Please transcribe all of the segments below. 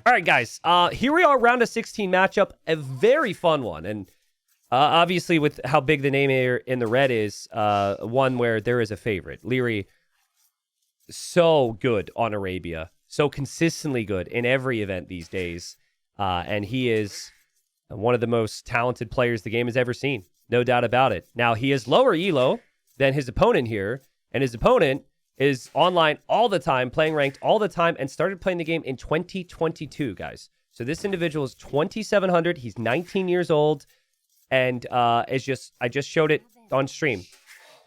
All right, guys. Here we are, round of 16 matchup. A very fun one. And obviously, with how big the name here in the red is, one where there is a favorite. Liry, so good on Arabia. So consistently good in every event these days. And he is one of the most talented players the game has ever seen. No doubt about it. Now, he is lower elo than his opponent here. And his opponent is online all the time, playing ranked all the time, and started playing the game in 2022, guys. So this individual is 2,700. He's 19 years old, and I just showed it on stream.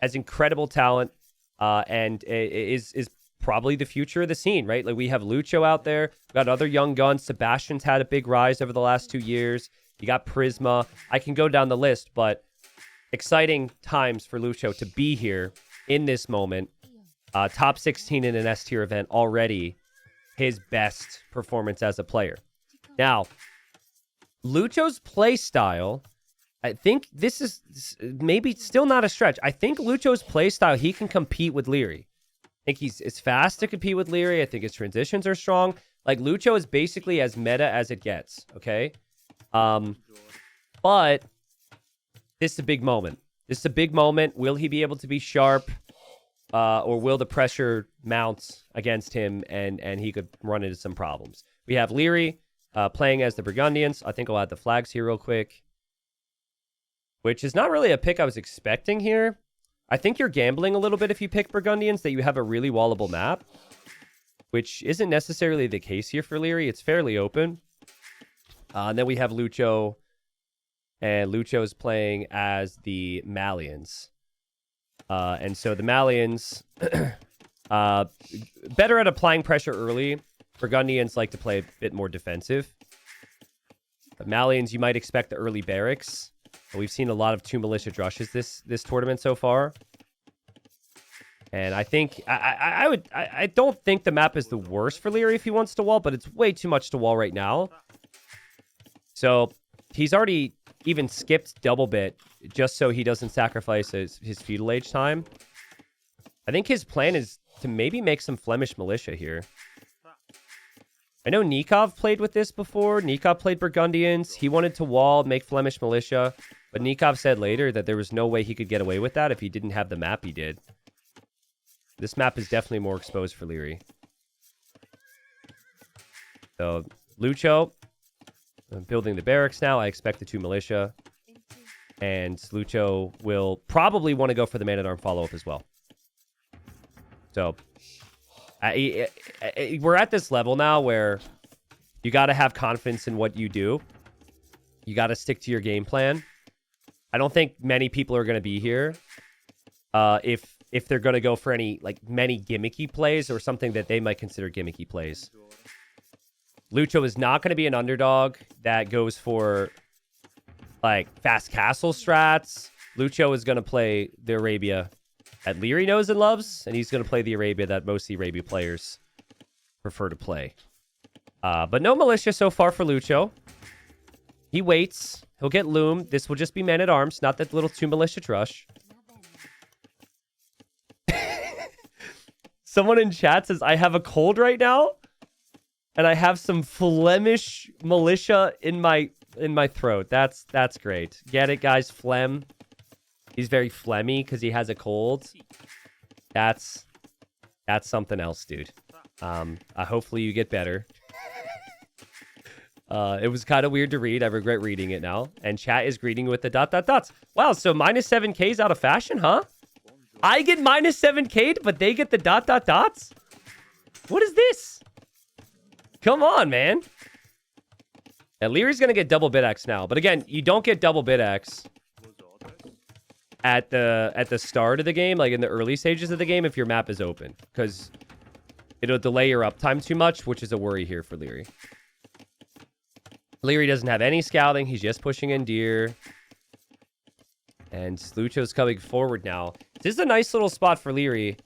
Has incredible talent, and is probably the future of the scene, right? Like, we have Lucho out there. We've got other young guns. Sebastian's had a big rise over the last 2 years. You got Prisma. I can go down the list, but exciting times for Lucho to be here in this moment. Top 16 in an S-tier event already. His best performance as a player. Now, Lucho's play style, I think this is maybe still not a stretch. I think Lucho's play style, he can compete with Liry. I think it's fast to compete with Liry. I think his transitions are strong. Like, Lucho is basically as meta as it gets, okay? But this is a big moment. This is a big moment. Will he be able to be sharp? Or will the pressure mount against him and he could run into some problems? We have Liry playing as the Burgundians. I think I'll add the flags here real quick, which is not really a pick I was expecting here. I think you're gambling a little bit if you pick Burgundians, that you have a really wallable map, which isn't necessarily the case here for Liry. It's fairly open. And then we have Lucho, and Lucho is playing as the Malians. And so the Malians, better at applying pressure early. Burgundians like to play a bit more defensive. The Malians, you might expect the early barracks. We've seen a lot of 2 militia drushes this tournament so far. And I think, I don't think the map is the worst for Liry if he wants to wall, but it's way too much to wall right now. So he's already even skipped double bit just so he doesn't sacrifice his feudal age time. I think his plan is to maybe make some Flemish militia here. I know Nikov played with this before. Nikov played Burgundians. He wanted to wall, make Flemish militia, but Nikov said later that there was no way he could get away with that if he didn't have the map he did. This map is definitely more exposed for Liry. So, Lucho, I'm building the barracks now. I expect the 2 militia. And Lucho will probably want to go for the man-at-arm follow-up as well. So, we're at this level now where you got to have confidence in what you do. You got to stick to your game plan. I don't think many people are going to be here if they're going to go for any, like, many gimmicky plays or something that they might consider gimmicky plays. Lucho is not going to be an underdog that goes for, like, fast castle strats. Lucho is going to play the Arabia that Liry knows and loves, and he's going to play the Arabia that most Arabia players prefer to play. But no militia so far for Lucho. He waits. He'll get Loom. This will just be men-at-arms, not that little 2 militia drush. Someone in chat says, I have a cold right now, and I have some Flemish militia in my throat. That's great. Get it, guys? Phlegm. He's very phlegmy because he has a cold. That's something else, dude. Hopefully you get better. It was kind of weird to read. I regret reading it now. And chat is greeting with the ... Wow, so minus 7K is out of fashion, huh? I get minus 7K'd, but they get the ... What is this? Come on, man. And Liry's going to get double bit X now. But again, you don't get double bit X at the start of the game, like in the early stages of the game, if your map is open. Because it'll delay your uptime too much, which is a worry here for Liry. Liry doesn't have any scouting. He's just pushing in deer. And Lucho's coming forward now. This is a nice little spot for Liry.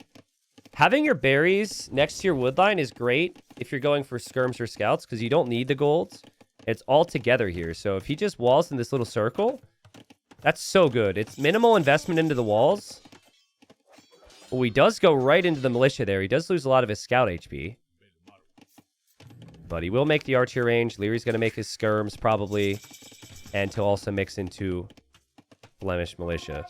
Having your berries next to your wood line is great if you're going for skirms or scouts, because you don't need the golds. It's all together here. So if he just walls in this little circle, that's so good. It's minimal investment into the walls. Oh, he does go right into the militia there. He does lose a lot of his scout HP. but he will make the archer range. Liry's going to make his skirms probably, and to also mix into Flemish Militia.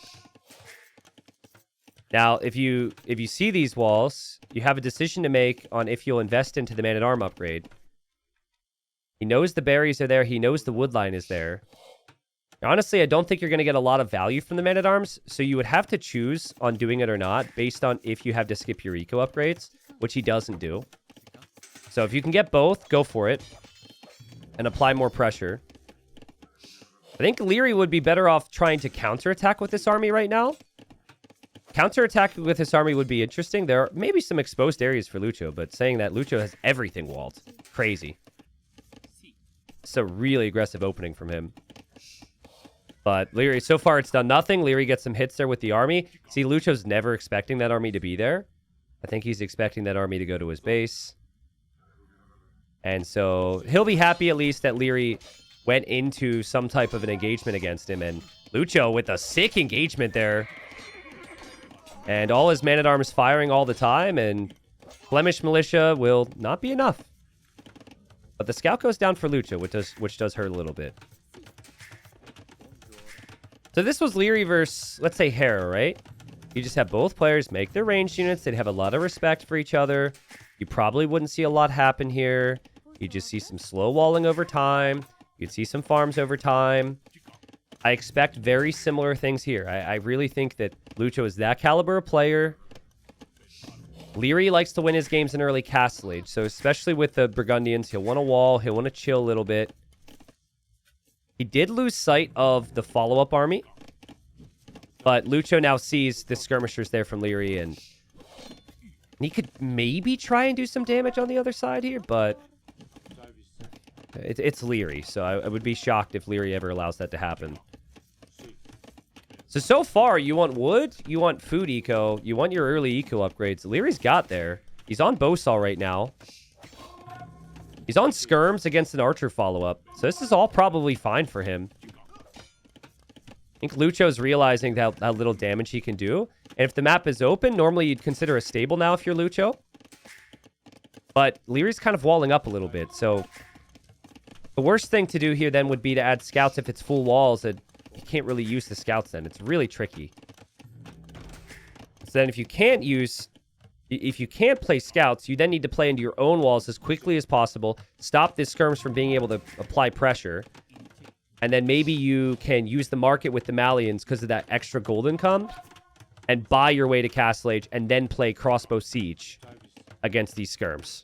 Now, if you see these walls, you have a decision to make on if you'll invest into the Man-at-Arm upgrade. He knows the berries are there. He knows the wood line is there. Honestly, I don't think you're going to get a lot of value from the Man-at-Arms, so you would have to choose on doing it or not based on if you have to skip your eco upgrades, which he doesn't do. So if you can get both, go for it and apply more pressure. I think Liry would be better off trying to counterattack with this army right now. Counterattacking with this army would be interesting. There are maybe some exposed areas for Lucho, but saying that Lucho has everything walled. Crazy. It's a really aggressive opening from him. But Liry, so far it's done nothing. Liry gets some hits there with the army. See, Lucho's never expecting that army to be there. I think he's expecting that army to go to his base. And so he'll be happy at least that Liry went into some type of an engagement against him. And Lucho with a sick engagement there. And all his man-at-arms firing all the time, and Flemish Militia will not be enough. But the scout goes down for Lucho, which does hurt a little bit. So this was Liry versus, let's say, Hera, right? You just have both players make their ranged units. They'd have a lot of respect for each other. You probably wouldn't see a lot happen here. You just see some slow walling over time. You'd see some farms over time. I expect very similar things here. I really think that Lucho is that caliber of player. Liry likes to win his games in early Castle Age, so especially with the Burgundians, he'll want to wall, he'll want to chill a little bit. He did lose sight of the follow-up army, but Lucho now sees the skirmishers there from Liry, and he could maybe try and do some damage on the other side here, but it's Liry, so I would be shocked if Liry ever allows that to happen. So far, you want wood, you want food eco, you want your early eco upgrades. Liry's got there. He's on Bowsaw right now. He's on skirms against an archer follow-up. So this is all probably fine for him. I think Lucho's realizing how little damage he can do. And if the map is open, normally you'd consider a stable now if you're Lucho. But Liry's kind of walling up a little bit. So the worst thing to do here then would be to add scouts if it's full walls. And you can't really use the scouts then. It's really tricky. So then if you can't play scouts, you then need to play into your own walls as quickly as possible. Stop the skirms from being able to apply pressure. And then maybe you can use the market with the Malians because of that extra gold income. And buy your way to Castle Age and then play crossbow siege against these skirms.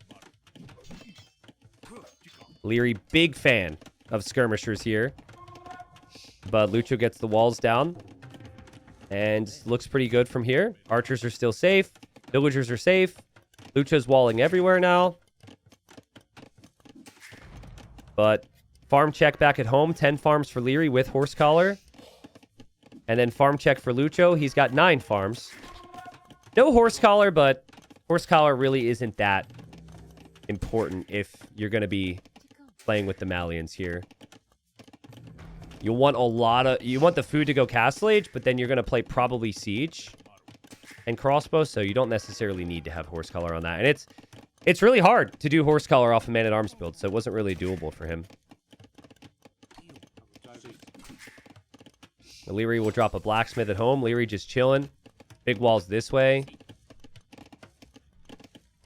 Liry, big fan of skirmishers here. But Lucho gets the walls down. And looks pretty good from here. Archers are still safe. Villagers are safe. Lucho's walling everywhere now. But farm check back at home. 10 farms for Liry with horse collar. And then farm check for Lucho. He's got 9 farms. No horse collar, but horse collar really isn't that important if you're going to be playing with the Malians here. You want the food to go Castle Age, but then you're going to play probably Siege and Crossbow, so you don't necessarily need to have Horse Collar on that. And it's really hard to do Horse Collar off a Man-at-Arms build, so it wasn't really doable for him. Liry will drop a blacksmith at home. Liry just chilling. Big walls this way.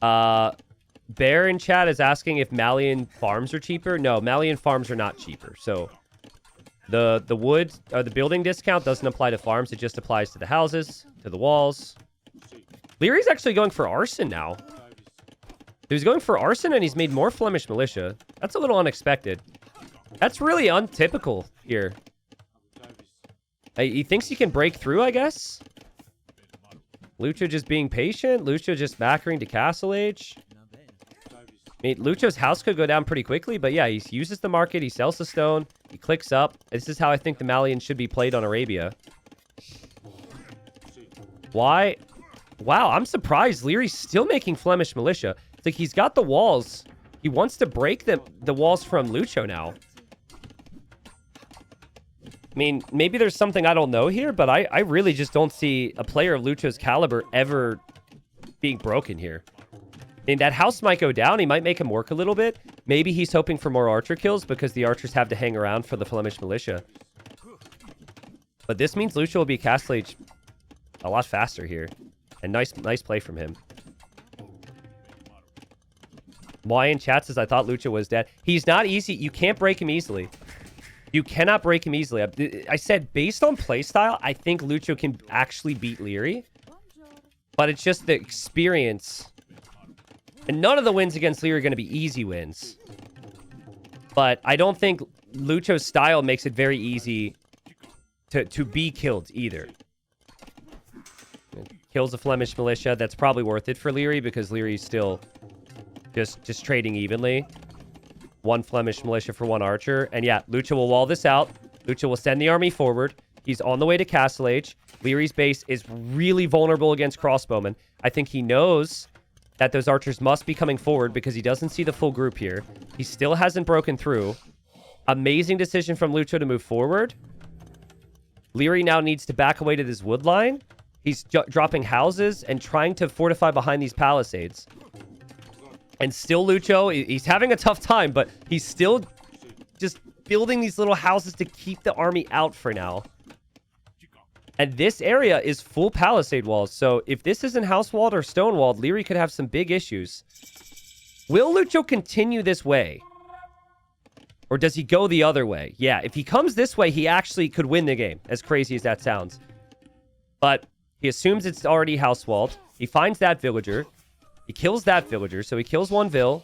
Bear in chat is asking if Malian farms are cheaper. No, Malian farms are not cheaper, so the wood or the building discount doesn't apply to farms. It just applies to the houses, to the walls. Liry's actually going for arson now. He was going for arson and he's made more Flemish militia. That's a little unexpected. That's really untypical here. He thinks he can break through, I guess. Lucho just being patient. Lucho just macroing to Castle Age. I mean, Lucho's house could go down pretty quickly, but yeah, he uses the market, he sells the stone, he clicks up. This is how I think the Malian should be played on Arabia. Why? Wow, I'm surprised Liry's still making Flemish militia. It's like he's got the walls. He wants to break the walls from Lucho now. I mean, maybe there's something I don't know here, but I really just don't see a player of Lucho's caliber ever being broken here. I mean, that house might go down. He might make him work a little bit. Maybe he's hoping for more archer kills because the archers have to hang around for the Flemish militia. But this means Lucho will be castle age a lot faster here. And nice play from him. Why in chat says I thought Lucho was dead. He's not easy. You can't break him easily. You cannot break him easily. I said based on playstyle, I think Lucho can actually beat Liry. But it's just the experience. And none of the wins against Liry are going to be easy wins. But I don't think Lucho's style makes it very easy to be killed either. Kills the Flemish militia. That's probably worth it for Liry because Liry's still just trading evenly. One Flemish militia for one archer. And yeah, Lucho will wall this out. Lucho will send the army forward. He's on the way to Castle Age. Liry's base is really vulnerable against crossbowmen. I think he knows that those archers must be coming forward because he doesn't see the full group here. He still hasn't broken through. Amazing decision from Lucho to move forward. Liry now needs to back away to this wood line. He's dropping houses and trying to fortify behind these palisades. And still Lucho, he's having a tough time, but he's still just building these little houses to keep the army out for now. And this area is full palisade walls. So if this isn't house walled or stone walled, Liry could have some big issues. Will Lucho continue this way? Or does he go the other way? Yeah, if he comes this way, he actually could win the game, as crazy as that sounds. But he assumes it's already house walled. He finds that villager. He kills that villager, so he kills one vill.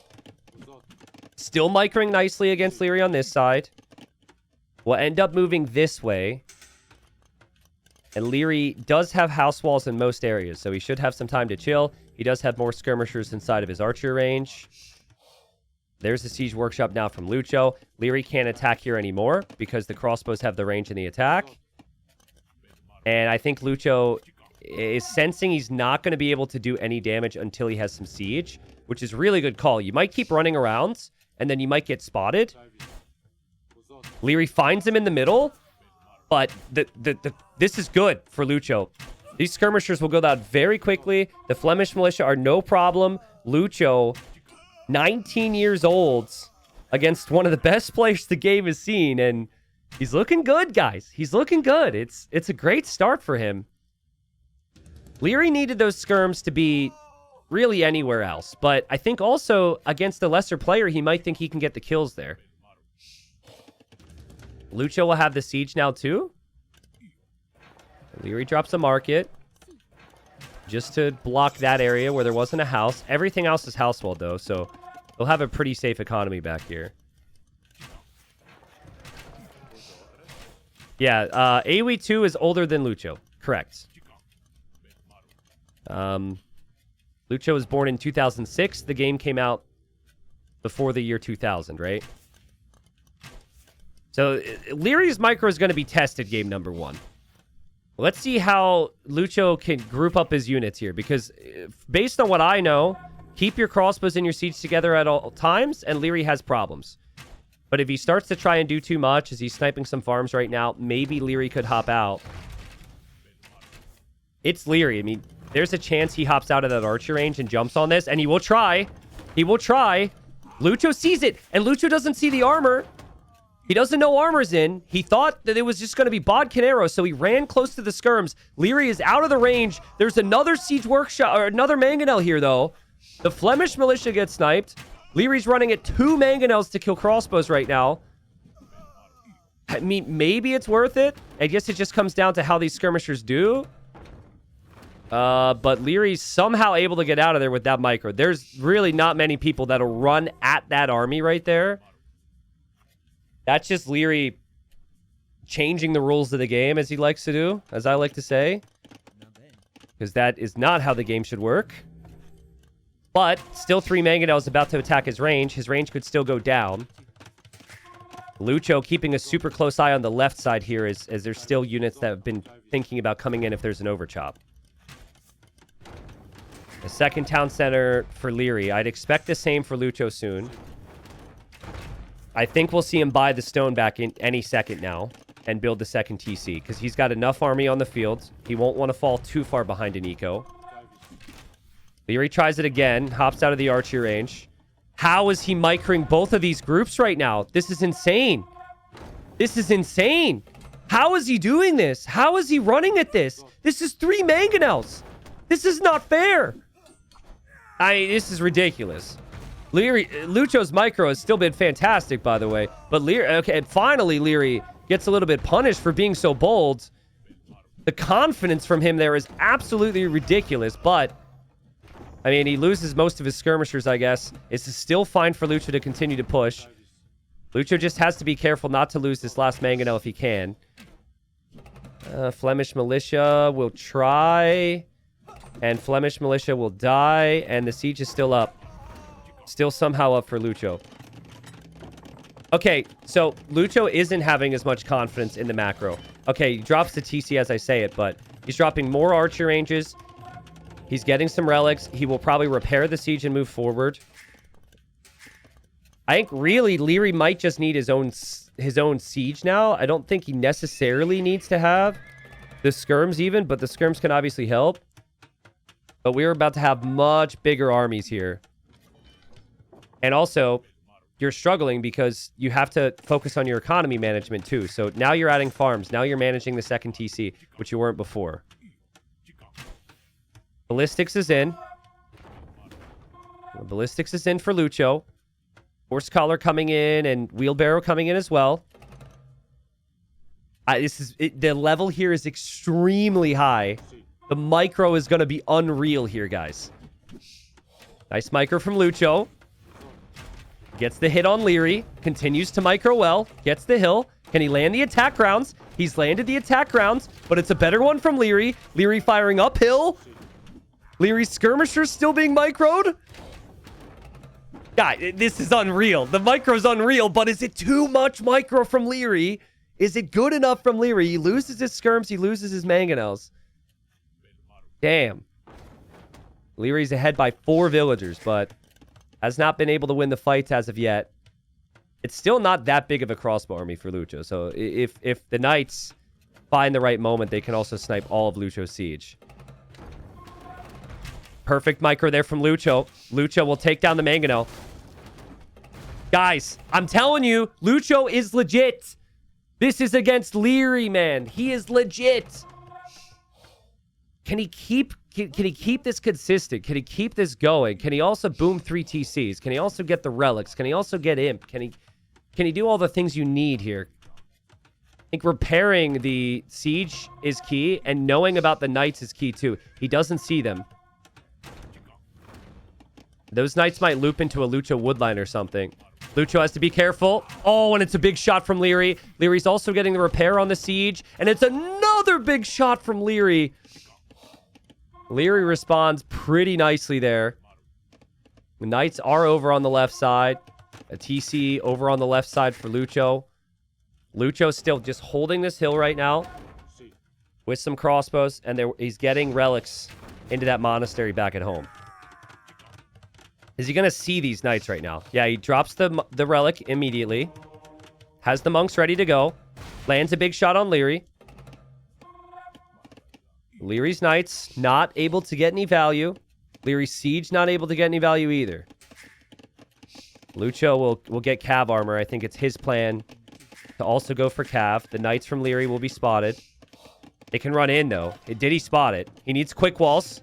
Still microing nicely against Liry on this side. We'll end up moving this way. And Liry does have house walls in most areas, so he should have some time to chill. He does have more skirmishers inside of his archer range. There's the siege workshop now from Lucho. Liry can't attack here anymore because the crossbows have the range in the attack. And I think Lucho is sensing he's not going to be able to do any damage until he has some siege, which is a really good call. You might keep running around, and then you might get spotted. Liry finds him in the middle, but this is good for Lucho. These skirmishers will go down very quickly. The Flemish militia are no problem. Lucho, 19 years old, against one of the best players the game has seen, and he's looking good, guys. He's looking good. It's a great start for him. Liry needed those skirms to be really anywhere else, but I think also against a lesser player, he might think he can get the kills there. Lucho will have the siege now too. Liry drops a market just to block that area where there wasn't a house. Everything else is house walled though, so they'll have a pretty safe economy back here. Yeah, AoE 2 is older than Lucho. Correct. Lucho was born in 2006. The game came out before the year 2000, right? So Liry's micro is going to be tested game number 1. Let's see how Lucho can group up his units here, because based on what I know, keep your crossbows and your siege together at all times, and Liry has problems. But if he starts to try and do too much, as he's sniping some farms right now, maybe Liry could hop out. It's Liry. I mean, there's a chance he hops out of that archer range and jumps on this, and he will try. He will try. Lucho sees it, and Lucho doesn't see the armor. He doesn't know armor's in. He thought that it was just going to be Bodkin arrows, so he ran close to the skirms. Liry is out of the range. There's another siege workshop, or another mangonel here, though. The Flemish militia gets sniped. Liry's running at 2 mangonels to kill crossbows right now. I mean, maybe it's worth it. I guess it just comes down to how these skirmishers do. But Liry's somehow able to get out of there with that micro. There's really not many people that'll run at that army right there. That's just Liry changing the rules of the game, as he likes to do, as I like to say. Because that is not how the game should work. But still 3 mangonels about to attack his range. His range could still go down. Lucho keeping a super close eye on the left side here as there's still units that have been thinking about coming in if there's an overchop. The second town center for Liry. I'd expect the same for Lucho soon. I think we'll see him buy the stone back in any second now and build the second TC, because he's got enough army on the field. He won't want to fall too far behind an eco. Liry tries it again, hops out of the archer range. How is he microing both of these groups right now? This is insane. This is insane. How is he doing this? How is he running at this? This is 3 mangonels. This is not fair. This is ridiculous. Lucho's micro has still been fantastic, by the way. But okay, and finally Liry gets a little bit punished for being so bold. The confidence from him there is absolutely ridiculous, but I mean, he loses most of his skirmishers, I guess. It's still fine for Lucho to continue to push. Lucho just has to be careful not to lose this last mangonel if he can. Flemish Militia will try. And Flemish Militia will die. And the siege is still up. Still somehow up for Lucho. Okay, so Lucho isn't having as much confidence in the macro. Okay, he drops the TC as I say it, but he's dropping more archer ranges. He's getting some relics. He will probably repair the siege and move forward. I think really Liry might just need his own siege now. I don't think he necessarily needs to have the skirms even, but the skirms can obviously help. But we're about to have much bigger armies here. And also, you're struggling because you have to focus on your economy management too. So now you're adding farms. Now you're managing the second TC, which you weren't before. Ballistics is in. Ballistics is in for Lucho. Horse collar coming in and wheelbarrow coming in as well. The level here is extremely high. The micro is going to be unreal here, guys. Nice micro from Lucho. Gets the hit on Liry. Continues to micro well. Gets the hill. Can he land the attack rounds? He's landed the attack rounds, but it's a better one from Liry. Liry firing uphill. Liry's skirmishers still being microed. God, this is unreal. The micro's unreal, but is it too much micro from Liry? Is it good enough from Liry? He loses his skirms. He loses his mangonels. Damn. Liry's ahead by 4 villagers, but has not been able to win the fights as of yet. It's still not that big of a crossbow army for Lucho. So if the knights find the right moment, they can also snipe all of Lucho's siege. Perfect micro there from Lucho. Lucho will take down the mangonel. Guys, I'm telling you, Lucho is legit. This is against Liry, man. He is legit. Can he keep this consistent? Can he keep this going? Can he also boom 3 TCs? Can he also get the relics? Can he also get imp? Can he do all the things you need here? I think repairing the siege is key, and knowing about the knights is key too. He doesn't see them. Those knights might loop into a Lucho woodline or something. Lucho has to be careful. Oh, and it's a big shot from Liry. Liry's also getting the repair on the siege. And it's another big shot from Liry. Liry responds pretty nicely there. The knights are over on the left side. A TC over on the left side for Lucho. Lucho's still just holding this hill right now. With some crossbows. And he's getting relics into that monastery back at home. Is he going to see these knights right now? Yeah, he drops the relic immediately. Has the monks ready to go. Lands a big shot on Liry. Liry's knights not able to get any value. Liry's siege not able to get any value either. Lucho will get cav armor. I think it's his plan to also go for cav. The knights from Liry will be spotted. They can run in, though. Did he spot it? He needs quick walls.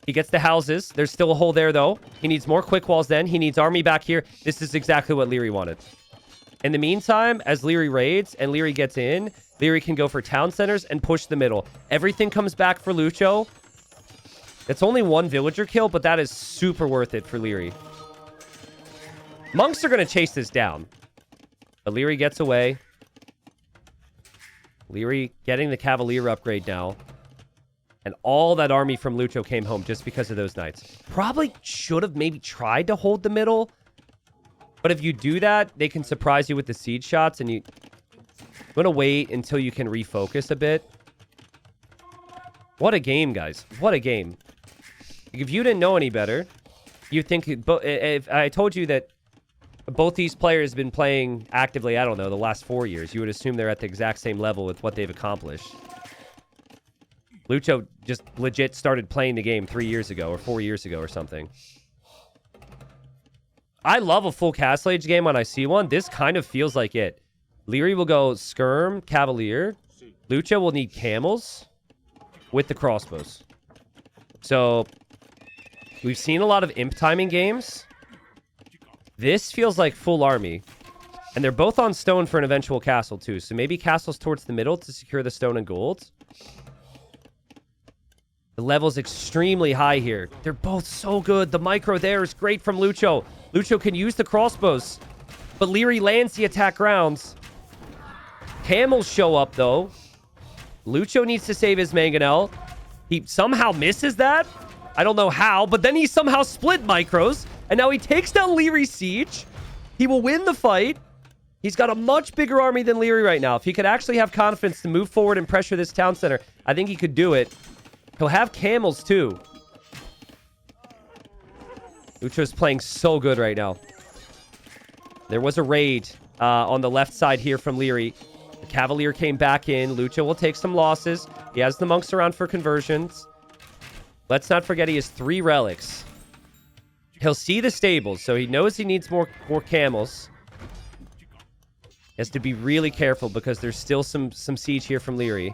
He gets the houses. There's still a hole there, though. He needs more quick walls then. He needs army back here. This is exactly what Liry wanted. In the meantime, as Liry raids and Liry gets in, Liry can go for town centers and push the middle. Everything comes back for Lucho. It's only 1 villager kill, but that is super worth it for Liry. Monks are going to chase this down. But Liry gets away. Liry getting the Cavalier upgrade now. And all that army from Lucho came home just because of those knights. Probably should have maybe tried to hold the middle. But if you do that, they can surprise you with the siege shots. And I'm going to wait until you can refocus a bit. What a game, guys. What a game. If you didn't know any better, you think... If I told you that both these players have been playing actively, I don't know, the last 4 years, you would assume they're at the exact same level with what they've accomplished. Lucho just legit started playing the game 3 years ago or 4 years ago or something. I love a full Castle Age game when I see one. This kind of feels like it. Liry will go Skirm, Cavalier. Lucho will need camels with the crossbows. So we've seen a lot of imp timing games. This feels like full army. And they're both on stone for an eventual castle too. So maybe castles towards the middle to secure the stone and gold. The level's extremely high here. They're both so good. The micro there is great from Lucho. Lucho can use the crossbows. But Liry lands the attack grounds. Camels show up though. Lucho needs to save his mangonel. He somehow misses that. I don't know how, but then he somehow split micros. And now he takes down Liry's siege. He will win the fight. He's got a much bigger army than Liry right now. If he could actually have confidence to move forward and pressure this town center, I think he could do it. He'll have camels too. Lucho's playing so good right now. There was a raid on the left side here from Liry. The Cavalier came back in. Lucho will take some losses. He has the monks around for conversions. Let's not forget he has 3 relics. He'll see the stables, so he knows he needs more camels. He has to be really careful because there's still some siege here from Liry.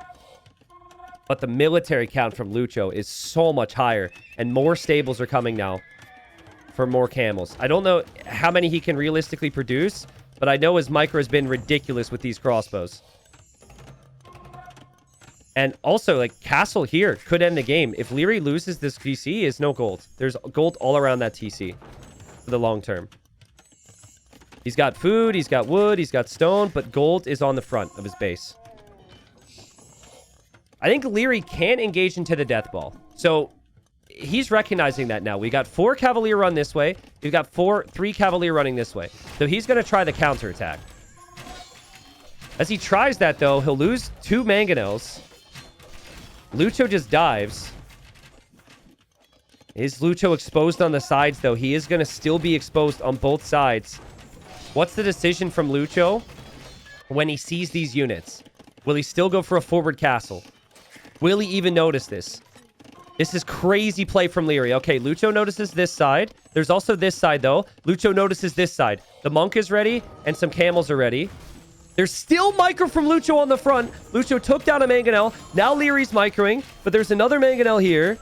But the military count from Lucho is so much higher. And more stables are coming now for more camels. I don't know how many he can realistically produce, but I know his micro has been ridiculous with these crossbows. And also, like, castle here could end the game. If Liry loses this TC, he has no gold. There's gold all around that TC for the long term. He's got food, he's got wood, he's got stone, but gold is on the front of his base. I think Liry can't engage into the death ball. So he's recognizing that now. We got 4 Cavalier run this way. We've got 3 Cavalier running this way. So he's going to try the counterattack. As he tries that, though, he'll lose 2 mangonels. Lucho just dives. Is Lucho exposed on the sides, though? He is going to still be exposed on both sides. What's the decision from Lucho when he sees these units? Will he still go for a forward castle? Will he even notice this? This is crazy play from Liry. Okay, Lucho notices this side. There's also this side, though. Lucho notices this side. The monk is ready, and some camels are ready. There's still micro from Lucho on the front. Lucho took down a mangonel. Now Liry's microing, but there's another mangonel here.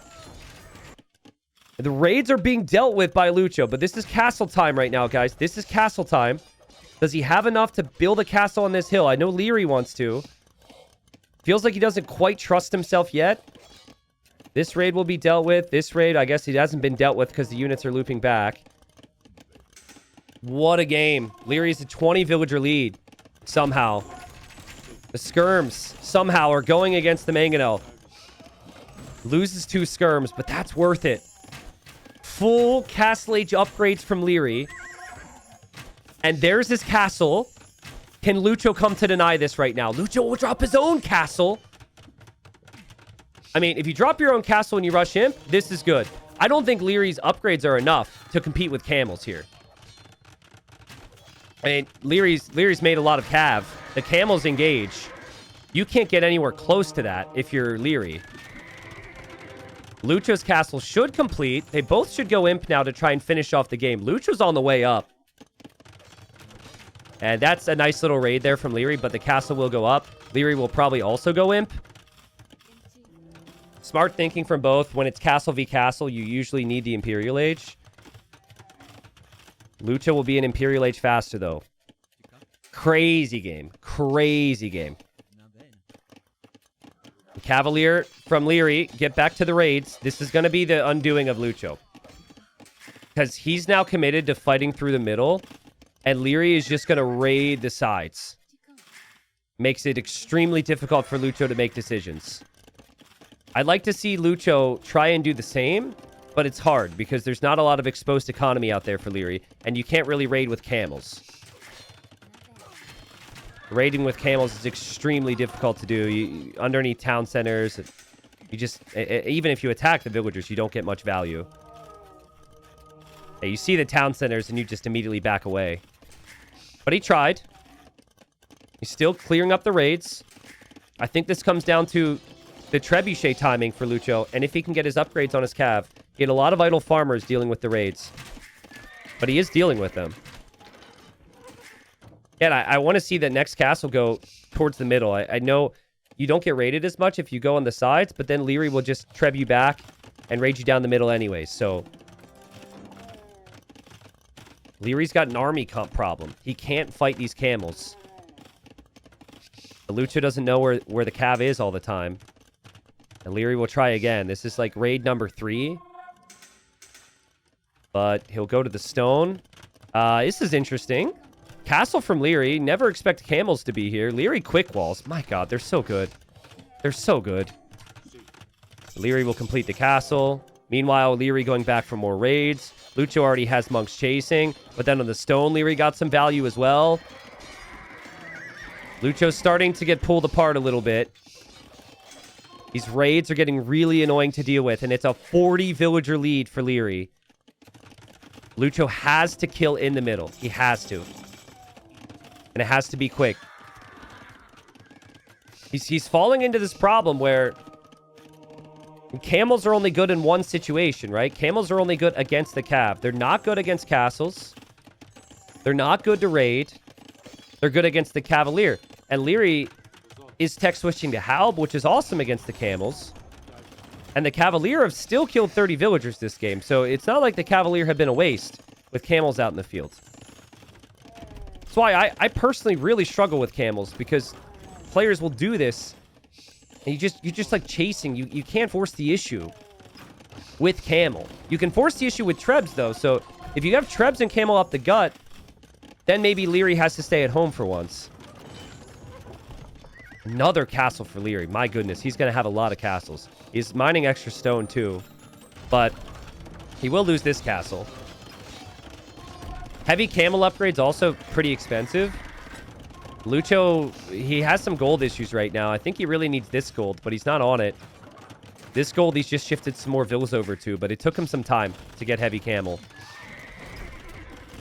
The raids are being dealt with by Lucho, but this is castle time right now, guys. This is castle time. Does he have enough to build a castle on this hill? I know Liry wants to. Feels like he doesn't quite trust himself yet. This raid will be dealt with. This raid, I guess, it hasn't been dealt with because the units are looping back. What a game. Liry's a 20 villager lead. Somehow. The skirms somehow are going against the mangonel. Loses 2 skirms, but that's worth it. Full Castle Age upgrades from Liry. And there's his castle. Can Lucho come to deny this right now? Lucho will drop his own castle. I mean, if you drop your own castle and you rush him, this is good. I don't think Liry's upgrades are enough to compete with camels here. I mean, Liry's made a lot of cav. The camels engage. You can't get anywhere close to that if you're Liry. Lucho's castle should complete. They both should go imp now to try and finish off the game. Lucho's on the way up. And that's a nice little raid there from Liry, but the castle will go up. Liry will probably also go imp. Smart thinking from both. When it's castle v castle, you usually need the Imperial Age. Lucho will be an Imperial Age faster, though. Crazy game. Crazy game. Cavalier from Liry. Get back to the raids. This is going to be the undoing of Lucho. Because he's now committed to fighting through the middle. And Liry is just going to raid the sides. Makes it extremely difficult for Lucho to make decisions. I'd like to see Lucho try and do the same. But it's hard because there's not a lot of exposed economy out there for Liry. And you can't really raid with camels. Raiding with camels is extremely difficult to do. Underneath town centers, you just... Even if you attack the villagers, you don't get much value. You see the town centers and you just immediately back away. But he tried. He's still clearing up the raids. I think this comes down to the trebuchet timing for Lucho. And if he can get his upgrades on his cav. He had a lot of idle farmers dealing with the raids. But he is dealing with them. And I want to see the next castle go towards the middle. I know you don't get raided as much if you go on the sides, but then Liry will just treb you back and raid you down the middle anyway. So Liry's got an army comp problem. He can't fight these camels. The Lucho doesn't know where the cav is all the time. And Liry will try again. This is like raid number 3. But he'll go to the stone. This is interesting. Castle from Liry. Never expect camels to be here. Liry quick walls. My god, they're so good. They're so good. Liry will complete the castle. Meanwhile, Liry going back for more raids. Lucho already has monks chasing. But then on the stone, Liry got some value as well. Lucho's starting to get pulled apart a little bit. These raids are getting really annoying to deal with. And it's a 40 villager lead for Liry. Lucho has to kill in the middle. He has to. And it has to be quick. He's falling into this problem where camels are only good in one situation, right? Camels are only good against the cav. They're not good against castles. They're not good to raid. They're good against the cavalier. And Liry is tech switching to Halb, which is awesome against the camels. And the cavalier have still killed 30 villagers this game. So it's not like the cavalier have been a waste with camels out in the field. That's why I personally really struggle with camels, because players will do this and you just like chasing. You can't force the issue with camel. You can force the issue with trebs though. So if you have trebs and camel up the gut, then maybe Liry has to stay at home for once. Another castle for Liry. My goodness, he's gonna have a lot of castles. He's mining extra stone too, but he will lose this castle. Heavy camel upgrades also pretty expensive. Lucho, he has some gold issues right now. I think he really needs this gold, but he's not on it. This gold he's just shifted some more villas over to, but it took him some time to get heavy camel.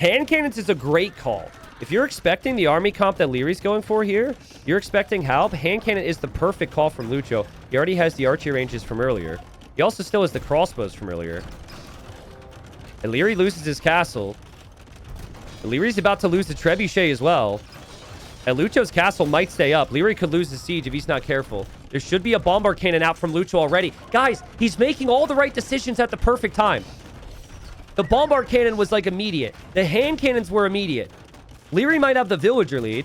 Hand cannons is a great call. If you're expecting the army comp that Liry's going for here, you're expecting Halb, hand cannon is the perfect call from Lucho. He already has the archery ranges from earlier. He also still has the crossbows from earlier. And Liry loses his castle. Liry's about to lose the trebuchet as well. And Lucho's castle might stay up. Liry could lose the siege if he's not careful. There should be a bombard cannon out from Lucho already. Guys, he's making all the right decisions at the perfect time. The bombard cannon was like immediate. The hand cannons were immediate. Liry might have the villager lead,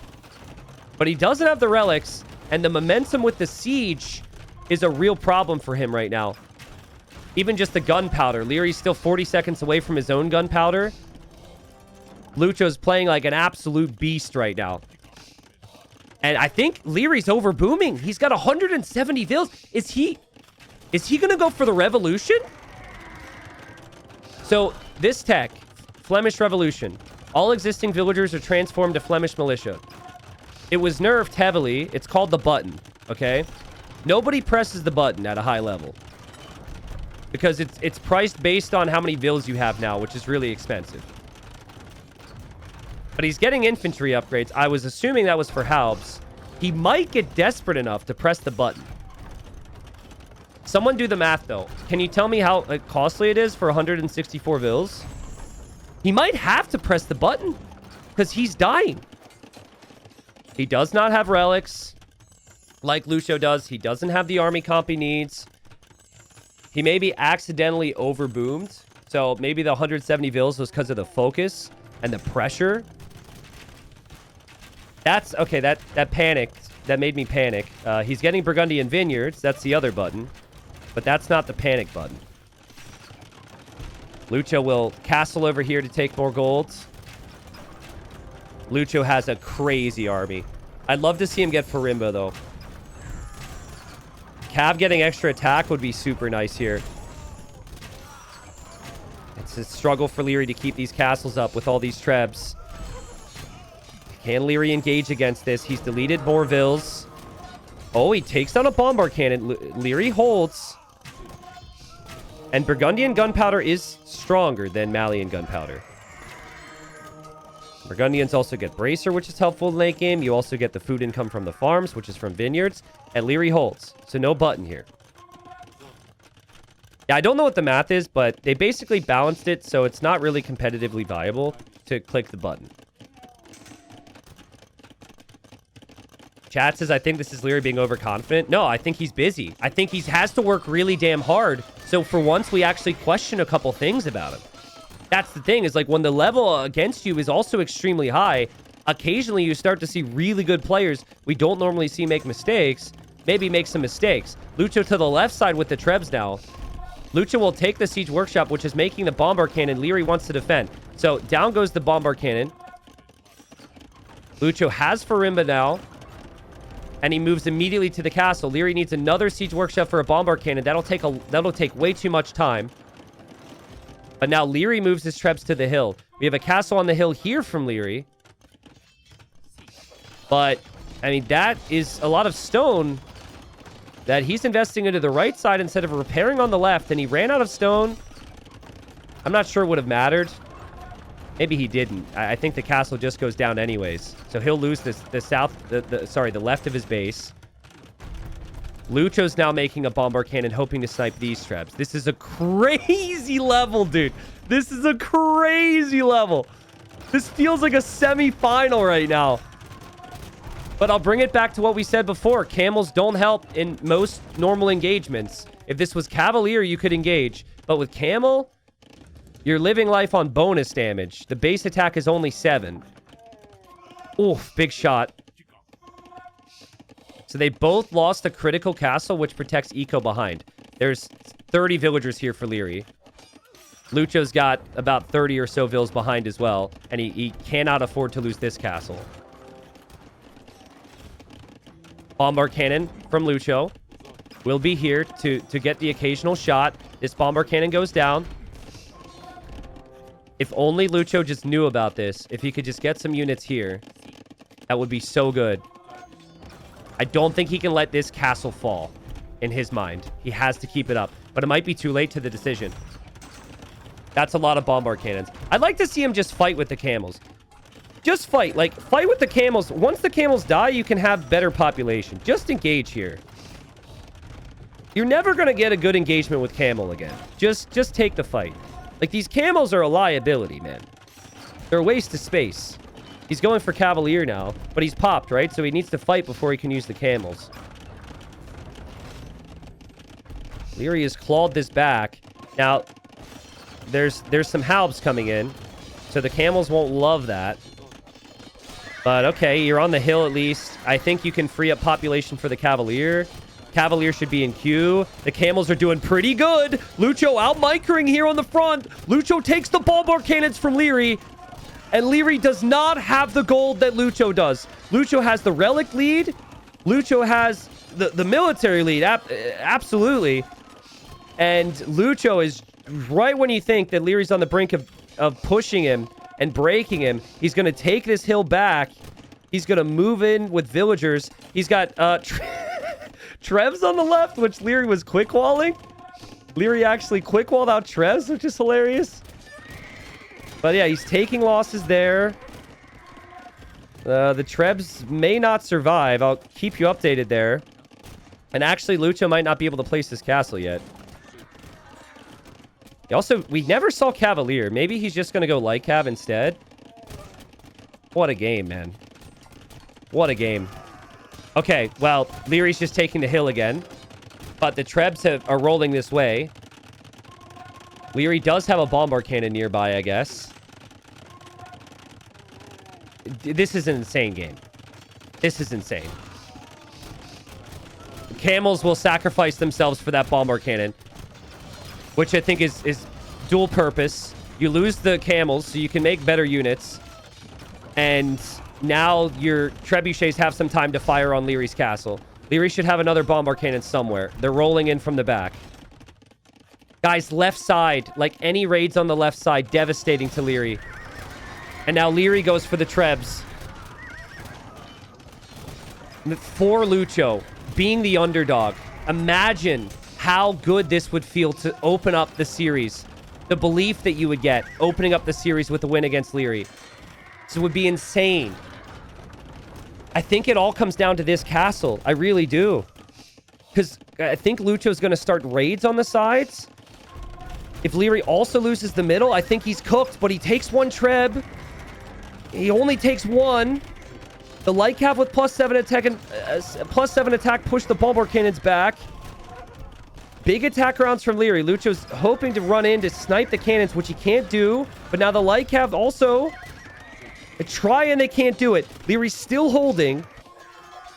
but he doesn't have the relics, and the momentum with the siege is a real problem for him right now. Even just the gunpowder. Liry's still 40 seconds away from his own gunpowder. Lucho's playing like an absolute beast right now. And I think Liry's over booming. He's got 170 vills. Is he going to go for the revolution? So this tech, Flemish Revolution. All existing villagers are transformed to Flemish militia. It was nerfed heavily. It's called the button, okay? Nobody presses the button at a high level, because it's priced based on how many vills you have now, which is really expensive. But he's getting infantry upgrades. I was assuming that was for Halbs. He might get desperate enough to press the button. Someone do the math, though. Can you tell me how costly it is for 164 vills? He might have to press the button, because he's dying. He does not have relics like Lucho does. He doesn't have the army comp he needs. He maybe accidentally overboomed. So maybe the 170 vills was because of the focus and the pressure. That's okay. That panicked. That made me panic. He's getting Burgundian Vineyards. That's the other button, but that's not the panic button. Lucho will castle over here to take more golds. Lucho has a crazy army. I'd love to see him get Farimba, though. Cav getting extra attack would be super nice here. It's a struggle for Liry to keep these castles up with all these trebs. Can Liry engage against this? He's deleted more vills. Oh, he takes down a bombard cannon. Liry holds. And Burgundian gunpowder is stronger than Malian gunpowder. Burgundians also get Bracer, which is helpful in late game. You also get the food income from the farms, which is from vineyards. And Liry holds. So no button here. Yeah, I don't know what the math is, but they basically balanced it so it's not really competitively viable to click the button. Chat says, I think this is Liry being overconfident. No, I think he's busy. I think he has to work really damn hard. So for once, we actually question a couple things about him. That's the thing, is like when the level against you is also extremely high, occasionally you start to see really good players we don't normally see make mistakes, maybe make some mistakes. Lucho to the left side with the Trebs now. Lucho will take the Siege Workshop, which is making the Bombard Cannon. Liry wants to defend. So down goes the Bombard Cannon. Lucho has Farimba now. And he moves immediately to the castle. Liry needs another Siege Workshop for a Bombard Cannon. That'll take way too much time. But now Liry moves his Trebs to the hill. We have a castle on the hill here from Liry. But, I mean, that is a lot of stone that he's investing into the right side instead of repairing on the left. And he ran out of stone. I'm not sure it would have mattered. Maybe he didn't. I think the castle just goes down anyways. So he'll lose the left of his base. Lucho's now making a Bombard Cannon, hoping to snipe these Trebs. This is a crazy level, dude. This is a crazy level. This feels like a semi-final right now. But I'll bring it back to what we said before. Camels don't help in most normal engagements. If this was Cavalier, you could engage. But with Camel, you're living life on bonus damage. The base attack is only 7. Oof, big shot. So they both lost a critical castle, which protects Eco behind. There's 30 villagers here for Liry. Lucho's got about 30 or so vills behind as well. And he cannot afford to lose this castle. Bombard Cannon from Lucho will be here to get the occasional shot. This Bombard Cannon goes down. If only Lucho just knew about this. If he could just get some units here, that would be so good. I don't think he can let this castle fall in his mind. He has to keep it up. But it might be too late to the decision. That's a lot of Bombard Cannons. I'd like to see him just fight with the camels. Just fight. Like, fight with the camels. Once the camels die, you can have better population. Just engage here. You're never going to get a good engagement with camel again. Just take the fight. Like, these camels are a liability, man. They're a waste of space. He's going for Cavalier now, but he's popped, right? So he needs to fight before he can use the camels. Liry has clawed this back. Now, there's some halbs coming in, so the camels won't love that. But, okay, you're on the hill at least. I think you can free up population for the Cavalier. Cavalier should be in queue. The camels are doing pretty good. Lucho out-micring here on the front. Lucho takes the Bombard Cannons from Liry. And Liry does not have the gold that Lucho does. Lucho has the relic lead. Lucho has the military lead. Absolutely. And Lucho is right when you think that Liry's on the brink of pushing him and breaking him. He's going to take this hill back. He's going to move in with villagers. He's got Trevs on the left, which Liry was quick-walling. Liry actually quick-walled out Trevs, which is hilarious. But yeah, he's taking losses there. The Trebs may not survive. I'll keep you updated there. And actually, Lucho might not be able to place his castle yet. Also, we never saw Cavalier. Maybe he's just going to go light cav instead. What a game, man. What a game. Okay, well, Liry's just taking the hill again. But the Trebs are rolling this way. Liry does have a Bombard Cannon nearby, I guess. This is an insane game. This is insane. The camels will sacrifice themselves for that Bombard Cannon, which I think is dual purpose. You lose the camels so you can make better units. And now your trebuchets have some time to fire on Liry's castle. Liry should have another Bombard Cannon somewhere. They're rolling in from the back. Guys, left side. Like, any raids on the left side, devastating to Liry. And now Liry goes for the Trebs. For Lucho, being the underdog. Imagine how good this would feel to open up the series. The belief that you would get opening up the series with a win against Liry. So it would be insane. I think it all comes down to this castle. I really do. Because I think Lucho's going to start raids on the sides. If Liry also loses the middle, I think he's cooked, but he takes one Treb. He only takes one. The light cap with +7 attack and +7 attack push the bombard cannons back. Big attack rounds from Liry. Lucho's hoping to run in to snipe the cannons, which he can't do. But now the light cap also try and they can't do it. Liry's still holding.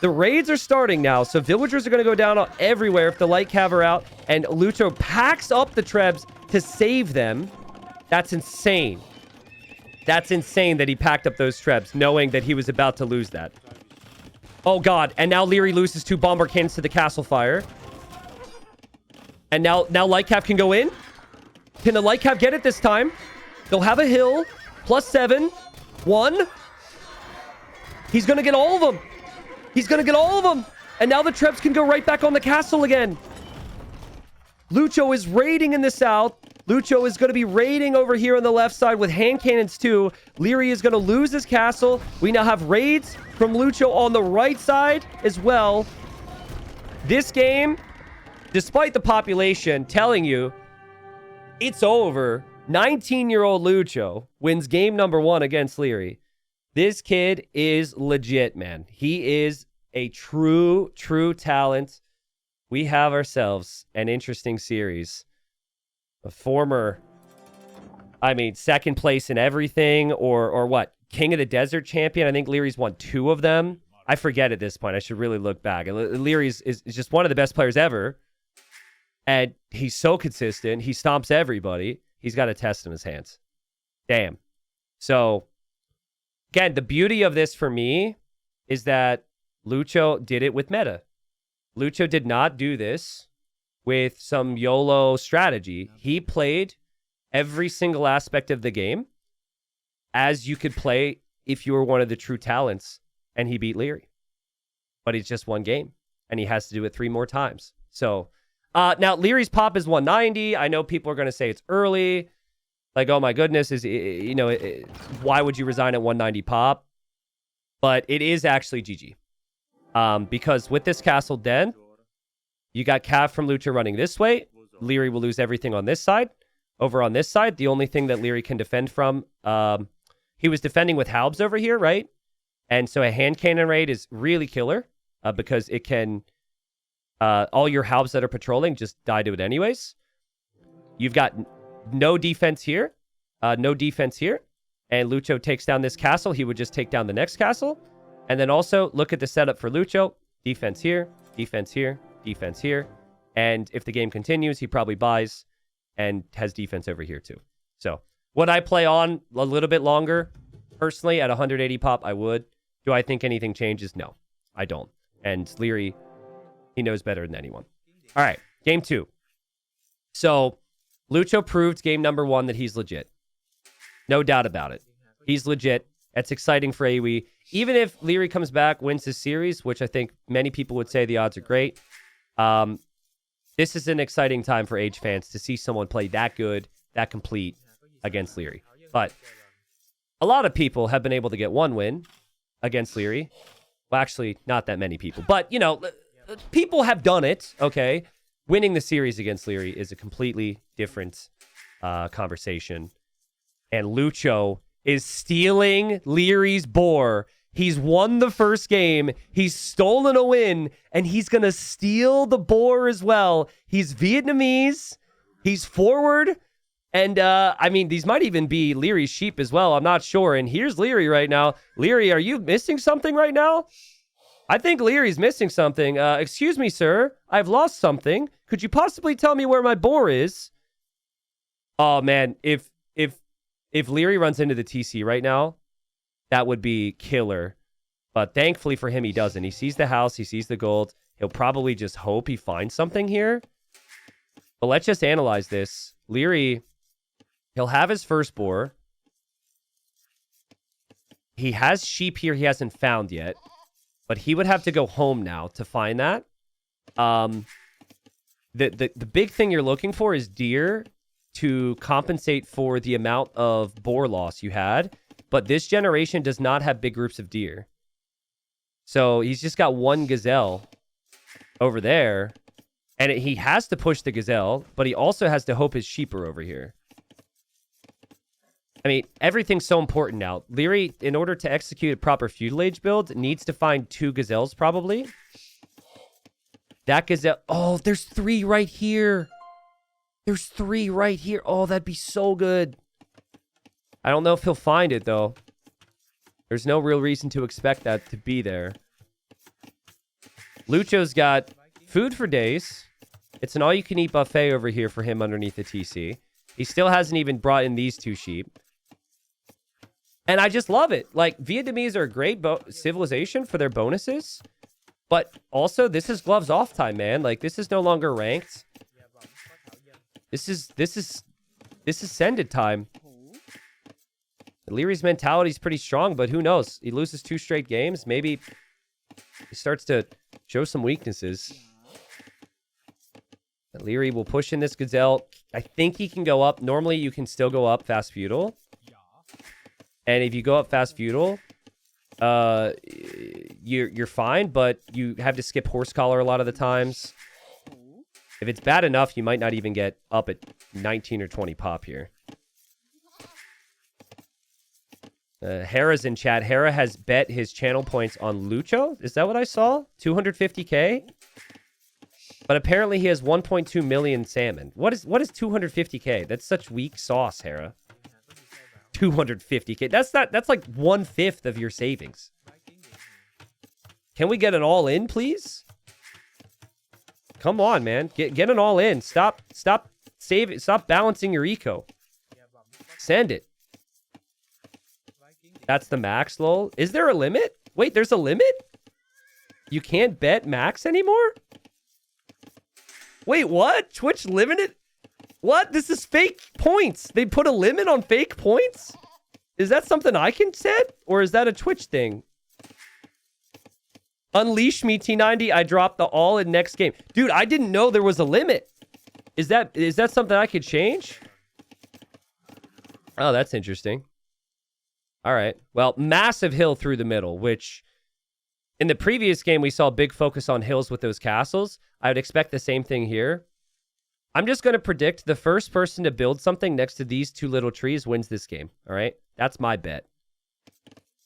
The raids are starting now, so villagers are going to go down everywhere if the light cav are out. And Lucho packs up the Trebs to save them. That's insane. That's insane that he packed up those Trebs, knowing that he was about to lose that. Oh, God. And now Liry loses 2 bomber cannons to the castle fire. And now light cav can go in. Can the light cav get it this time? They'll have a hill. +7. 1. He's going to get all of them. He's going to get all of them. And now the Trebs can go right back on the castle again. Lucho is raiding in the south. Lucho is going to be raiding over here on the left side with hand cannons too. Liry is going to lose his castle. We now have raids from Lucho on the right side as well. This game, despite the population telling you it's over, 19-year-old Lucho wins game number 1 against Liry. This kid is legit, man. He is a true talent. We have ourselves an interesting series. A former, second place in everything, or what? King of the Desert champion. I think Liry's won 2 of them. I forget at this point. I should really look back. Liry's is just one of the best players ever. And he's so consistent. He stomps everybody. He's got a test in his hands. Damn. So, again, the beauty of this for me is that Lucho did it with meta. Lucho did not do this with some YOLO strategy. He played every single aspect of the game as you could play if you were one of the true talents, and he beat Liry. But it's just one game, and he has to do it 3 more times. So, now Liry's pop is 190. I know people are going to say it's early. Like, oh my goodness, why would you resign at 190 pop? But it is actually GG. Because with this castle den, you got Cav from Lucho running this way. Liry will lose everything on this side. Over on this side, the only thing that Liry can defend from, he was defending with Halbs over here, right? And so a hand cannon raid is really killer because it can, all your Halbs that are patrolling just die to it anyways. You've got no defense here, no defense here. And Lucho takes down this castle. He would just take down the next castle. And then also look at the setup for Lucho. Defense here, defense here, defense here. And if the game continues, he probably buys and has defense over here too. So would I play on a little bit longer? Personally, at 180 pop, I would. Do I think anything changes? No, I don't. And Liry, he knows better than anyone. All right, game 2. So Lucho proved game number 1 that he's legit. No doubt about it. He's legit. That's exciting for AoE. Even if Liry comes back, wins this series, which I think many people would say the odds are great, this is an exciting time for Age fans to see someone play that good, that complete against Liry. But a lot of people have been able to get 1 win against Liry. Well, actually, not that many people. But, people have done it, okay? Winning the series against Liry is a completely different conversation. And Lucho is stealing Liry's boar. He's won the first game. He's stolen a win, and he's going to steal the boar as well. He's Vietnamese. He's forward. And, these might even be Liry's sheep as well. I'm not sure. And here's Liry right now. Liry, are you missing something right now? I think Liry's missing something. Excuse me, sir. I've lost something. Could you possibly tell me where my boar is? Oh, man. If Liry runs into the TC right now, that would be killer. But thankfully for him, he doesn't. He sees the house. He sees the gold. He'll probably just hope he finds something here. But let's just analyze this. Liry, he'll have his first boar. He has sheep here he hasn't found yet. But he would have to go home now to find that. The big thing you're looking for is deer to compensate for the amount of boar loss you had. But this generation does not have big groups of deer. So he's just got 1 gazelle over there. And he has to push the gazelle, but he also has to hope his sheep are over here. I mean, everything's so important now. Liry, in order to execute a proper feudal age build, needs to find 2 gazelles probably. That gazelle... Oh, there's 3 right here. There's 3 right here. Oh, that'd be so good. I don't know if he'll find it, though. There's no real reason to expect that to be there. Lucho's got food for days. It's an all-you-can-eat buffet over here for him underneath the TC. He still hasn't even brought in these 2 sheep. And I just love it. Like, Vietnamese are a great civilization for their bonuses. But also, this is gloves off time, man. Like, this is no longer ranked. This is sended time. Liry's mentality is pretty strong, but who knows? He loses 2 straight games. Maybe he starts to show some weaknesses. And Liry will push in this gazelle. I think he can go up. Normally, you can still go up fast feudal. And if you go up fast feudal, you're fine, but you have to skip horse collar a lot of the times. If it's bad enough, you might not even get up at 19 or 20 pop here. Hera's in chat. Hera has bet his channel points on Lucho. Is that what I saw? 250k? But apparently he has 1.2 million salmon. What is 250k? That's such weak sauce, Hera. 250k. That's like 1/5 of your savings. Can we get an all-in, please? Come on, man. Get an all-in. Stop saving. Stop balancing your eco. Send it. That's the max, lol. Is there a limit? Wait, there's a limit? You can't bet max anymore? Wait, what? Twitch limited? What? This is fake points. They put a limit on fake points? Is that something I can set? Or is that a Twitch thing? Unleash me, T90. I dropped the all in next game. Dude, I didn't know there was a limit. Is that something I could change? Oh, that's interesting. All right. Well, massive hill through the middle, which in the previous game, we saw a big focus on hills with those castles. I would expect the same thing here. I'm just going to predict the first person to build something next to these 2 little trees wins this game. All right. That's my bet.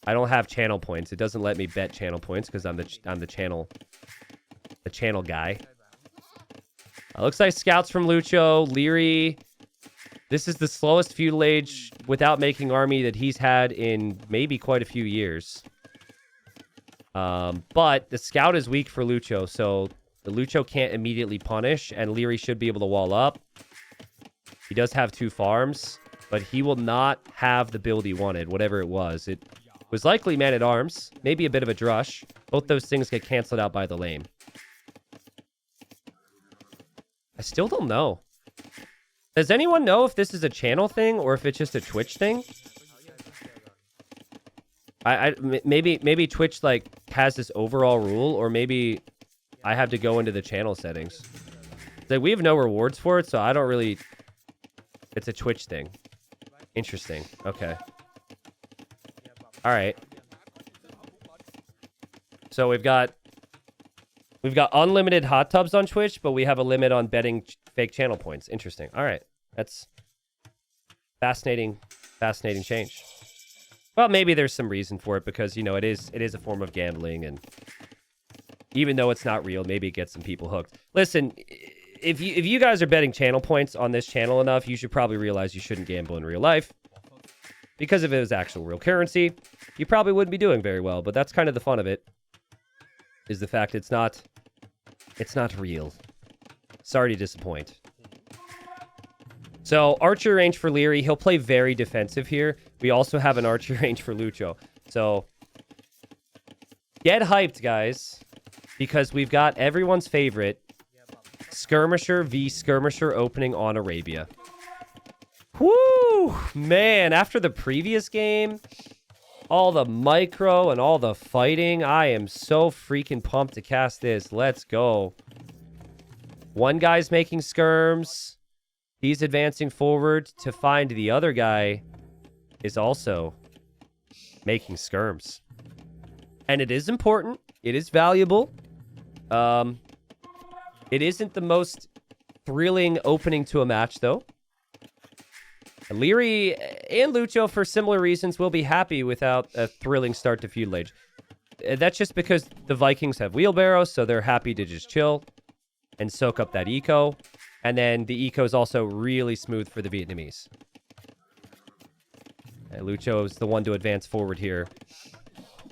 I don't have channel points. It doesn't let me bet channel points because I'm the channel guy. Looks like scouts from Lucho, Liry. This is the slowest feudal age without making army that he's had in maybe quite a few years. But the scout is weak for Lucho, so the Lucho can't immediately punish, and Liry should be able to wall up. He does have 2 farms, but he will not have the build he wanted, whatever it was. It was likely man-at-arms, maybe a bit of a drush. Both those things get canceled out by the lame. I still don't know. Does anyone know if this is a channel thing or if it's just a Twitch thing? Maybe Twitch like has this overall rule, or maybe I have to go into the channel settings. Like, we have no rewards for it, so I don't really... It's a Twitch thing. Interesting. Okay. All right. So we've got unlimited hot tubs on Twitch, but we have a limit on betting fake channel points. Interesting. All right. That's fascinating change. Well, maybe there's some reason for it because, you know, it is a form of gambling, and even though it's not real, maybe it gets some people hooked. Listen, if you guys are betting channel points on this channel enough, you should probably realize you shouldn't gamble in real life. Because if it was actual real currency, you probably wouldn't be doing very well, but that's kind of the fun of it. Is the fact it's not real. Sorry to disappoint. So, archer range for Liry. He'll play very defensive here. We also have an archer range for Lucho. So, get hyped, guys. Because we've got everyone's favorite Skirmisher v Skirmisher opening on Arabia. Woo! Man, after the previous game, all the micro and all the fighting, I am so freaking pumped to cast this. Let's go. One guy's making skirms. He's advancing forward to find the other guy is also making skirms. And it is important. It is valuable. It isn't the most thrilling opening to a match, though. Liry and Lucho, for similar reasons, will be happy without a thrilling start to Feudal Age. That's just because the Vikings have wheelbarrows, so they're happy to just chill and soak up that eco. And then the eco is also really smooth for the Vietnamese. And Lucho is the one to advance forward here.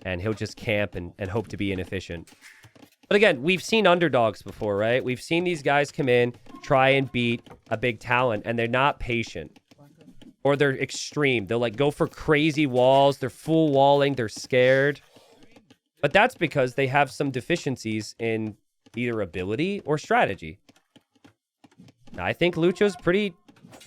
And he'll just camp and hope to be inefficient. But again, we've seen underdogs before, right? We've seen these guys come in, try and beat a big talent, and they're not patient. Or they're extreme. They'll like go for crazy walls. They're full walling. They're scared. But that's because they have some deficiencies in either ability or strategy. Now, I think Lucho's pretty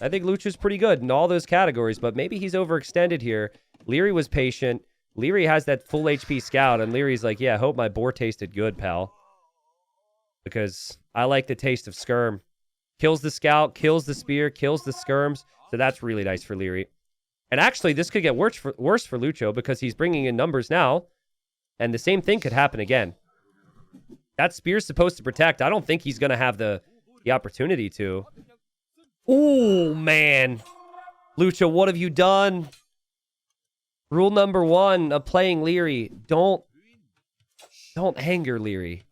good in all those categories, but maybe he's overextended here. Liry was patient. Liry has that full HP scout, and Liry's like, yeah, I hope my boar tasted good, pal. Because I like the taste of skirm. Kills the scout, kills the spear, kills the skirms. So that's really nice for Liry. And actually, this could get worse for Lucho because he's bringing in numbers now. And the same thing could happen again. That spear's supposed to protect. I don't think he's going to have the opportunity to. Oh, man. Lucho, what have you done? Rule number 1 of playing Liry. Don't anger Liry.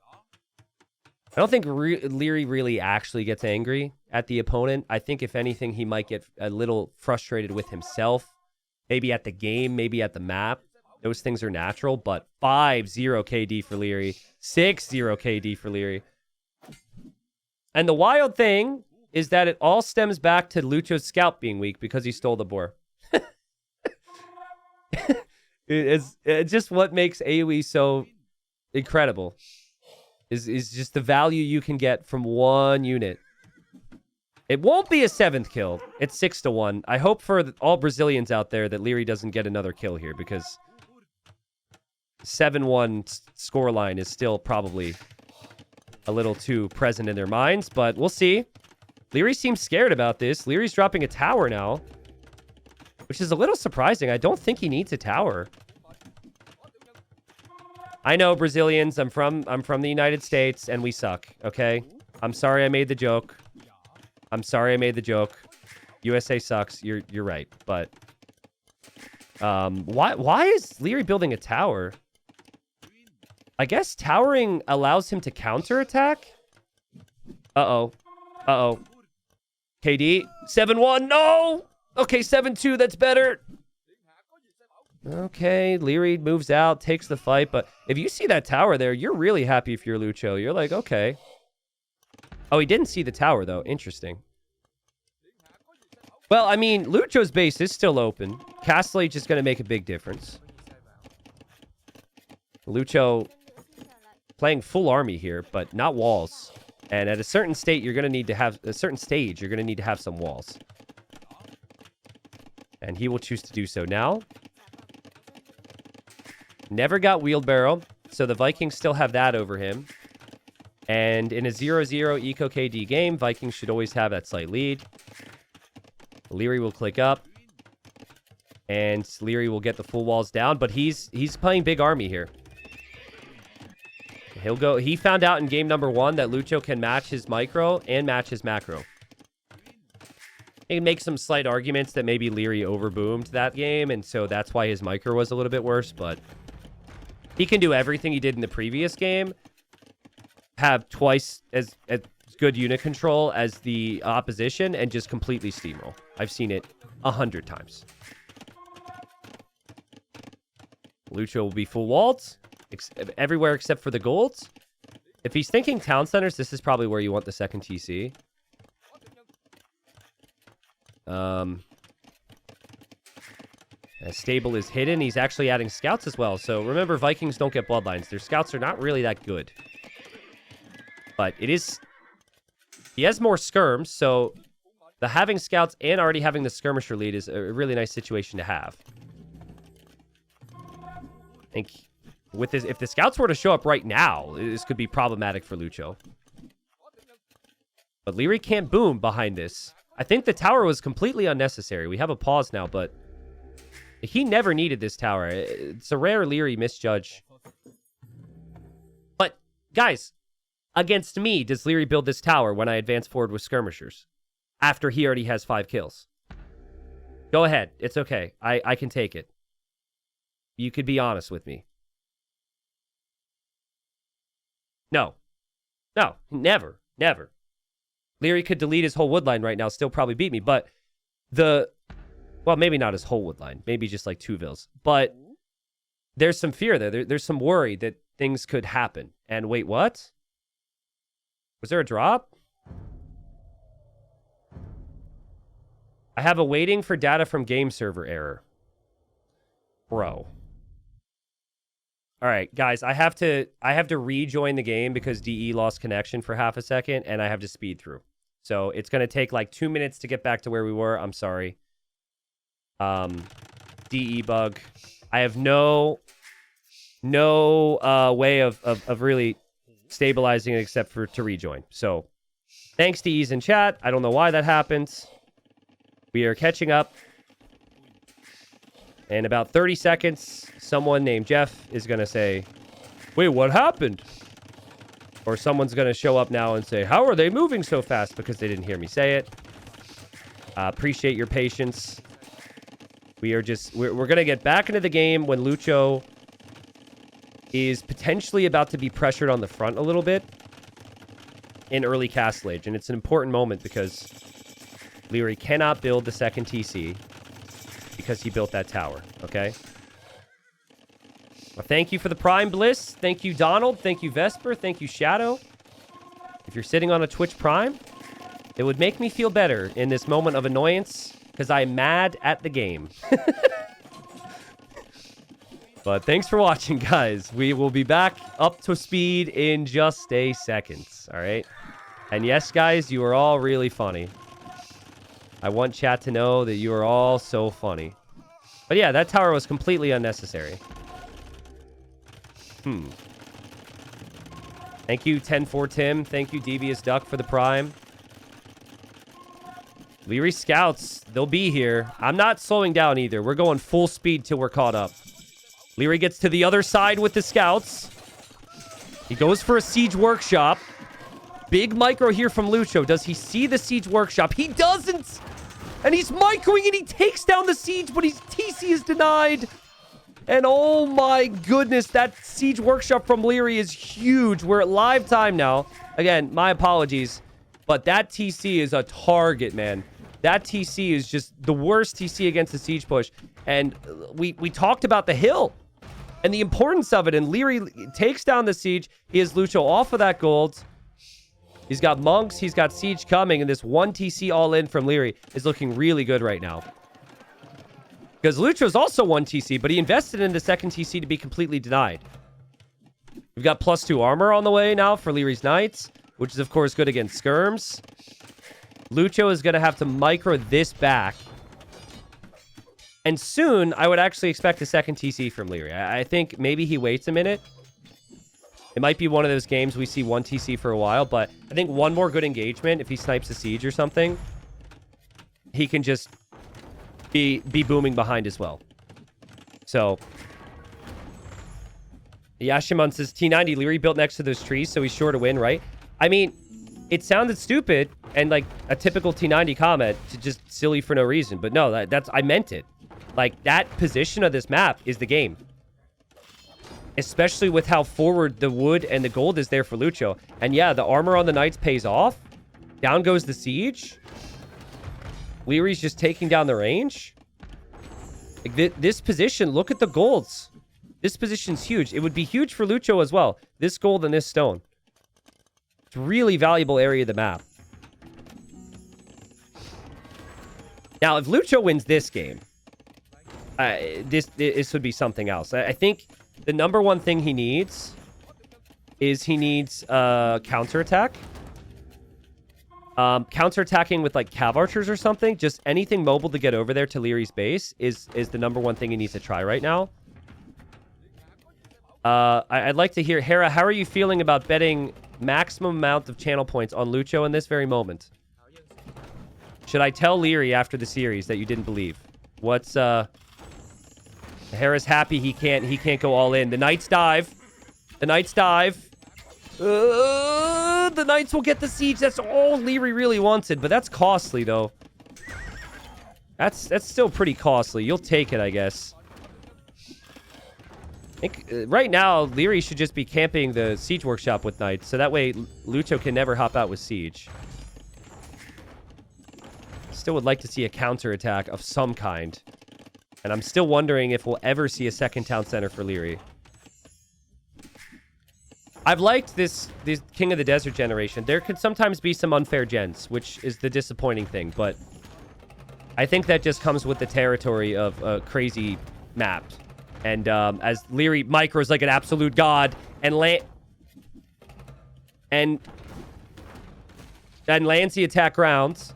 I don't think Liry really actually gets angry at the opponent. I think, if anything, he might get a little frustrated with himself. Maybe at the game, maybe at the map. Those things are natural, but 5-0 KD for Liry. 6-0 KD for Liry. And the wild thing is that it all stems back to Lucho's scout being weak because he stole the boar. It's just what makes AoE so incredible. Is just the value you can get from one unit. It won't be a 7th kill. It's 6-1. I hope for all Brazilians out there that Liry doesn't get another kill here because 7-1 scoreline is still probably a little too present in their minds, but we'll see. Liry seems scared about this. Liry's dropping a tower now, which is a little surprising. I don't think he needs a tower. I know, Brazilians. I'm from the United States, and we suck, okay? I'm sorry I made the joke. USA sucks. You're right, but why is Liry building a tower? I guess towering allows him to counterattack? Uh-oh. KD, 7-1, no! Okay, 7-2, that's better. Okay, Liry moves out, takes the fight, but if you see that tower there, you're really happy if you're Lucho. You're like, okay. Oh, he didn't see the tower, though. Interesting. Well, I mean, Lucho's base is still open. Castle Age is going to make a big difference. Lucho playing full army here, but not walls. And at a certain state, you're going to need to have some walls. And he will choose to do so now. Never got wheelbarrow, so the Vikings still have that over him. And in a 0-0 Eco KD game, Vikings should always have that slight lead. Liry will click up. And Liry will get the full walls down, but he's playing big army here. He'll go. He found out in game number 1 that Lucho can match his micro and match his macro. He can make some slight arguments that maybe Liry overboomed that game, and so that's why his micro was a little bit worse, but he can do everything he did in the previous game. Have twice as good unit control as the opposition and just completely steamroll. I've seen it 100 times. Lucho will be full walled everywhere except for the golds. If he's thinking town centers, this is probably where you want the second TC. Stable is hidden. He's actually adding scouts as well. So remember, Vikings don't get bloodlines. Their scouts are not really that good. But it is... He has more skirms, so the having scouts and already having the skirmisher lead is a really nice situation to have. I think with this, if the scouts were to show up right now, this could be problematic for Lucho. But Liry can't boom behind this. I think the tower was completely unnecessary. We have a pause now, but he never needed this tower. It's a rare Liry misjudge. But, guys, against me does Liry build this tower when I advance forward with skirmishers after he already has 5 kills? Go ahead. It's okay. I can take it. You could be honest with me. No. No. Never. Never. Liry could delete his whole wood line right now, still probably beat me, but well, maybe not his whole wood line. Maybe just like 2 vills. But there's some fear there. There's some worry that things could happen. And wait, what? Was there a drop? I have a waiting for data from game server error. Bro. All right, guys, I have to rejoin the game because DE lost connection for half a second, and I have to speed through. So it's going to take like 2 minutes to get back to where we were. I'm sorry. DE bug. I have no way of really stabilizing it except for to rejoin. So thanks to Ease in chat. I don't know why that happens. We are catching up. In about 30 seconds, someone named Jeff is going to say, wait, what happened? Or someone's going to show up now and say, how are they moving so fast? Because they didn't hear me say it. Appreciate your patience. We're going to get back into the game when Lucho is potentially about to be pressured on the front a little bit in early Castle Age. And it's an important moment because Liry cannot build the second TC because he built that tower, okay? Well, thank you for the Prime Bliss. Thank you, Donald. Thank you, Vesper. Thank you, Shadow. If you're sitting on a Twitch Prime, it would make me feel better in this moment of annoyance because I'm mad at the game. But thanks for watching, guys. We will be back up to speed in just a second, all right? And yes, guys, you are all really funny. I want chat to know that you are all so funny. But yeah, that tower was completely unnecessary. Thank you, 10-4 Tim. Thank you, Devious Duck, for the Prime. Liry Scouts, they'll be here. I'm not slowing down either. We're going full speed till we're caught up. Liry gets to the other side with the Scouts. He goes for a Siege Workshop. Big micro here from Lucho. Does he see the Siege Workshop? He doesn't! And he's microing and he takes down the Siege, but his TC is denied. And oh my goodness, that Siege Workshop from Liry is huge. We're at live time now. Again, my apologies. But that TC is a target, man. That TC is just the worst TC against the Siege push. And we talked about the hill and the importance of it. And Liry takes down the Siege. He has Lucho off of that gold. He's got monks. He's got Siege coming. And this one TC all in from Liry is looking really good right now. Because Lucho's also one TC, but he invested in the second TC to be completely denied. We've got +2 armor on the way now for Liry's Knights, which is, of course, good against skirms. Lucho is going to have to micro this back. And soon, I would actually expect a second TC from Liry. I think maybe he waits a minute. It might be one of those games we see one TC for a while, but I think one more good engagement, if he snipes a Siege or something, he can just be booming behind as well. So, Yashiman says, T90, Liry built next to those trees, so he's sure to win, right? I mean, it sounded stupid and like a typical T90 comment, to just silly for no reason. But no, that's I meant it. Like, that position of this map is the game. Especially with how forward the wood and the gold is there for Lucho. And yeah, the armor on the Knights pays off. Down goes the Siege. Liry's just taking down the range. Like, this position, look at the golds. This position's huge. It would be huge for Lucho as well. This gold and this stone. It's a really valuable area of the map. Now, if Lucho wins this game, this would be something else. I think the number one thing he needs is counterattack. Counterattacking with like cav archers or something. Just anything mobile to get over there to Liry's base is the number one thing he needs to try right now. I'd like to hear, Hera, how are you feeling about betting maximum amount of channel points on Lucho in this very moment? Should I tell Liry after the series that you didn't believe? What's Hera's happy he can't go all in. The Knights dive. The Knights dive. The knights will get the siege. That's all Liry really wanted, but that's costly, though. That's still pretty costly. You'll take it, I guess. I think right now, Liry should just be camping the siege workshop with knights, so that way Lucho can never hop out with siege. Still would like to see a counterattack of some kind. And I'm still wondering if we'll ever see a second town center for Liry. I've liked this King of the Desert generation. There can sometimes be some unfair gens, which is the disappointing thing, but I think that just comes with the territory of crazy maps. And as Liry micros like an absolute god and lands the attack rounds,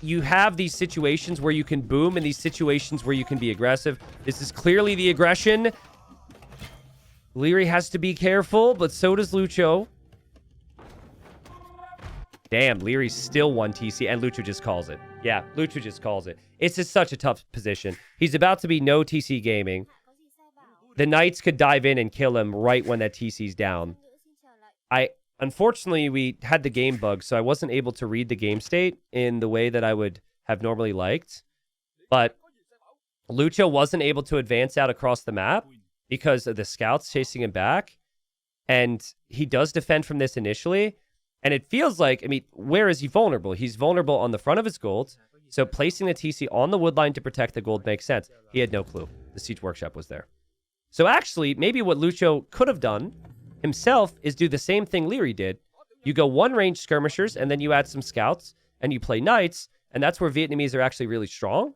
you have these situations where you can boom and these situations where you can be aggressive. This is clearly the aggression. Liry has to be careful, but so does Lucho. Damn, Liry's still 1 TC, and Lucho just calls it. Yeah, Lucho just calls it. It's just such a tough position. He's about to be no TC gaming. The Knights could dive in and kill him right when that TC's down. Unfortunately, we had the game bug, so I wasn't able to read the game state in the way that I would have normally liked. But Lucho wasn't able to advance out across the map because of the scouts chasing him back. And he does defend from this initially. And it feels like, I mean, where is he vulnerable? He's vulnerable on the front of his gold. So placing the TC on the wood line to protect the gold makes sense. He had no clue. The siege workshop was there. So actually, maybe what Lucho could have done himself is do the same thing Liry did. You go one range skirmishers, and then you add some scouts, and you play knights, and that's where Vietnamese are actually really strong.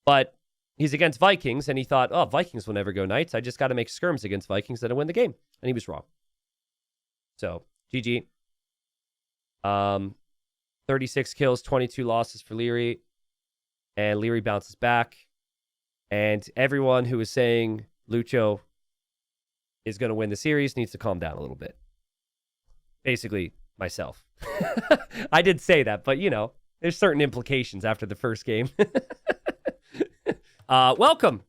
But he's against Vikings, and he thought, oh, Vikings will never go knights. I just got to make skirms against Vikings that'll win the game. And he was wrong. So, GG. 36 kills, 22 losses for Liry. And Liry bounces back. And everyone who is saying Lucho is going to win the series needs to calm down a little bit. Basically, myself. I did say that, but, you know, there's certain implications after the first game. Welcome.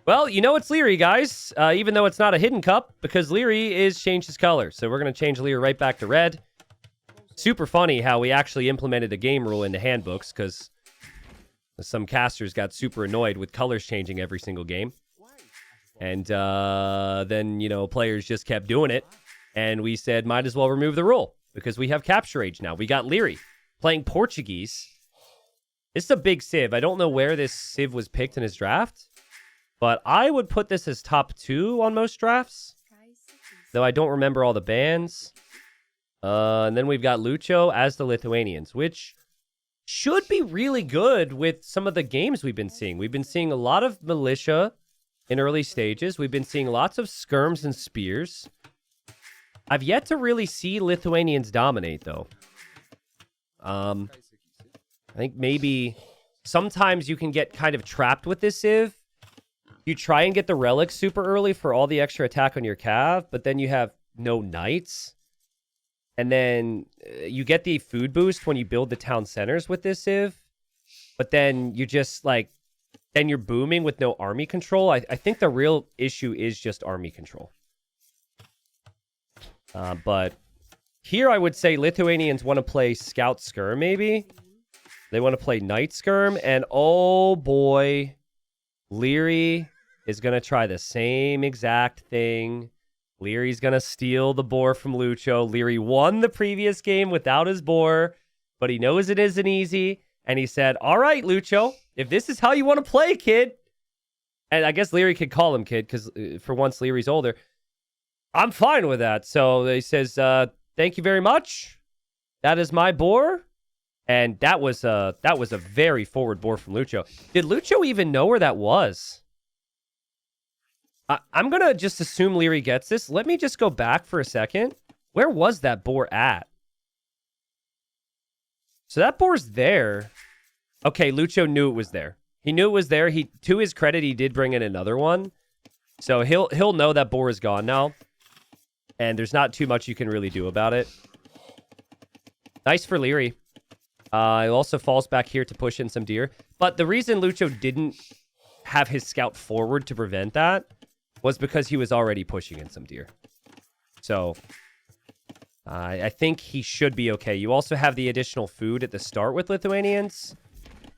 Well, you know it's Liry, guys, even though it's not a hidden cup, because Liry is changed his color. So we're going to change Liry right back to red. Super funny how we actually implemented a game rule in the handbooks, because some casters got super annoyed with colors changing every single game. And then, you know, players just kept doing it. And we said, might as well remove the rule, because we have Capture Age now. We got Liry playing Portuguese. This is a big civ. I don't know where this civ was picked in his draft, but I would put this as top 2 on most drafts, though I don't remember all the bans. And then we've got Lucho as the Lithuanians, which should be really good with some of the games we've been seeing. We've been seeing a lot of militia in early stages. We've been seeing lots of skirms and spears. I've yet to really see Lithuanians dominate, though. I think maybe sometimes you can get kind of trapped with this civ. You try and get the relics super early for all the extra attack on your cav, but then you have no knights. And then you get the food boost when you build the town centers with this civ. But then you just, like, then you're booming with no army control. I think the real issue is just army control. But here I would say Lithuanians want to play Scout Skirm, maybe. They want to play Knight Skirm. And oh boy, Liry is going to try the same exact thing. Liry's going to steal the boar from Lucho. Liry won the previous game without his boar, but he knows it isn't easy. And he said, all right, Lucho, if this is how you want to play, kid. And I guess Liry could call him kid because for once Liry's older. I'm fine with that. So he says, thank you very much. That is my boar. And that was a very forward boar from Lucho. Did Lucho even know where that was? I'm going to just assume Liry gets this. Let me just go back for a second. Where was that boar at? So that boar's there. Okay, Lucho knew it was there. He knew it was there. To his credit, he did bring in another one. So he'll know that boar is gone now. And there's not too much you can really do about it. Nice for Liry. He also falls back here to push in some deer. But the reason Lucho didn't have his scout forward to prevent that was because he was already pushing in some deer. So I think he should be okay. You also have the additional food at the start with Lithuanians.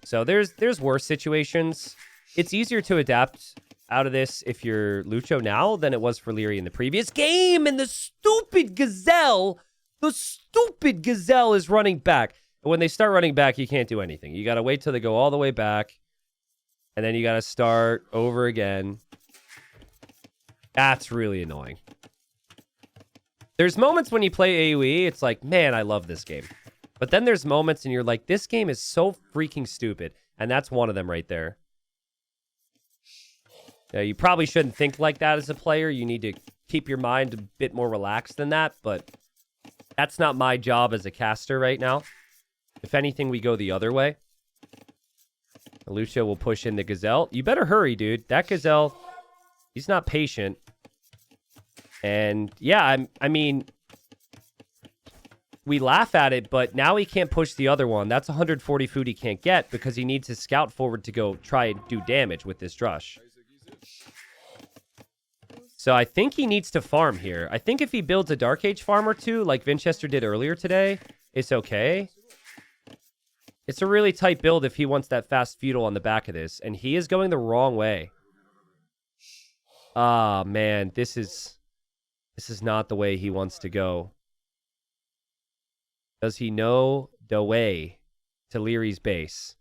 So there's worse situations. It's easier to adapt out of this if you're Lucho now than it was for Liry in the previous game. And the stupid gazelle is running back. And when they start running back, you can't do anything. You got to wait till they go all the way back. And then you got to start over again. That's really annoying. There's moments when you play AoE, it's like, man, I love this game. But then there's moments and you're like, this game is so freaking stupid. And that's one of them right there. Yeah, you probably shouldn't think like that as a player. You need to keep your mind a bit more relaxed than that. But that's not my job as a caster right now. If anything, we go the other way. Lucho will push in the gazelle. You better hurry, dude. That gazelle, he's not patient. And yeah, I mean, we laugh at it, but now he can't push the other one. That's 140 food he can't get because he needs his scout forward to go try and do damage with this drush. So I think he needs to farm here. I think if he builds a Dark Age farm or two, like Vinchester did earlier today, it's okay. It's a really tight build if he wants that fast feudal on the back of this. And he is going the wrong way. Ah, man, this is not the way he wants to go. Does he know the way to Liry's base?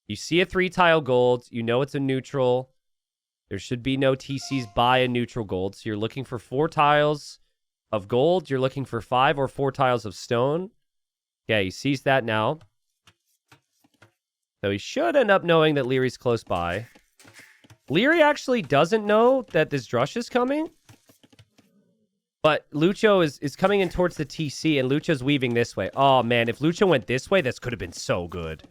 You see a 3-tile gold. You know it's a neutral. There should be no TCs by a neutral gold. So you're looking for 4 tiles of gold. You're looking for 5 or 4 tiles of stone. Yeah, he sees that now. So he should end up knowing that Liry's close by. Liry actually doesn't know that this drush is coming. But Lucho is coming in towards the TC, and Lucho's weaving this way. Oh, man, if Lucho went this way, this could have been so good.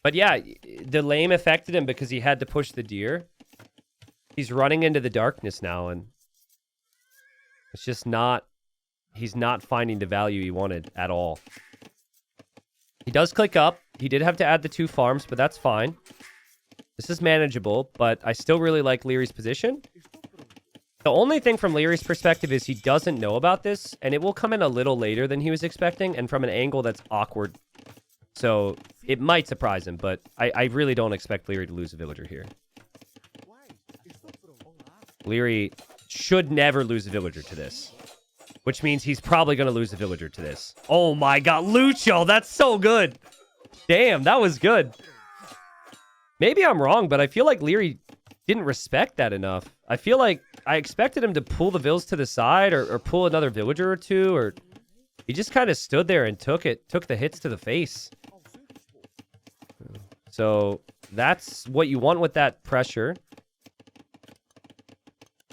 But yeah, the lame affected him because he had to push the deer. He's running into the darkness now, and it's just not... He's not finding the value he wanted at all. He does click up. He did have to add the 2 farms, but that's fine. This is manageable, but I still really like Liry's position. The only thing from Liry's perspective is he doesn't know about this, and it will come in a little later than he was expecting, and from an angle that's awkward. So it might surprise him, but I really don't expect Liry to lose a villager here. Liry should never lose a villager to this, which means he's probably going to lose a villager to this. Oh my god, Lucho, that's so good. Damn, that was good. Maybe I'm wrong, but I feel like Liry didn't respect that enough. I feel like I expected him to pull the vills to the side or pull another villager or two, or he just kind of stood there and took the hits to the face. So that's what you want with that pressure.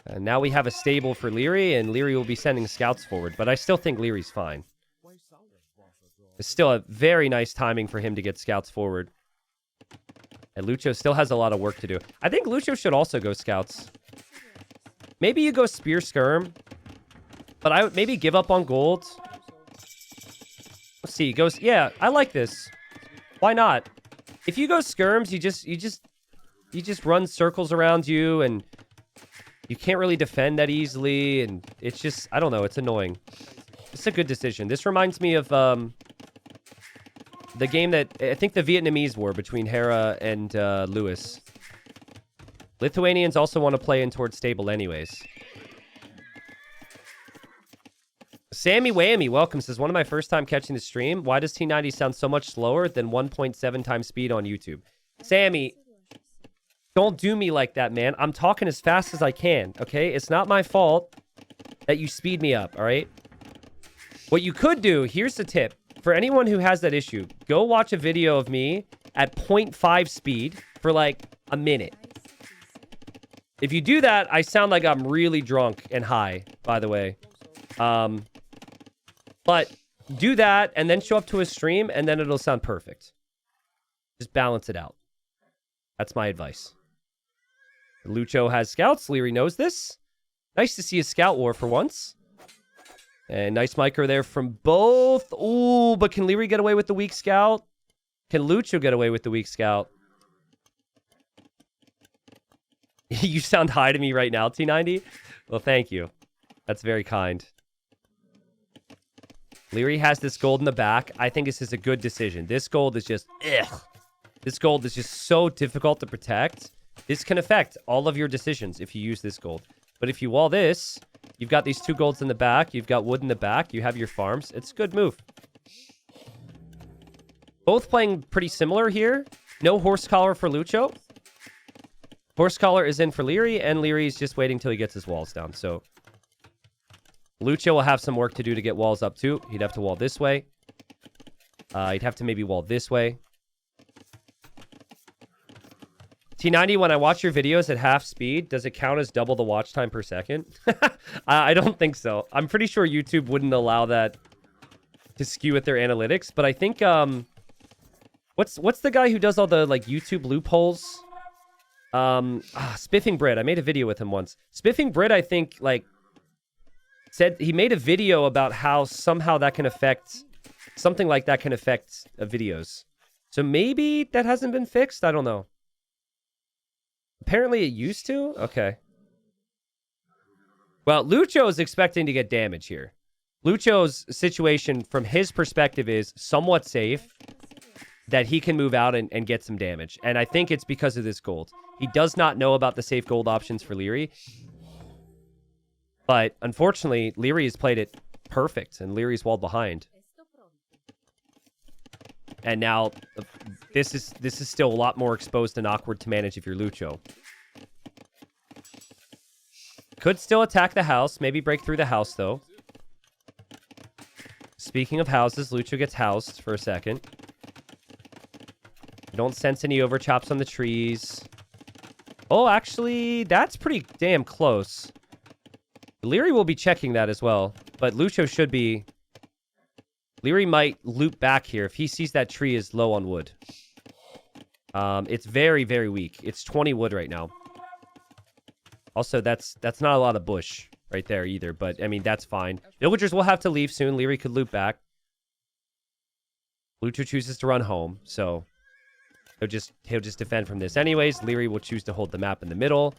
And now we have a stable for Liry, and Liry will be sending scouts forward, but I still think Liry's fine. It's still a very nice timing for him to get scouts forward. And Lucho still has a lot of work to do. I think Lucho should also go scouts. Maybe you go spear skirm, but I would maybe give up on gold. Let's see, he goes, yeah, I like this. Why not? If you go skirms, you just run circles around you, and you can't really defend that easily, and it's just, I don't know, it's annoying. It's a good decision. This reminds me of the game that, I think the Vietnamese war between Hera and Lewis. Lithuanians also want to play in towards stable anyways. Sammy Whammy, welcome, says, one of my first time catching the stream. Why does T90 sound so much slower than 1.7 times speed on YouTube? Sammy, don't do me like that, man. I'm talking as fast as I can, okay? It's not my fault that you speed me up, all right? What you could do, here's the tip. For anyone who has that issue, go watch a video of me at 0.5 speed for like a minute. If you do that, I sound like I'm really drunk and high, by the way. But do that and then show up to a stream and then it'll sound perfect. Just balance it out. That's my advice. Lucho has scouts. Liry knows this. Nice to see a scout war for once. And nice micro there from both. Ooh, but can Liry get away with the weak scout? Can Lucho get away with the weak scout? You sound high to me right now, T90. Well, thank you. That's very kind. Liry has this gold in the back. I think this is a good decision. This gold is just... ugh. This gold is just so difficult to protect. This can affect all of your decisions if you use this gold. But if you wall this, you've got these 2 golds in the back. You've got wood in the back. You have your farms. It's a good move. Both playing pretty similar here. No horse collar for Lucho. Horse collar is in for Liry, and Liry is just waiting till he gets his walls down. So Lucho will have some work to do to get walls up too. He'd have to wall this way. He'd have to maybe wall this way. T90, when I watch your videos at half speed, does it count as double the watch time per second? I don't think so. I'm pretty sure YouTube wouldn't allow that to skew with their analytics. But I think, what's the guy who does all the, like, YouTube loopholes? Spiffing Brit. I made a video with him once. Spiffing Brit, I think, like, said he made a video about how somehow that can affect, something like that can affect videos. So maybe that hasn't been fixed? I don't know. Apparently it used to? Okay. Well, Lucho is expecting to get damage here. Lucho's situation, from his perspective, is somewhat safe. That he can move out and get some damage. And I think it's because of this gold. He does not know about the safe gold options for Liry. But, unfortunately, Liry has played it perfect. And Liry's walled behind. And now, this is still a lot more exposed and awkward to manage if you're Lucho. Could still attack the house. Maybe break through the house, though. Speaking of houses, Lucho gets housed for a second. I don't sense any overchops on the trees. Oh, actually, that's pretty damn close. Liry will be checking that as well. But Lucho should be... Liry might loop back here if he sees that tree is low on wood. It's very, very weak. It's 20 wood right now. Also, that's not a lot of bush right there either. But, I mean, that's fine. Villagers will have to leave soon. Liry could loop back. Lucho chooses to run home, so... He'll just defend from this anyways. Liry will choose to hold the map in the middle.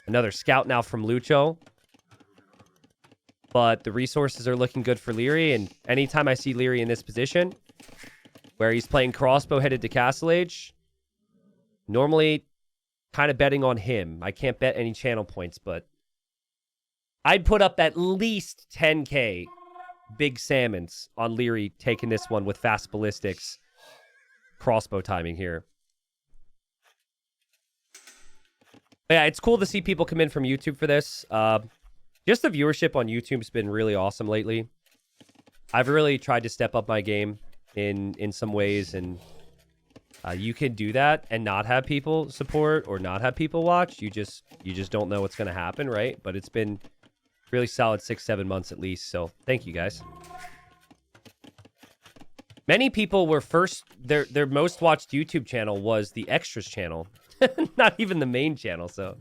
Another scout now from Lucho. But the resources are looking good for Liry. And anytime I see Liry in this position, where he's playing crossbow headed to Castle Age, normally kind of betting on him. I can't bet any channel points, but I'd put up at least 10k big salmons on Liry taking this one with fast ballistics. Crossbow timing here. But yeah, it's cool to see people come in from YouTube for this. Just the viewership on YouTube's been really awesome lately. I've really tried to step up my game in some ways, and you can do that and not have people support or not have people watch. You just don't know what's going to happen, right? But it's been really solid 6-7 months at least. So thank you guys. Many people were first, their most watched YouTube channel was the Extras channel. Not even the main channel, so.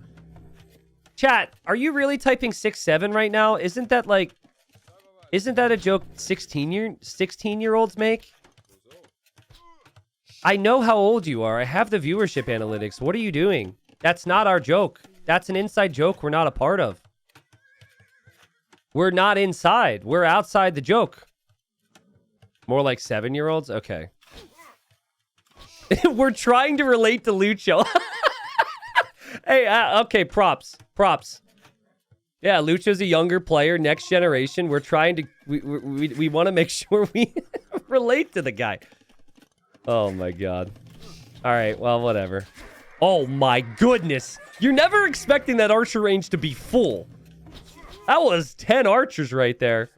Chat, are you really typing 6-7 right now? Isn't that a joke 16-year-olds make? I know how old you are. I have the viewership analytics. What are you doing? That's not our joke. That's an inside joke we're not a part of. We're not inside. We're outside the joke. More like 7-year-olds? Okay. We're trying to relate to Lucho. Hey, okay, props. Yeah, Lucho's a younger player, next generation. We're trying to... We want to make sure we relate to the guy. Oh, my God. All right, well, whatever. Oh, my goodness. You're never expecting that archer range to be full. That was 10 archers right there.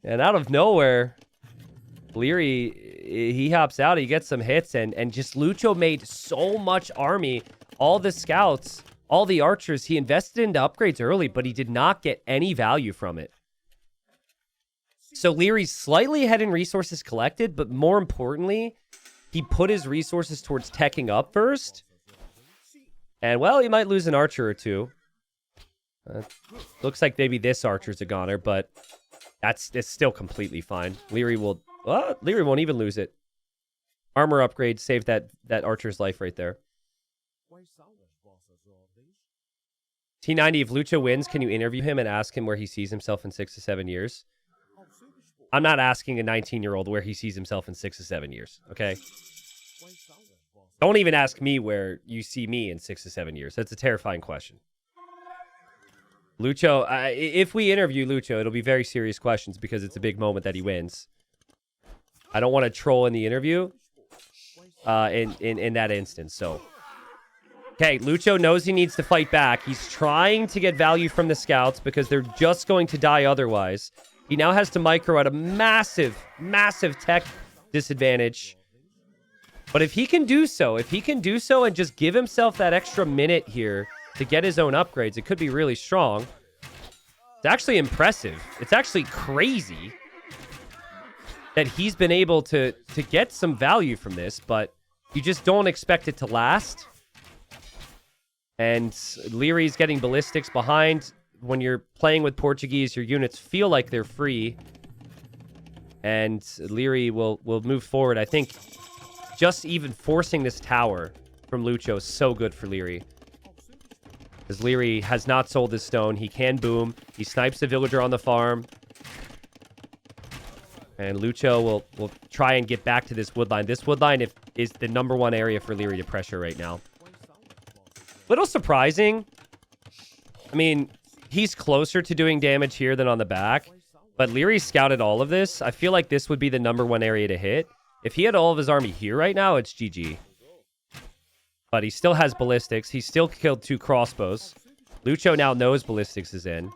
And out of nowhere... Liry, he hops out, he gets some hits, and just Lucho made so much army. All the scouts, all the archers, he invested into upgrades early, but he did not get any value from it. So Liry's slightly ahead in resources collected, but more importantly, he put his resources towards teching up first. And, well, he might lose an archer or two. Looks like maybe this archer's a goner, but it's still completely fine. Liry won't even lose it. Armor upgrade saved that archer's life right there. T90, if Lucho wins, can you interview him and ask him where he sees himself in 6 to 7 years? I'm not asking a 19-year-old where he sees himself in 6 to 7 years, okay? Don't even ask me where you see me in 6 to 7 years. That's a terrifying question. Lucho, if we interview Lucho, it'll be very serious questions because it's a big moment that he wins. I don't want to troll in the interview in that instance, so... Okay, Lucho knows he needs to fight back. He's trying to get value from the scouts because they're just going to die otherwise. He now has to micro at a massive, massive tech disadvantage. But if he can do so, and just give himself that extra minute here to get his own upgrades, it could be really strong. It's actually impressive. It's actually crazy that he's been able to get some value from this, but you just don't expect it to last. And Lierey's getting ballistics behind. When you're playing with Portuguese, your units feel like they're free. And Liry will move forward. I think just even forcing this tower from Lucho is so good for Liry. Because Liry has not sold his stone. He can boom. He snipes the villager on the farm. And Lucho will try and get back to this woodline. This woodline is the #1 area for Liry to pressure right now. Little surprising. I mean, he's closer to doing damage here than on the back. But Liry scouted all of this. I feel like this would be the #1 area to hit. If he had all of his army here right now, it's GG. But he still has ballistics. He still killed 2 crossbows. Lucho now knows ballistics is in.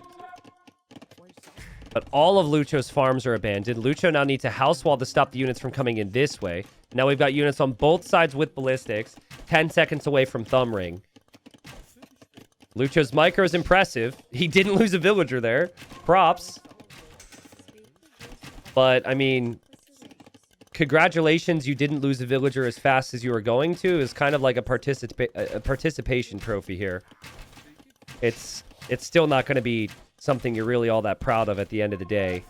But all of Lucho's farms are abandoned. Lucho now needs a house wall to stop the units from coming in this way. Now we've got units on both sides with ballistics. 10 seconds away from thumb ring. Lucho's micro is impressive. He didn't lose a villager there. Props. But, I mean, congratulations, you didn't lose a villager as fast as you were going to. It's kind of like a participation trophy here. It's still not going to be something you're really all that proud of at the end of the day.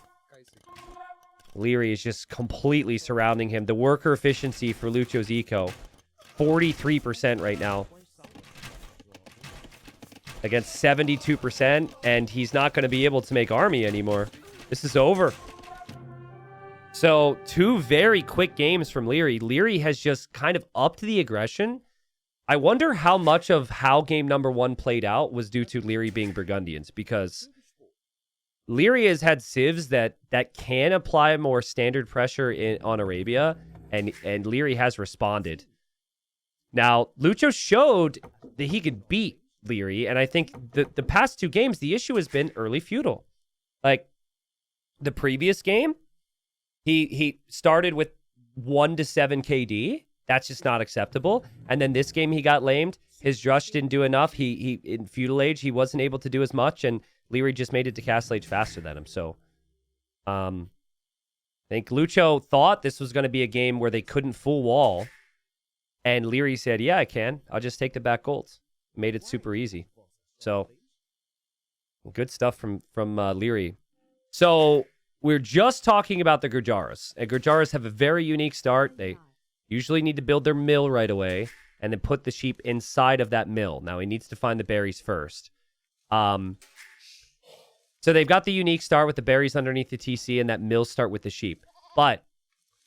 Liry is just completely surrounding him. The worker efficiency for Lucho's eco, 43% right now. Against 72%, and he's not going to be able to make army anymore. This is over. So, 2 very quick games from Liry. Liry has just kind of upped the aggression. I wonder how much of how game #1 played out was due to Liry being Burgundians, because Liry has had civs that can apply more standard pressure on Arabia, and Liry has responded. Now, Lucho showed that he could beat Liry, and I think the past 2 games, the issue has been early feudal. Like, the previous game, he started with 1 to 7 KD. That's just not acceptable. And then this game, he got lamed. His Drush didn't do enough. He in feudal age, he wasn't able to do as much, and Liry just made it to Castle Age faster than him. So, I think Lucho thought this was going to be a game where they couldn't full wall, and Liry said, yeah, I can. I'll just take the back golds. Made it super easy. So, good stuff from Liry. So, we're just talking about the Gurjaras. And Gurjaras have a very unique start. They usually need to build their mill right away and then put the sheep inside of that mill. Now, he needs to find the berries first. So, they've got the unique start with the berries underneath the TC and that mill start with the sheep. But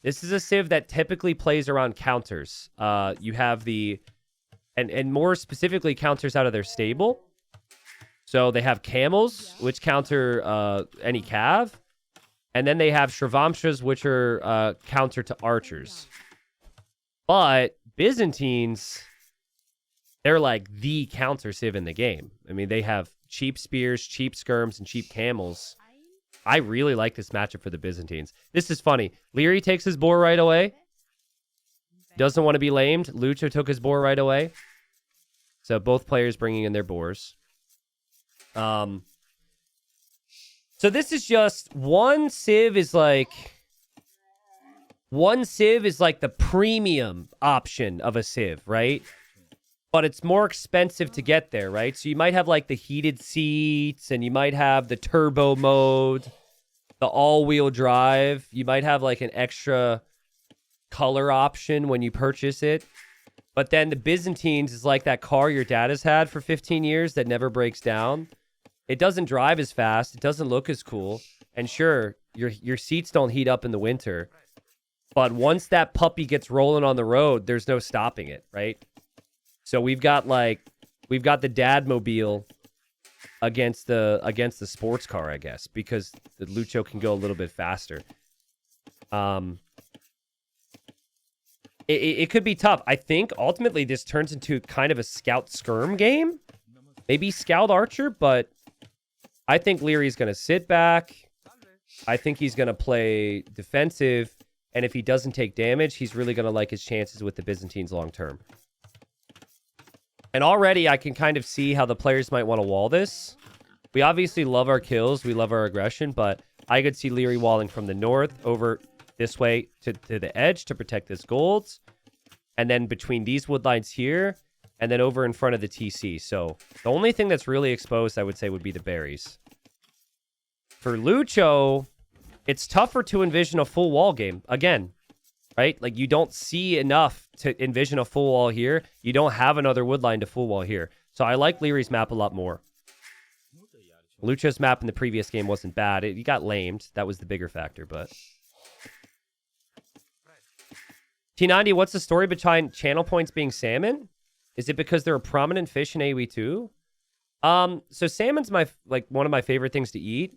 this is a civ that typically plays around counters. You have the... And more specifically, counters out of their stable. So they have camels, which counter any cav. And then they have Shravamshas, which are counter to archers. But Byzantines, they're like the counter civ in the game. I mean, they have cheap spears, cheap skirms, and cheap camels. I really like this matchup for the Byzantines. This is funny. Liry takes his boar right away. Doesn't want to be lamed. Lucho took his boar right away. So both players bringing in their boars. So this is just one civ is like the premium option of a civ, right? But it's more expensive to get there, right? So you might have like the heated seats, and you might have the turbo mode, the all-wheel drive. You might have like an extra color option when you purchase it. But then the Byzantines is like that car your dad has had for 15 years that never breaks down. It doesn't drive as fast. It doesn't look as cool. And sure, your seats don't heat up in the winter. But once that puppy gets rolling on the road, there's no stopping it, right? So we've got the dad mobile against the sports car, I guess, because the Lucho can go a little bit faster. It could be tough. I think ultimately this turns into kind of a scout skirm game. Maybe scout archer, but I think Liry's going to sit back. I think he's going to play defensive. And if he doesn't take damage, he's really going to like his chances with the Byzantines long term. And already I can kind of see how the players might want to wall this. We obviously love our kills. We love our aggression, but I could see Liry walling from the north over this way to the edge to protect this golds. And then between these wood lines here, and then over in front of the TC. So the only thing that's really exposed, I would say, would be the berries. For Lucho, it's tougher to envision a full wall game. Again, right? Like, you don't see enough to envision a full wall here. You don't have another wood line to full wall here. So I like Liry's map a lot more. Lucho's map in the previous game wasn't bad. He got lamed. That was the bigger factor, but... T90, what's the story behind channel points being salmon? Is it because they're a prominent fish in AoE 2? So salmon's one of my favorite things to eat.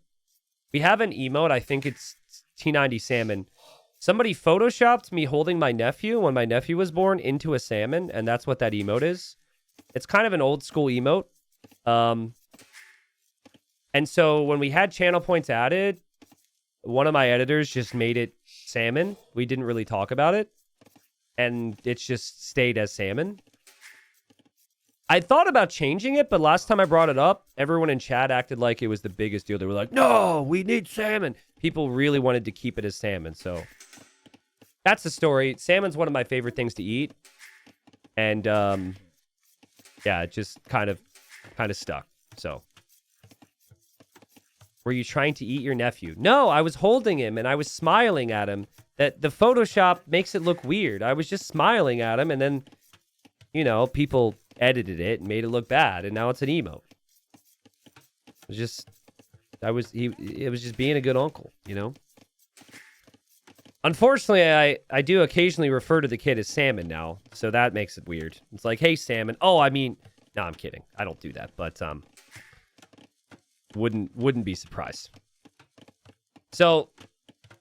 We have an emote, I think it's T90 salmon. Somebody photoshopped me holding my nephew when my nephew was born into a salmon, and that's what that emote is. It's kind of an old school emote. And so when we had channel points added, one of my editors just made it salmon. We didn't really talk about it. And it's just stayed as salmon. I thought about changing it, but last time I brought it up, everyone in chat acted like it was the biggest deal. They were like, no, we need salmon. People really wanted to keep it as salmon. So that's the story. Salmon's one of my favorite things to eat. And yeah, it just kind of stuck. So were you trying to eat your nephew? No, I was holding him and I was smiling at him. That the Photoshop makes it look weird. I was just smiling at him, and then, you know, people edited it and made it look bad, and now it's an emote. It was just being a good uncle, you know? Unfortunately, I do occasionally refer to the kid as Salmon now, so that makes it weird. It's like, hey, Salmon. Oh, I mean, no, I'm kidding. I don't do that, but wouldn't be surprised. So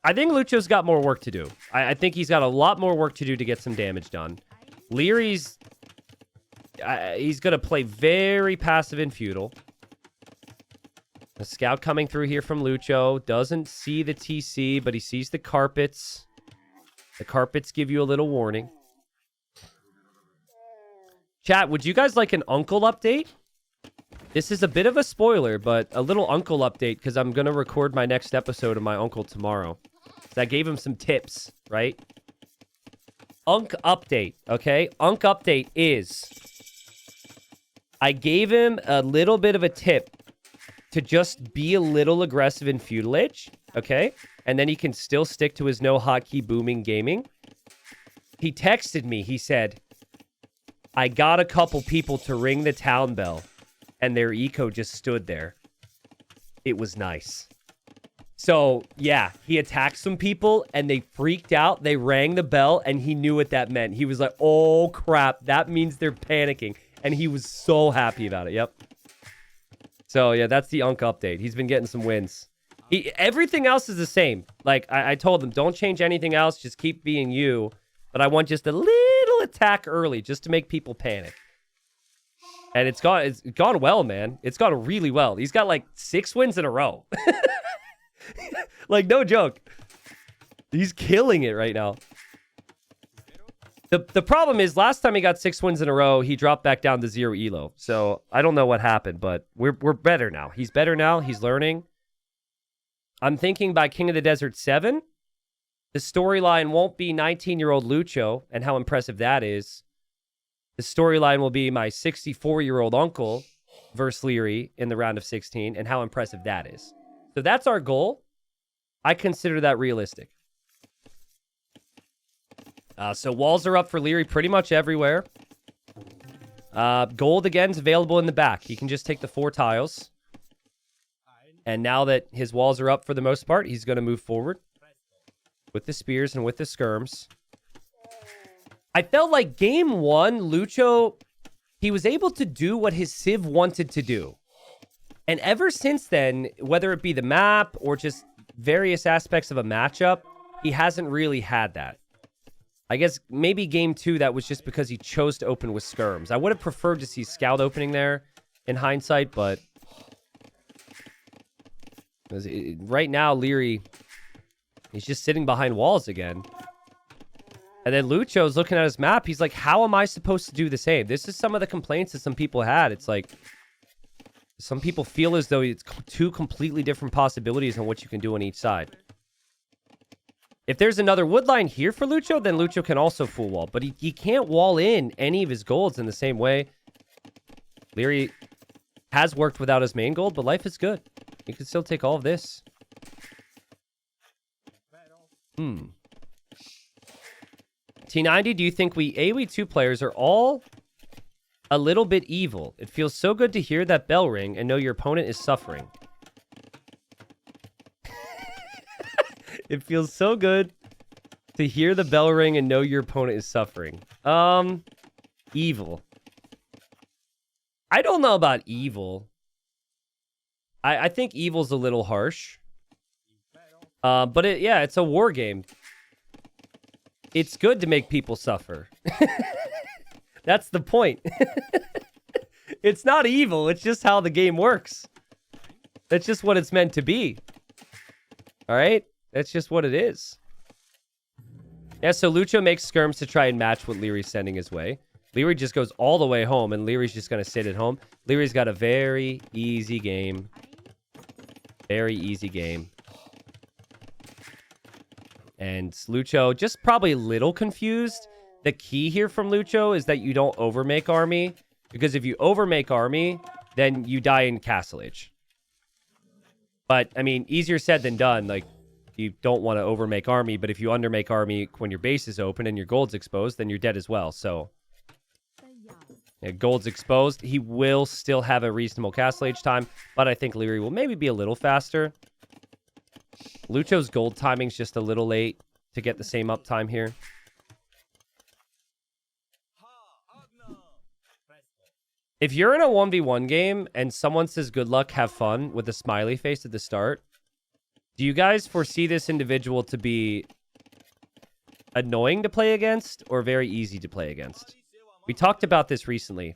I think Lucho's got more work to do. I think he's got a lot more work to do to get some damage done. Liry's... he's going to play very passive and feudal. A scout coming through here from Lucho. Doesn't see the TC, but he sees the carpets. The carpets give you a little warning. Chat, would you guys like an uncle update? This is a bit of a spoiler, but a little uncle update because I'm going to record my next episode of my uncle tomorrow. So I gave him some tips, right? Unk update, okay? Unk update is... I gave him a little bit of a tip to just be a little aggressive in feudal age, okay? And then he can still stick to his no hotkey booming gaming. He texted me. He said, I got a couple people to ring the town bell, and their eco just stood there. It was nice. So, yeah, he attacked some people, and they freaked out. They rang the bell, and he knew what that meant. He was like, oh, crap. That means they're panicking. And he was so happy about it. Yep. So, yeah, that's the Unk update. He's been getting some wins. Everything else is the same. Like, I told him, don't change anything else. Just keep being you. But I want just a little attack early just to make people panic. And it's gone well, man. It's gone really well. He's got, like, 6 wins in a row. Like, no joke. He's killing it right now. The problem is, last time he got 6 wins in a row, he dropped back down to 0 elo. So, I don't know what happened, but we're better now. He's better now. He's learning. I'm thinking by King of the Desert 7, the storyline won't be 19-year-old Lucho and how impressive that is. The storyline will be my 64-year-old uncle versus Liry in the round of 16 and how impressive that is. So that's our goal. I consider that realistic. So walls are up for Liry pretty much everywhere. Gold, again, is available in the back. He can just take the 4 tiles. And now that his walls are up for the most part, he's going to move forward with the spears and with the skirms. I felt like game 1, Lucho, he was able to do what his Civ wanted to do. And ever since then, whether it be the map or just various aspects of a matchup, he hasn't really had that. I guess maybe game 2, that was just because he chose to open with skirms. I would have preferred to see Scout opening there in hindsight, but right now, Liry, he's just sitting behind walls again. And then Lucho's looking at his map. He's like, how am I supposed to do the same? This is some of the complaints that some people had. It's like, some people feel as though it's 2 completely different possibilities on what you can do on each side. If there's another wood line here for Lucho, then Lucho can also full wall. But he can't wall in any of his golds in the same way. Liry has worked without his main gold, but life is good. He can still take all of this. T90, do you think we AoE 2 players are all a little bit evil? It feels so good to hear that bell ring and know your opponent is suffering. It feels so good to hear the bell ring and know your opponent is suffering. Evil. I don't know about evil. I think evil's a little harsh. But it's a war game. It's good to make people suffer. That's the point. It's not evil. It's just how the game works. That's just what it's meant to be. All right? That's just what it is. Yeah, so Lucho makes skirms to try and match what Liry's sending his way. Liry just goes all the way home, and Liry's just going to sit at home. Liry's got a very easy game. Very easy game. And Lucho just probably a little confused. The key here from Lucho is that you don't overmake army. Because if you overmake army, then you die in Castle Age. But, I mean, easier said than done. Like, you don't want to overmake army, but if you undermake army when your base is open and your gold's exposed, then you're dead as well. So, yeah, gold's exposed. He will still have a reasonable Castle Age time, but I think Liry will maybe be a little faster. Lucho's gold timing's just a little late to get the same uptime here. If you're in a 1v1 game and someone says good luck, have fun with a smiley face at the start, do you guys foresee this individual to be annoying to play against or very easy to play against? We talked about this recently.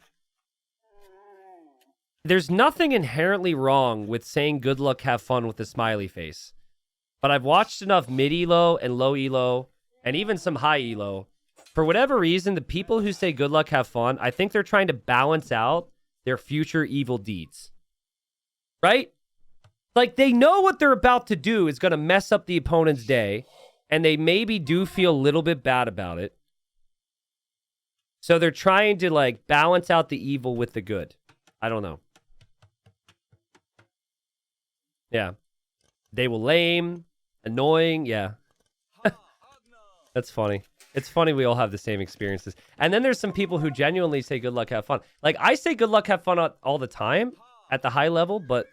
There's nothing inherently wrong with saying good luck, have fun with a smiley face. But I've watched enough mid-elo and low-elo and even some high-elo. For whatever reason, the people who say good luck, have fun, I think they're trying to balance out their future evil deeds. Right? Like, they know what they're about to do is going to mess up the opponent's day, and they maybe do feel a little bit bad about it. So they're trying to, like, balance out the evil with the good. I don't know. Yeah. They will lame, annoying, yeah. That's funny. It's funny we all have the same experiences. And then there's some people who genuinely say good luck, have fun. Like, I say good luck, have fun all the time at the high level, but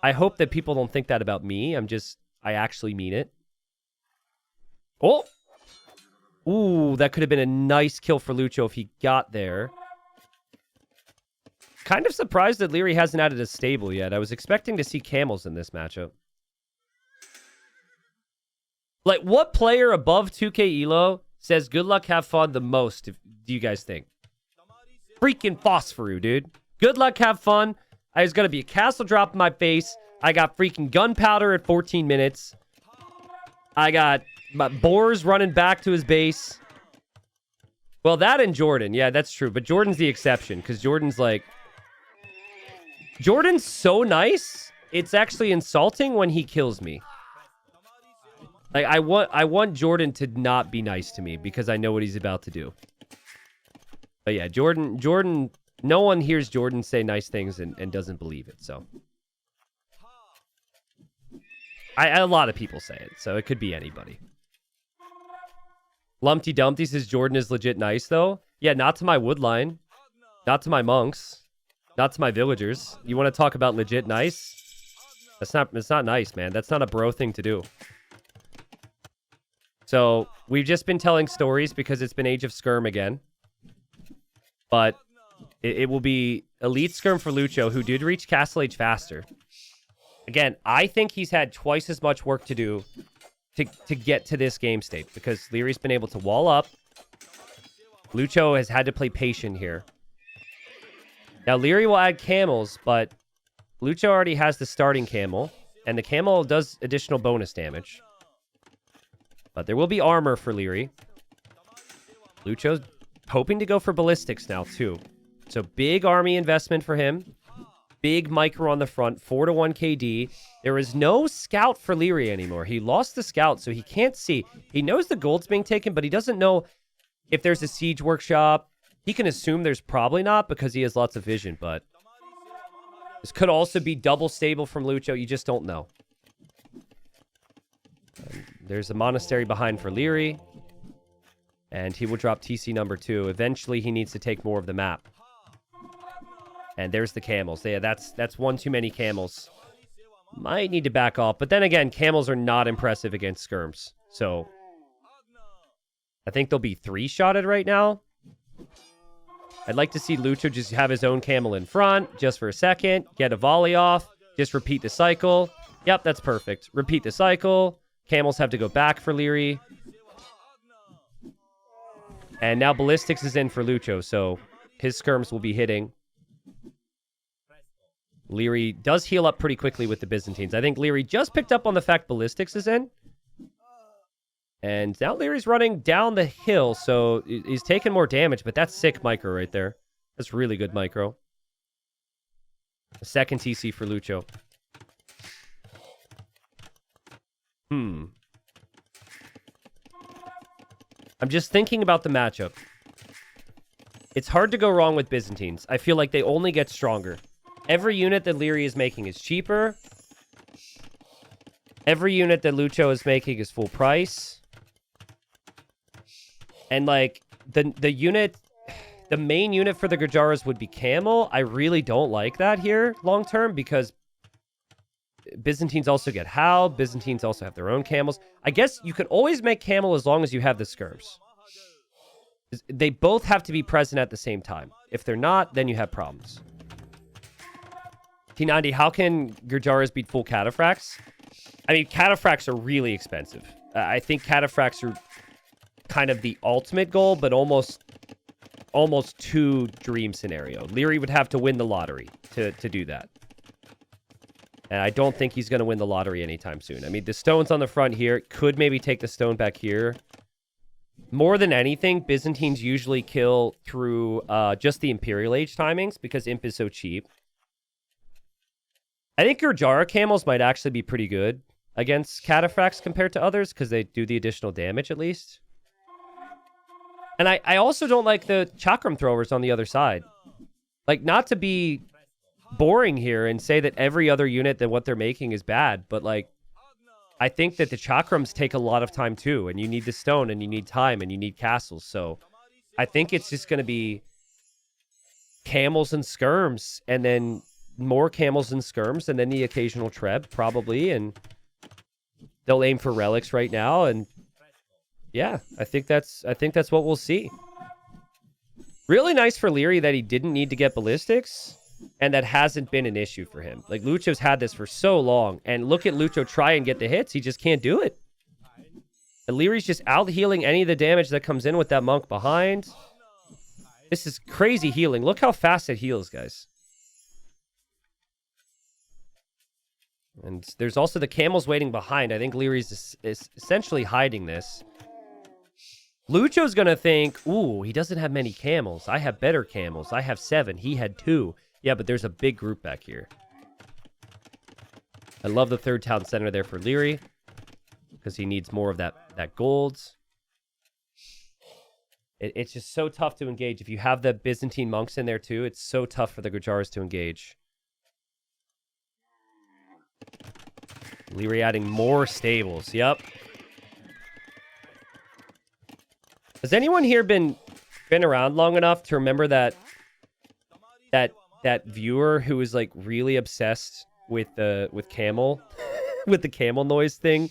I hope that people don't think that about me. I actually mean it. Oh! Ooh, that could have been a nice kill for Lucho if he got there. Kind of surprised that Liry hasn't added a stable yet. I was expecting to see camels in this matchup. Like, what player above 2K Elo says good luck, have fun the most, do you guys think? Freaking Phosphoru, dude. Good luck, have fun. There's going to be a castle drop in my face. I got freaking gunpowder at 14 minutes. I got my Boars running back to his base. Well, that and Jordan. Yeah, that's true. But Jordan's the exception, because Jordan's like... Jordan's so nice, it's actually insulting when he kills me. Like, I want Jordan to not be nice to me because I know what he's about to do. But yeah, Jordan, no one hears Jordan say nice things and doesn't believe it, so. A lot of people say it, so it could be anybody. Lumpty Dumpty says Jordan is legit nice, though. Yeah, not to my woodline. Not to my monks. Not to my villagers. You want to talk about legit nice? It's not nice, man. That's not a bro thing to do. So, we've just been telling stories because it's been Age of Skirm again. But it will be Elite Skirm for Lucho, who did reach Castle Age faster. Again, I think he's had twice as much work to do to get to this game state, because Liry's been able to wall up. Lucho has had to play patient here. Now, Liry will add camels, but Lucho already has the starting camel, and the camel does additional bonus damage. But there will be armor for Liry. Lucho's hoping to go for ballistics now, too. So, big army investment for him. Big micro on the front, 4-1 KD. There is no scout for Liry anymore. He lost the scout, so he can't see. He knows the gold's being taken, but he doesn't know if there's a siege workshop. He can assume there's probably not because he has lots of vision, but this could also be double stable from Lucho. You just don't know. There's a monastery behind for Liry, and he will drop TC number 2. Eventually, he needs to take more of the map. And there's the camels. Yeah, that's one too many camels. Might need to back off. But then again, camels are not impressive against skirms. So, I think they'll be 3-shotted right now. I'd like to see Lucho just have his own camel in front, just for a second. Get a volley off. Just repeat the cycle. Yep, that's perfect. Repeat the cycle. Camels have to go back for Liry. And now ballistics is in for Lucho, so his skirms will be hitting. Liry does heal up pretty quickly with the Byzantines. I think Liry just picked up on the fact ballistics is in. And now Liry's running down the hill, so he's taking more damage, but that's sick micro right there. That's really good micro. A second TC for Lucho. I'm just thinking about the matchup. It's hard to go wrong with Byzantines. I feel like they only get stronger. Every unit that Liry is making is cheaper. Every unit that Lucho is making is full price. And, like, the main unit for the Gujaras would be Camel. I really don't like that here long-term because Byzantines also get Hal. Byzantines also have their own camels. I guess you can always make Camel as long as you have the skirms. They both have to be present at the same time. If they're not, then you have problems. T90, how can Gujaras beat full cataphracts? I mean, cataphracts are really expensive. I think cataphracts are kind of the ultimate goal, but almost too dream scenario. Liry would have to win the lottery to do that. And I don't think he's going to win the lottery anytime soon. I mean, the stone's on the front here. Could maybe take the stone back here. More than anything, Byzantines usually kill through just the Imperial Age timings because Imp is so cheap. I think Gurjara camels might actually be pretty good against cataphracts compared to others because they do the additional damage at least. And I also don't like the chakram throwers on the other side. Like, not to be boring here and say that every other unit that what they're making is bad, but like, I think that the chakrams take a lot of time too, and you need the stone, and you need time, and you need castles. So I think it's just going to be camels and skirms, and then more camels and skirms, and then the occasional treb, probably, and they'll aim for relics right now, and yeah, I think that's what we'll see. Really nice for Liry that he didn't need to get ballistics, and that hasn't been an issue for him. Like, Lucho's had this for so long, and look at Lucho try and get the hits. He just can't do it. And Liry's just out-healing any of the damage that comes in with that monk behind. This is crazy healing. Look how fast it heals, guys. And there's also the camels waiting behind. I think Liry's is essentially hiding this. Lucho's going to think, ooh, he doesn't have many camels. I have better camels. I have 7. He had 2. Yeah, but there's a big group back here. I love the third town center there for Liry because he needs more of that gold. It's just so tough to engage. If you have the Byzantine monks in there too, it's so tough for the Gujaras to engage. Liry adding more stables. Yep. Has anyone here been around long enough to remember that viewer who was like really obsessed with camel with the camel noise thing?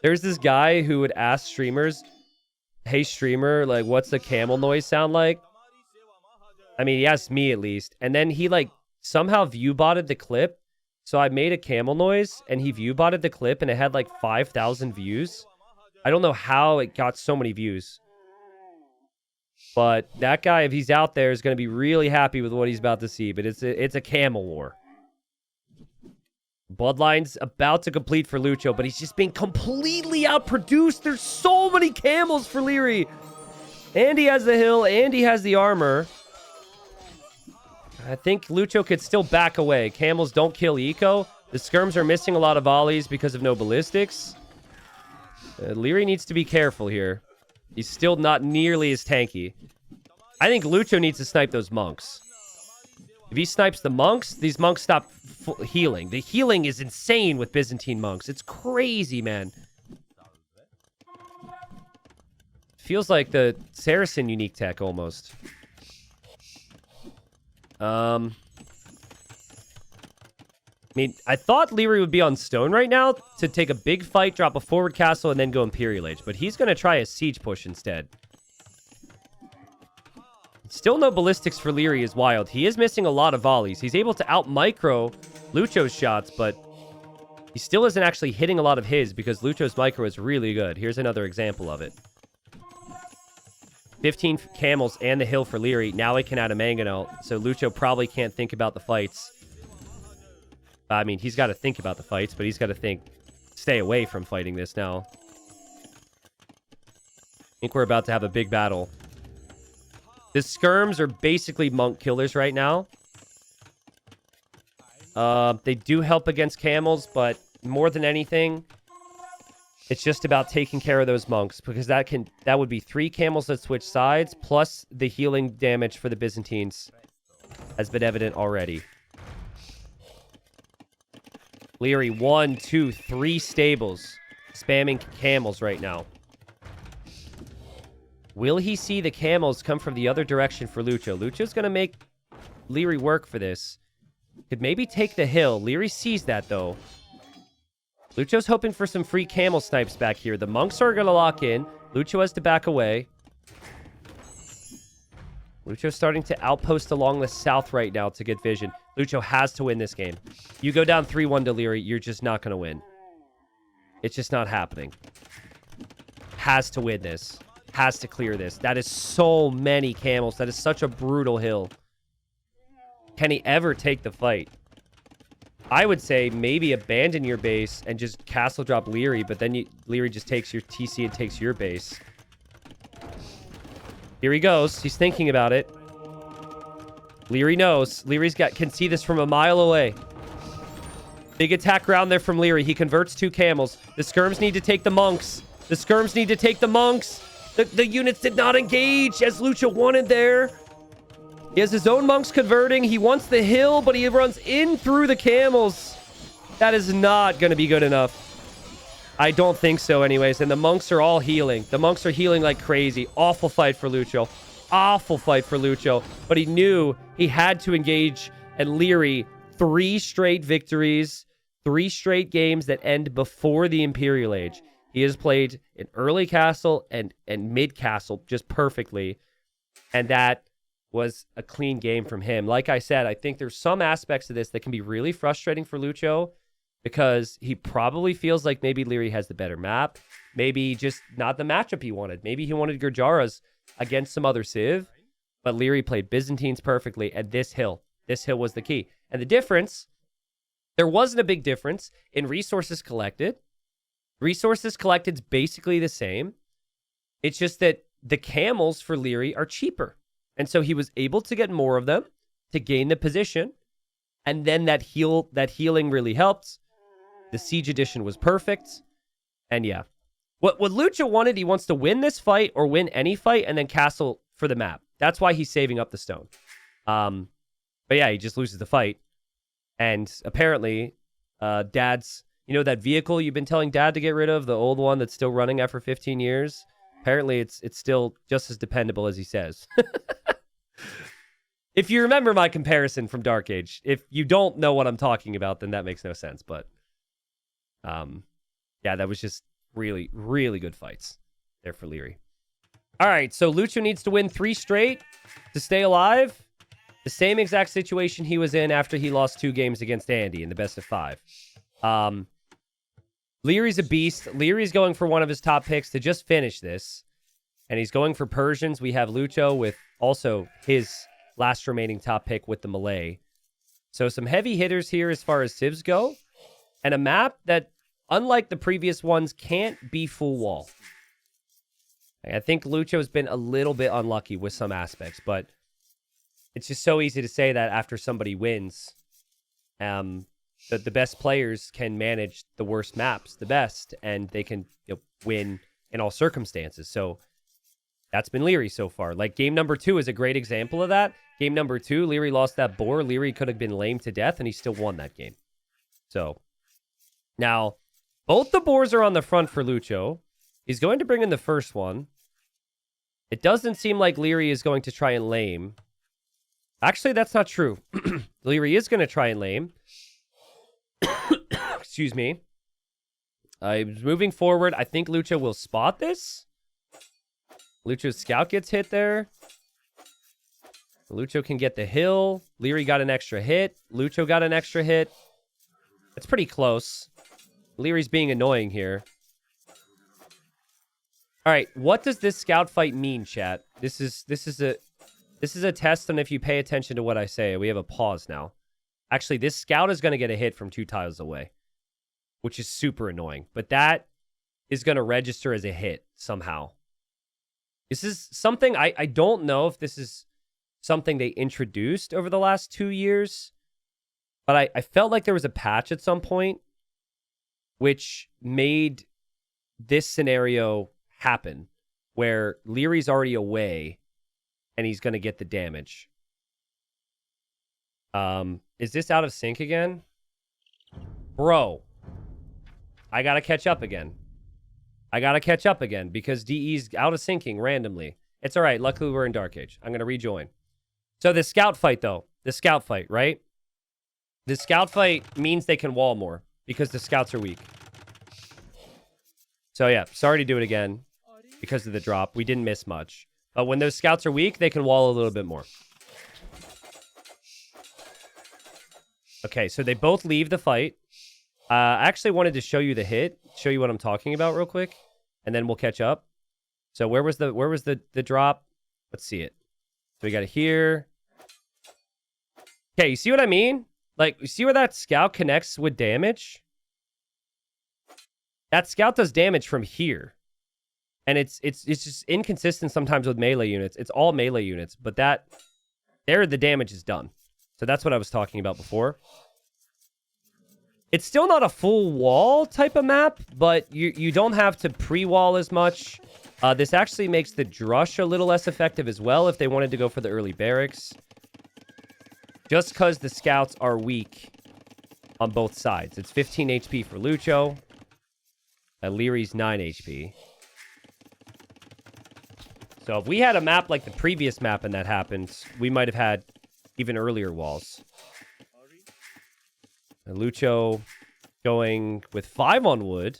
There's this guy who would ask streamers, "Hey streamer, like what's the camel noise sound like?" I mean, he asked me at least, and then he like somehow view-botted the clip. So I made a camel noise, and he view-botted the clip, and it had like 5,000 views. I don't know how it got so many views. But that guy, if he's out there, is going to be really happy with what he's about to see. But it's a camel war. Bloodline's about to complete for Lucho, but he's just being completely outproduced. There's so many camels for Liry. And he has the hill, and he has the armor. I think Lucho could still back away. Camels don't kill eco. The skirms are missing a lot of volleys because of no ballistics. Liry needs to be careful here. He's still not nearly as tanky. I think Lucho needs to snipe those monks. If he snipes the monks, these monks stop healing. The healing is insane with Byzantine monks. It's crazy, man. Feels like the Saracen unique tech almost. I mean, I thought Liry would be on stone right now to take a big fight, drop a forward castle, and then go Imperial Age. But he's going to try a siege push instead. Still no ballistics for Liry is wild. He is missing a lot of volleys. He's able to out-micro Lucho's shots, but he still isn't actually hitting a lot of his because Lucho's micro is really good. Here's another example of it. 15 camels and the hill for Liry. Now he can add a mangonel, so Lucho probably can't think about the fights. I mean, he's got to think about the fights, but he's got to stay away from fighting this now. I think we're about to have a big battle. The skirms are basically monk killers right now. They do help against camels, but more than anything, it's just about taking care of those monks, because that would be 3 camels that switch sides, plus the healing damage for the Byzantines has been evident already. Liry, 1, 2, 3 stables. Spamming camels right now. Will he see the camels come from the other direction for Lucho? Lucho's going to make Liry work for this. Could maybe take the hill. Liry sees that, though. Lucho's hoping for some free camel snipes back here. The monks are going to lock in. Lucho has to back away. Lucho's starting to outpost along the south right now to get vision. Lucho has to win this game. You go down 3-1 to Liry, you're just not going to win. It's just not happening. Has to win this. Has to clear this. That is so many camels. That is such a brutal hill. Can he ever take the fight? I would say maybe abandon your base and just castle drop Liry, but then Liry just takes your TC and takes your base. Here he goes. He's thinking about it. Liry knows. Can see this from a mile away. Big attack round there from Liry. He converts 2 camels. The skirms need to take the monks. The skirms need to take the monks. The units did not engage as Lucho wanted there. He has his own monks converting. He wants the hill, but he runs in through the camels. That is not going to be good enough. I don't think so anyways. And the monks are all healing. The monks are healing like crazy. Awful fight for Lucho. Awful fight for Lucho. But he knew he had to engage. And Liry, 3 straight victories. 3 straight games that end before the Imperial Age. He has played an early castle and mid castle just perfectly. And that was a clean game from him. Like I said, I think there's some aspects of this that can be really frustrating for Lucho because he probably feels like maybe Liry has the better map. Maybe just not the matchup he wanted. Maybe he wanted Gurjaras against some other Civ, but Liry played Byzantines perfectly, and this hill was the key. And the difference, there wasn't a big difference in resources collected. Resources collected is basically the same. It's just that the camels for Liry are cheaper. And so he was able to get more of them to gain the position. And then that healing really helped. The siege edition was perfect. And yeah. What Lucho wanted, he wants to win this fight or win any fight and then castle for the map. That's why he's saving up the stone. But yeah, he just loses the fight. And apparently, Dad's, that vehicle you've been telling Dad to get rid of, the old one that's still running after 15 years? Apparently, it's still just as dependable as he says. If you remember my comparison from Dark Age, if you don't know what I'm talking about, then that makes no sense. But, yeah, that was just really, really good fights there for Liry. All right, so Lucho needs to win 3 straight to stay alive. The same exact situation he was in after he lost 2 games against Andy in the best of 5. Liry's a beast. Liry's going for one of his top picks to just finish this. And he's going for Persians. We have Lucho with also his last remaining top pick with the Malay. So some heavy hitters here as far as civs go. And a map that, unlike the previous ones, can't be full wall. I think Lucho's been a little bit unlucky with some aspects, but it's just so easy to say that after somebody wins. That the best players can manage the worst maps the best, and they can win in all circumstances. So that's been Liry so far. Like, game number 2 is a great example of that. Game number 2, Liry lost that boar. Liry could have been lame to death, and he still won that game. So, now, both the boars are on the front for Lucho. He's going to bring in the first one. It doesn't seem like Liry is going to try and lame. Actually, that's not true. Liry is going to try and lame. Excuse me. Moving forward, I think Lucho will spot this. Lucho's scout gets hit there. Lucho can get the hill. Liry got an extra hit. Lucho got an extra hit. It's pretty close. Liry's being annoying here. All right, what does this scout fight mean, chat? This is a test on if you pay attention to what I say. We have a pause now. Actually, this scout is going to get a hit from 2 tiles away, which is super annoying. But that is going to register as a hit somehow. This is something, I don't know if this is something they introduced over the last 2 years, but I felt like there was a patch at some point which made this scenario happen, where Liry's already away and he's going to get the damage. Is this out of sync again? Bro, I got to catch up again. Because DE's out of syncing randomly. It's all right. Luckily, we're in Dark Age. I'm going to rejoin. So the scout fight, though. The scout fight, right? The scout fight means they can wall more because the scouts are weak. So, yeah. Sorry to do it again because of the drop. We didn't miss much. But when those scouts are weak, they can wall a little bit more. Okay, so they both leave the fight. I actually wanted to show you the hit, show you what I'm talking about real quick, and then we'll catch up. So where was the drop? Let's see it. So we got it here. Okay, you see what I mean? Like, you see where that scout connects with damage? That scout does damage from here. And it's just inconsistent sometimes with melee units. It's all melee units, but there the damage is done. So that's what I was talking about before. It's still not a full wall type of map, but you don't have to pre-wall as much. This actually makes the drush a little less effective as well if they wanted to go for the early barracks. Just because the scouts are weak on both sides. It's 15 HP for Lucho. Liry's 9 HP. So if we had a map like the previous map and that happened, we might have had even earlier walls. And Lucho going with 5 on wood.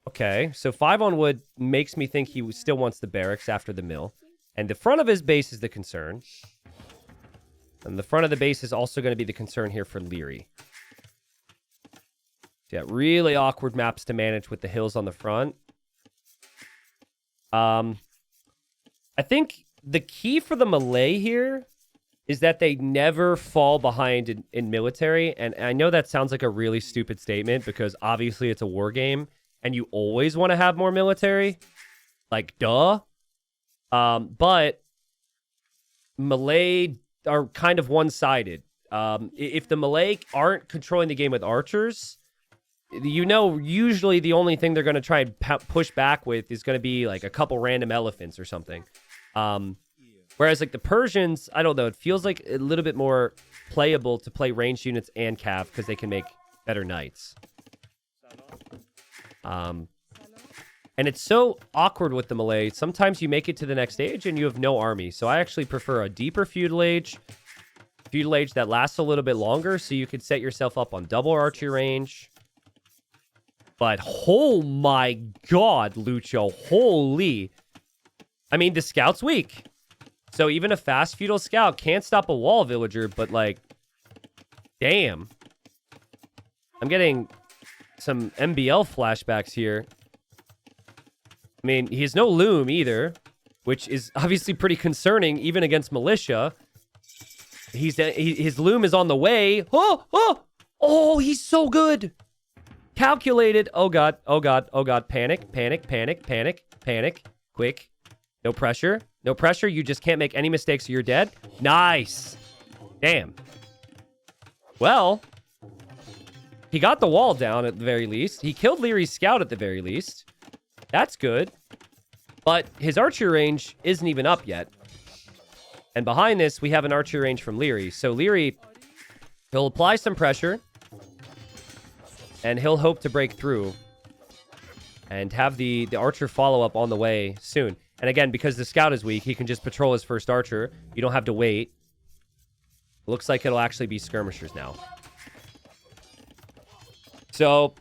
Okay, so 5 on wood makes me think he still wants the barracks after the mill. And the front of his base is the concern. And the front of the base is also going to be the concern here for Liry. Yeah, really awkward maps to manage with the hills on the front. I think the key for the Malay here is that they never fall behind in military. And I know that sounds like a really stupid statement because obviously it's a war game and you always want to have more military. Like, duh. But Malay are kind of one-sided. If the Malay aren't controlling the game with archers, usually the only thing they're going to try and push back with is going to be like a couple random elephants or something. Whereas like the Persians, I don't know, it feels like a little bit more playable to play ranged units and cav because they can make better knights. And it's so awkward with the Malay. Sometimes you make it to the next stage and you have no army. So I actually prefer a deeper feudal age. Feudal age that lasts a little bit longer so you could set yourself up on double archery range. But oh my god, Lucho. Holy. I mean, the scout's weak. So even a fast feudal scout can't stop a wall villager, but like, damn. I'm getting some MBL flashbacks here. I mean, he has no loom either, which is obviously pretty concerning even against militia. His loom is on the way. Oh, he's so good. Calculated. Oh god. Panic. Quick. No pressure. You just can't make any mistakes or you're dead. Nice. Damn. Well, he got the wall down at the very least. He killed Lierey's scout at the very least. That's good. But his archery range isn't even up yet. And behind this, we have an archery range from Liry. So Liry, he'll apply some pressure. And he'll hope to break through. And have the archer follow up on the way soon. And again, because the scout is weak, he can just patrol his first archer. You don't have to wait. Looks like it'll actually be skirmishers now. So,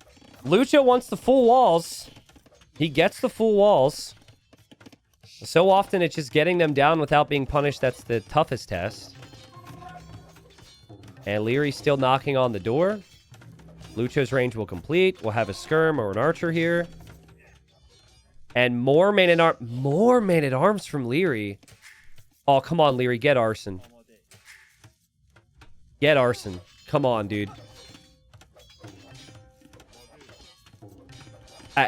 Lucho wants the full walls. He gets the full walls. So often it's just getting them down without being punished. That's the toughest test. And Liry's still knocking on the door. Lucho's range will complete. We'll have a skirm or an archer here. And more man-at-arms from Liry. Oh, come on, Liry. Get arson. Get arson. Come on, dude.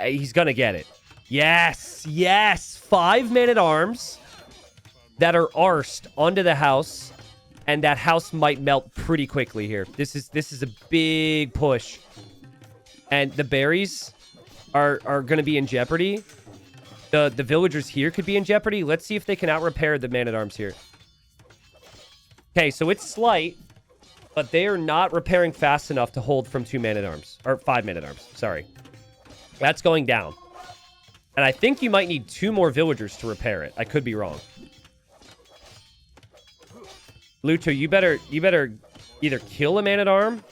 He's gonna get it. Yes. 5 man-at-arms that are arsed onto the house. And that house might melt pretty quickly here. This is a big push. And the berries are going to be in jeopardy. The villagers here could be in jeopardy. Let's see if they can out-repair the man-at-arms here. Okay, so it's slight. But they are not repairing fast enough to hold from 2 man-at-arms. Or 5 man-at-arms. Sorry. That's going down. And I think you might need 2 more villagers to repair it. I could be wrong. Lucho, you better either kill a man-at-arm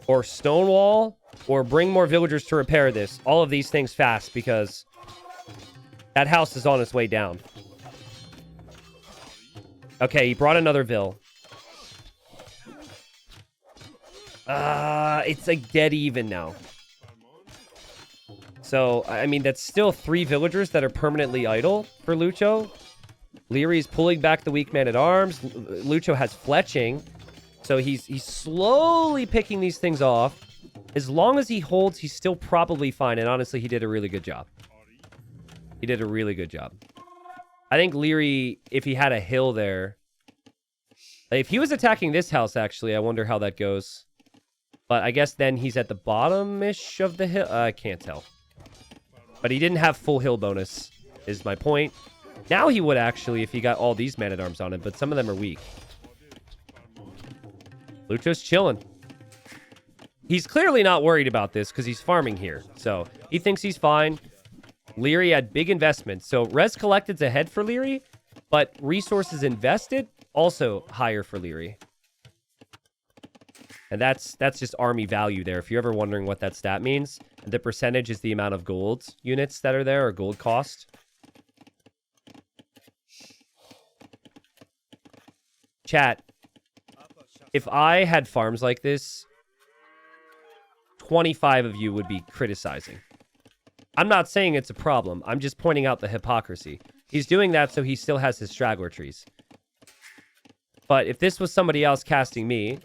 or stonewall or bring more villagers to repair this. All of these things fast because that house is on its way down. Okay, he brought another vill. It's like dead even now. So, I mean, that's still 3 villagers that are permanently idle for Lucho. Liry's pulling back the weak man-at-arms. Lucho has fletching. So he's slowly picking these things off. As long as he holds, he's still probably fine. And honestly, he did a really good job. He did a really good job. I think Liry, if he had a hill there... If he was attacking this house, actually, I wonder how that goes. But I guess then he's at the bottom-ish of the hill. I can't tell. But he didn't have full hill bonus, is my point. Now he would actually if he got all these man-at-arms on him, but some of them are weak. Lucho's chilling. He's clearly not worried about this because he's farming here. So he thinks he's fine. Liry had big investments. So res collected's ahead for Liry, but resources invested also higher for Liry. And that's just army value there. If you're ever wondering what that stat means, the percentage is the amount of gold units that are there or gold cost. Chat, if I had farms like this, 25 of you would be criticizing. I'm not saying it's a problem. I'm just pointing out the hypocrisy. He's doing that so he still has his straggler trees. But if this was somebody else casting me,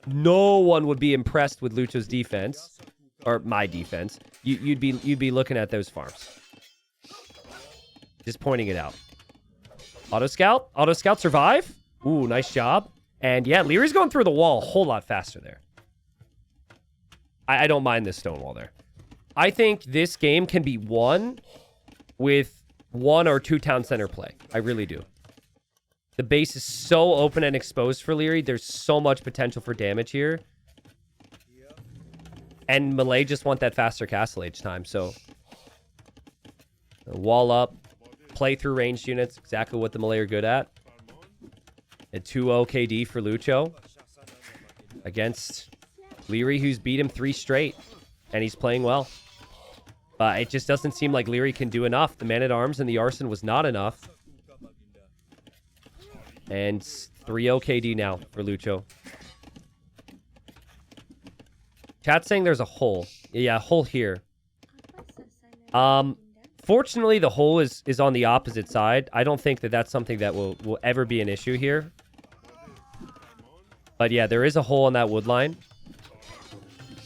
no one would be impressed with Lucho's defense. Or my defense. You'd be looking at those farms. Just pointing it out. Auto scout survive. Ooh, nice job. And yeah, Liry's going through the wall a whole lot faster there. I don't mind this stone wall there. I think this game can be won with 1 or 2 town center play. I really do. The base is so open and exposed for Liry. There's so much potential for damage here. And Malay just want that faster castle age time. So Wall up, play through ranged units, exactly what the Malay are good at. A 2-0 KD for Lucho against Liry, who's beat him 3 straight, and he's playing well. But it just doesn't seem like Liry can do enough. The man-at-arms and the arson was not enough. And 3-0 KD now for Lucho. Chat's saying there's a hole. Yeah, a hole here. Fortunately, the hole is on the opposite side. I don't think that that's something that will ever be an issue here. But yeah, there is a hole on that wood line.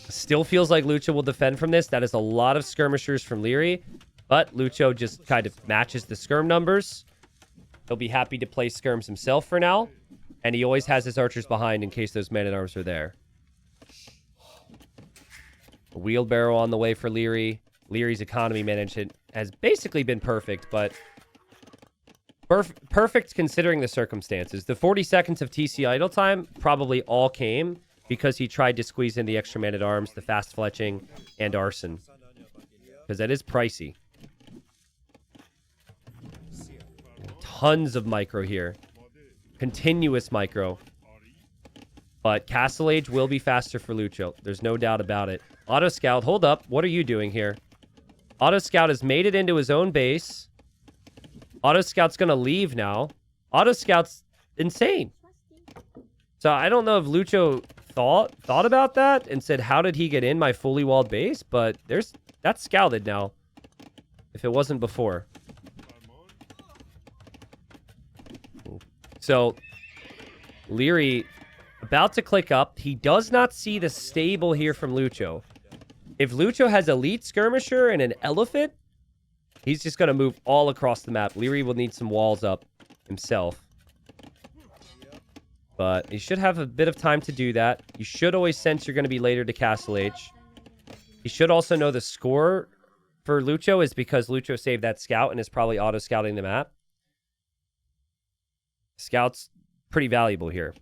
Still feels like Lucho will defend from this. That is a lot of skirmishers from Liry. But Lucho just kind of matches the skirm numbers. He'll be happy to play skirms himself for now. And he always has his archers behind in case those men-at-arms are there. A wheelbarrow on the way for Liry. Liry's economy management has basically been perfect, but perfect considering the circumstances. The 40 seconds of TC idle time probably all came because he tried to squeeze in the extra man-at-arms, the fast fletching, and arson. Because that is pricey. Tons of micro here. Continuous micro. But Castle Age will be faster for Lucho. There's no doubt about it. Auto Scout, hold up. What are you doing here? Auto Scout has made it into his own base. Auto Scout's going to leave now. Auto Scout's insane. So I don't know if Lucho thought about that and said, how did he get in my fully walled base? But that's scouted now. If it wasn't before. So Liry about to click up. He does not see the stable here from Lucho. If Lucho has elite skirmisher and an elephant, he's just going to move all across the map. Liry will need some walls up himself. But he should have a bit of time to do that. You should always sense you're going to be later to Castle Age. He should also know the score for Lucho is because Lucho saved that scout and is probably auto-scouting the map. Scout's pretty valuable here.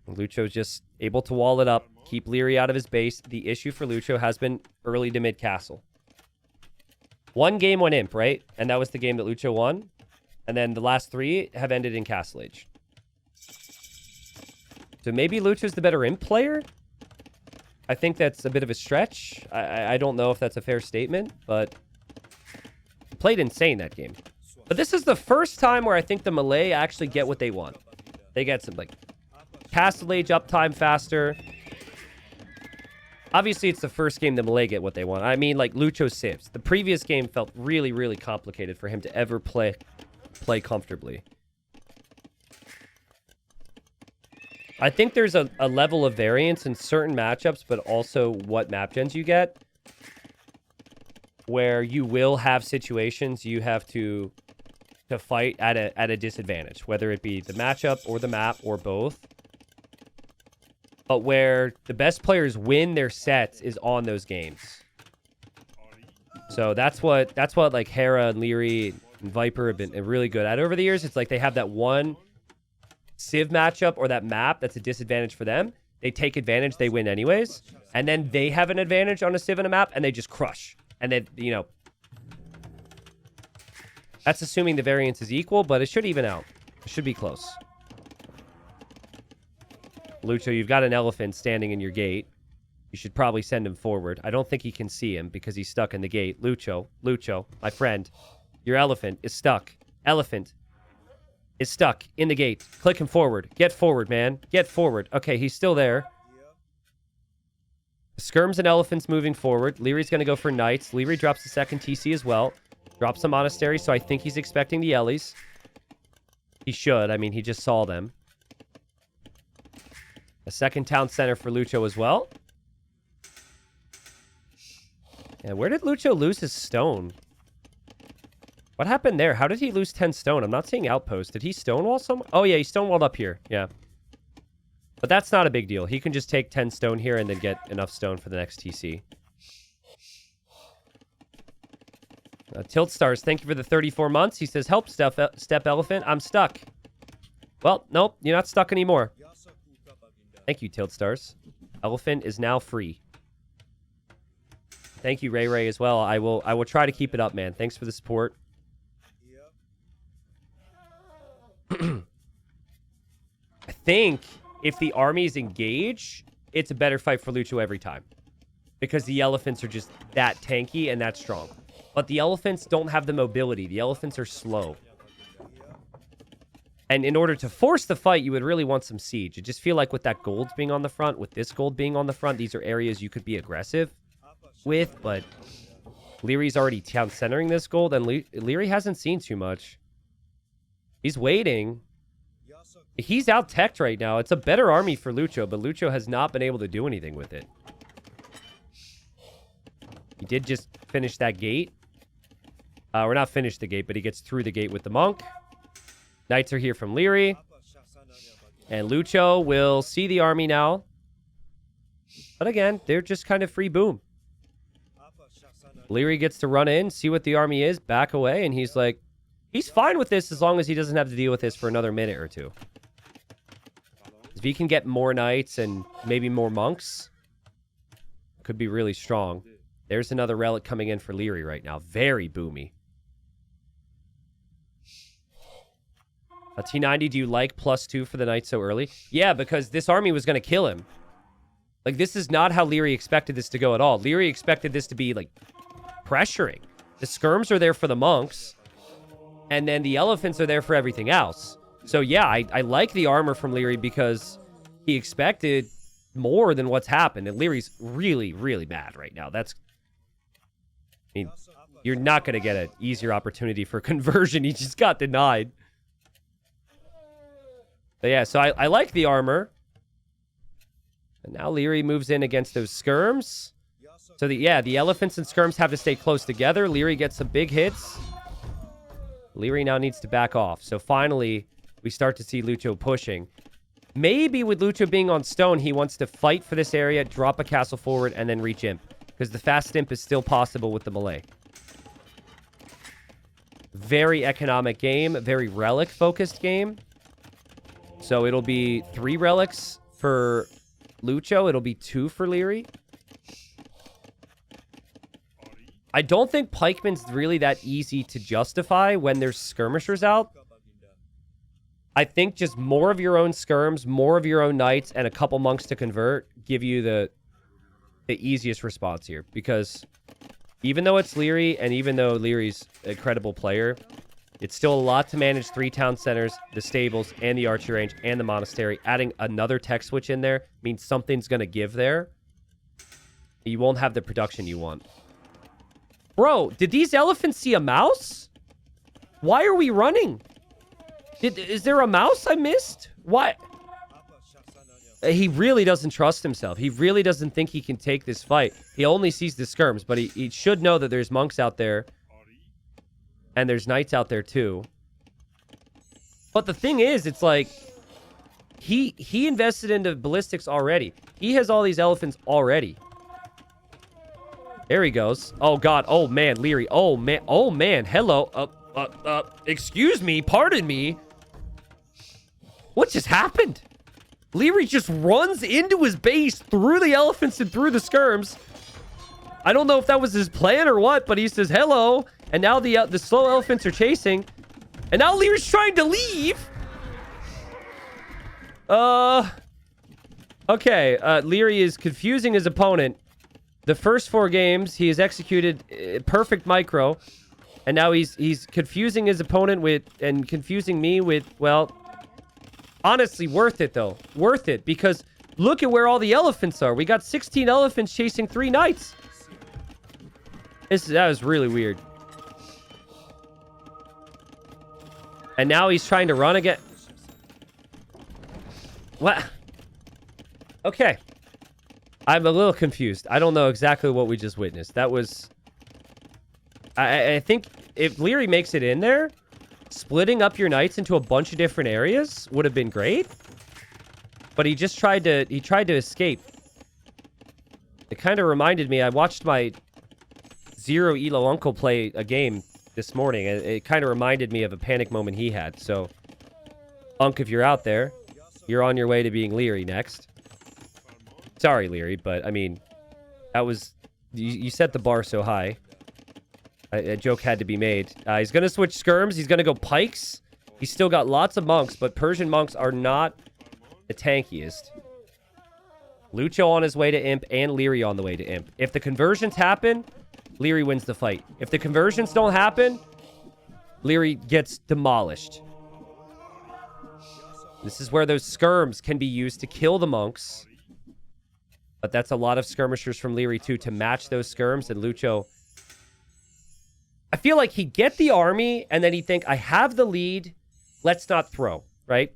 Lucho's just able to wall it up, keep Liry out of his base. The issue for Lucho has been early to mid-castle. One game went imp, right? And that was the game that Lucho won. And then the last 3 have ended in Castle Age. So maybe Lucho's the better imp player? I think that's a bit of a stretch. I don't know if that's a fair statement, but he played insane that game. But this is the first time where I think the Malay actually get what they want. They get some, like, Castle Age uptime faster. Obviously, it's the first game the Malay get what they want. I mean, like, Lucho Civs. The previous game felt really, really complicated for him to ever play comfortably. I think there's a level of variance in certain matchups, but also what map gens you get, where you will have situations you have to fight at a disadvantage, whether it be the matchup or the map or both. But where the best players win their sets is on those games. So that's what like Hera and Liry and Viper have been really good at over the years. It's like they have that one Civ matchup or that map that's a disadvantage for them. They take advantage, they win anyways. And then they have an advantage on a Civ and a map, and they just crush. And then, you know, that's assuming the variance is equal, but it should even out. It should be close. Lucho, you've got an elephant standing in your gate. You should probably send him forward. I don't think he can see him because he's stuck in the gate. Lucho, my friend, your elephant is stuck. Elephant is stuck in the gate. Click him forward. Get forward, man. Get forward. Okay, he's still there. Skirms and elephants moving forward. Liry's going to go for knights. Liry drops the second TC as well. Drops a monastery, so I think he's expecting the Ellies. He should. I mean, he just saw them. A second town center for Lucho as well. Yeah, where did Lucho lose his stone? What happened there? How did he lose 10 stone? I'm not seeing outpost. Did he stonewall someone? Oh, yeah, he stonewalled up here. Yeah. But that's not a big deal. He can just take 10 stone here and then get enough stone for the next TC. Tilt Stars, thank you for the 34 months. He says, help, Step Elephant. I'm stuck. Well, nope, you're not stuck anymore. Thank you, Tilt Stars. Elephant is now free. Thank you, Liereyy, as well. I will try to keep it up, man. Thanks for the support. I think if the armies engage, it's a better fight for Lucho every time. Because the elephants are just that tanky and that strong. But the elephants don't have the mobility. The elephants are slow. And in order to force the fight, you would really want some siege. I just feel like with that gold being on the front, with this gold being on the front, these are areas you could be aggressive with. But Lyrey's already town centering this gold, and Liereyy hasn't seen too much. He's waiting. He's out-teched right now. It's a better army for Lucho, but Lucho has not been able to do anything with it. He did just finish that gate. Or not finish the gate, but he gets through the gate with the monk. Knights are here from Liereyy. And Lucho will see the army now. But again, they're just kind of free boom. Liereyy gets to run in, see what the army is, back away, and he's like, he's fine with this as long as he doesn't have to deal with this for another minute or two. If he can get more knights and maybe more monks, could be really strong. There's another relic coming in for Liereyy right now. Very boomy. A T90, do you like +2 for the knight so early? Yeah, because this army was going to kill him. Like, this is not how Liereyy expected this to go at all. Liereyy expected this to be, like, pressuring. The skirms are there for the monks, and then the elephants are there for everything else. So, yeah, I like the armor from Liereyy because he expected more than what's happened. And Lierey's really, really mad right now. I mean, you're not going to get an easier opportunity for conversion. He just got denied. But yeah, so I like the armor. And now Liereyy moves in against those skirms. So, the elephants and skirms have to stay close together. Liereyy gets some big hits. Liereyy now needs to back off. So finally, we start to see Lucho pushing. Maybe with Lucho being on stone, he wants to fight for this area, drop a castle forward, and then reach imp. Because the fast imp is still possible with the melee. Very economic game. Very relic-focused game. So it'll be 3 relics for Lucho. It'll be 2 for Liereyy. I don't think pikemen's really that easy to justify when there's skirmishers out. I think just more of your own skirms, more of your own knights, and a couple monks to convert give you the easiest response here. Because even though it's Liereyy, and even though Lierey's a credible player, it's still a lot to manage 3 town centers, the stables, and the archery range, and the monastery. Adding another tech switch in there means something's going to give there. You won't have the production you want. Bro, did these elephants see a mouse? Why are we running? Is there a mouse I missed? Why? He really doesn't trust himself. He really doesn't think he can take this fight. He only sees the skirms, but he should know that there's monks out there. And there's knights out there too. But the thing is, it's like, he invested into ballistics already. He has all these elephants already. There he goes. Oh, God. Oh, man. Liereyy. Oh, man. Oh, man. Hello. Excuse me. Pardon me. What just happened? Liereyy just runs into his base through the elephants and through the skirms. I don't know if that was his plan or what, but he says hello. And now the slow elephants are chasing. And now Lierey's trying to leave. Okay. Liereyy is confusing his opponent. The first 4 games, he has executed perfect micro. And now he's confusing his opponent with, and confusing me with, well, honestly, worth it, though. Worth it, because look at where all the elephants are. We got 16 elephants chasing 3 knights. That was really weird. And now he's trying to run again. What? Okay. I'm a little confused. I don't know exactly what we just witnessed. That was... I think if Liereyy makes it in there, splitting up your knights into a bunch of different areas would have been great. But he just tried to... He tried to escape. It kind of reminded me... I watched my Zero Elo uncle play a game this morning. It kind of reminded me of a panic moment he had. So, Unc, if you're out there, you're on your way to being Liereyy next. Sorry, Liereyy, but, I mean, that was You set the bar so high. A joke had to be made. He's going to switch skirms. He's going to go pikes. He's still got lots of monks, but Persian monks are not the tankiest. Lucho on his way to imp and Liry on the way to imp. If the conversions happen, Liry wins the fight. If the conversions don't happen, Liry gets demolished. This is where those skirms can be used to kill the monks. But that's a lot of skirmishers from Liry too to match those skirms. And Lucho, I feel like he'd get the army and then he'd think, I have the lead. Let's not throw, right?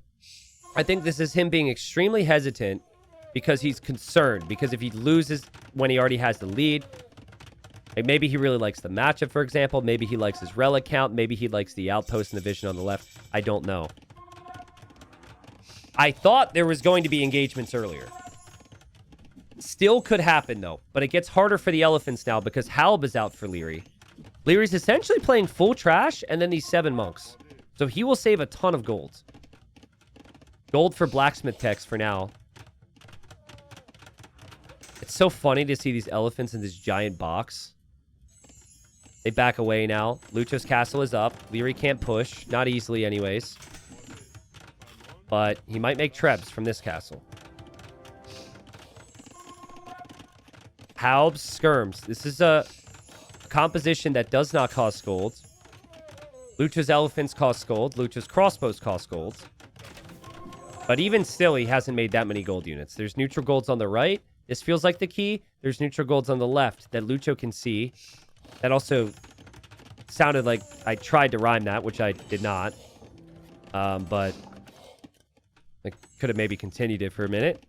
I think this is him being extremely hesitant because he's concerned. Because if he loses when he already has the lead, like maybe he really likes the matchup, for example. Maybe he likes his relic count. Maybe he likes the outpost and the vision on the left. I don't know. I thought there was going to be engagements earlier. Still could happen, though. But it gets harder for the elephants now because Halb is out for Liry. Liry's essentially playing full trash and then these 7 monks. So he will save a ton of gold. Gold for blacksmith techs for now. It's so funny to see these elephants in this giant box. They back away now. Lucho's castle is up. Liry can't push. Not easily anyways. But he might make trebs from this castle. Halb's skirms. This is a composition that does not cost gold. Lucho's elephants cost gold. Lucho's crossbows cost gold. But even still, he hasn't made that many gold units. There's neutral golds on the right. This feels like the key. There's neutral golds on the left that Lucho can see. That also sounded like I tried to rhyme that, which I did not. But I could have maybe continued it for a minute.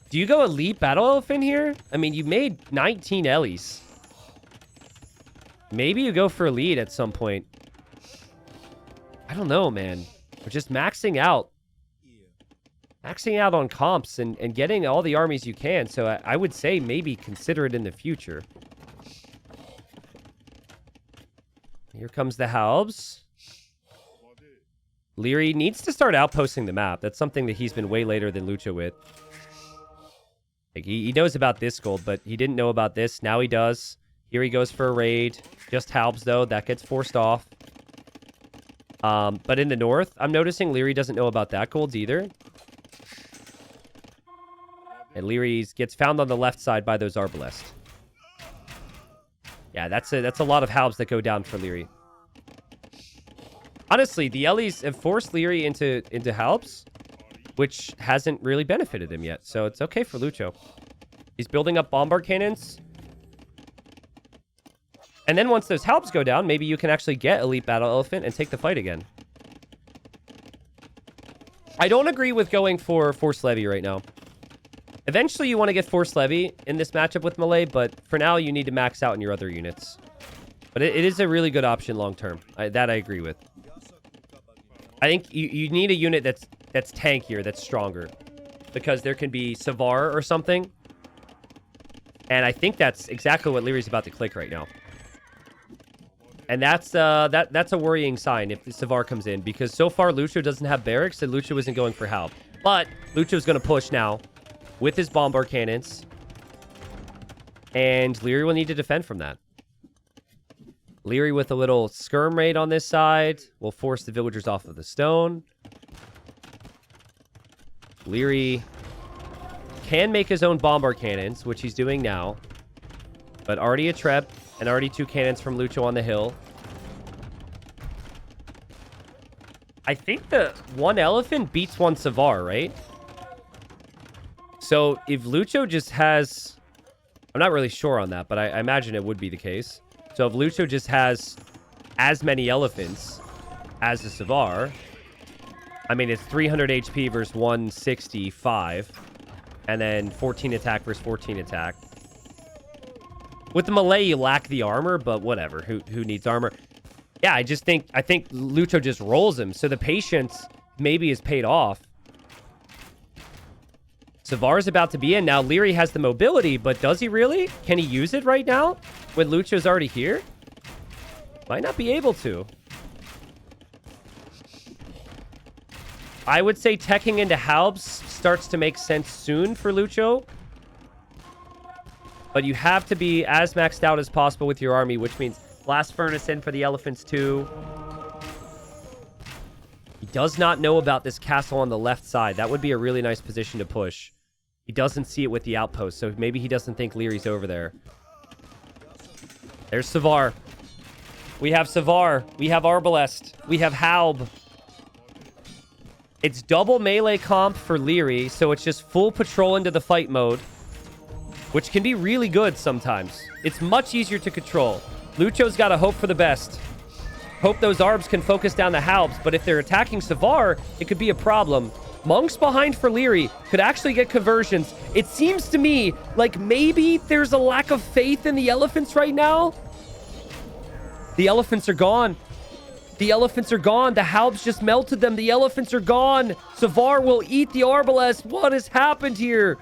Do you go elite battle elephant here? I mean, you made 19 Ellies. Maybe you go for elite at some point. I don't know, man. We're just maxing out. Maxing out on comps and getting all the armies you can. So I would say maybe consider it in the future. Here comes the Halbs. Liry needs to start outposting the map. That's something that he's been way later than Lucho with. Like he knows about this gold, but he didn't know about this. Now he does. Here he goes for a raid. Just Halbs, though. That gets forced off. But in the north, I'm noticing Liry doesn't know about that golds either. And Liry gets found on the left side by those Arbalest. Yeah, that's a lot of Halbs that go down for Liry. Honestly, the Ellies have forced Liry into Halbs, which hasn't really benefited him yet. So it's okay for Lucho. He's building up bombard cannons. And then once those Halbs go down, maybe you can actually get Elite Battle Elephant and take the fight again. I don't agree with going for Force Levy right now. Eventually, you want to get Force Levy in this matchup with Malay, but for now, you need to max out in your other units. But it is a really good option long-term. That I agree with. I think you need a unit that's tankier, that's stronger. Because there can be Savar or something. And I think that's exactly what Liry's about to click right now. And that's a worrying sign if the Savar comes in. Because so far, Lucho doesn't have barracks, and Lucho isn't going for Halb. But Lucho's going to push now with his bombard cannons. And Liry will need to defend from that. Liry with a little skirm raid on this side will force the villagers off of the stone. Liry can make his own bombard cannons, which he's doing now. But already a trep and already 2 cannons from Lucho on the hill. I think the 1 elephant beats 1 Savar, right? So if Lucho just has... I'm not really sure on that, but I imagine it would be the case. So if Lucho just has as many elephants as the Savar, I mean, it's 300 HP versus 165, and then 14 attack versus 14 attack. With the Malay, you lack the armor, but whatever. Who needs armor? Yeah, I think Lucho just rolls him, so the patience maybe is paid off. Savar's about to be in. Now, Liry has the mobility, but does he really? Can he use it right now when Lucho's already here? Might not be able to. I would say teching into Halbs starts to make sense soon for Lucho. But you have to be as maxed out as possible with your army, which means blast furnace in for the elephants too. He does not know about this castle on the left side. That would be a really nice position to push. He doesn't see it with the outpost, so maybe he doesn't think Lyrey's over there. There's Savar. We have Savar. We have Arbalest. We have Halb. It's double melee comp for Liry, so it's just full patrol into the fight mode, which can be really good sometimes. It's much easier to control. Lucho's got to hope for the best. Hope those Arbs can focus down the Halbs, but if they're attacking Savar, it could be a problem. Monks behind for Liry could actually get conversions. It seems to me like maybe there's a lack of faith in the elephants right now. The elephants are gone. The elephants are gone. The Halbs just melted them. The elephants are gone. Savar will eat the Arbalest. What has happened here?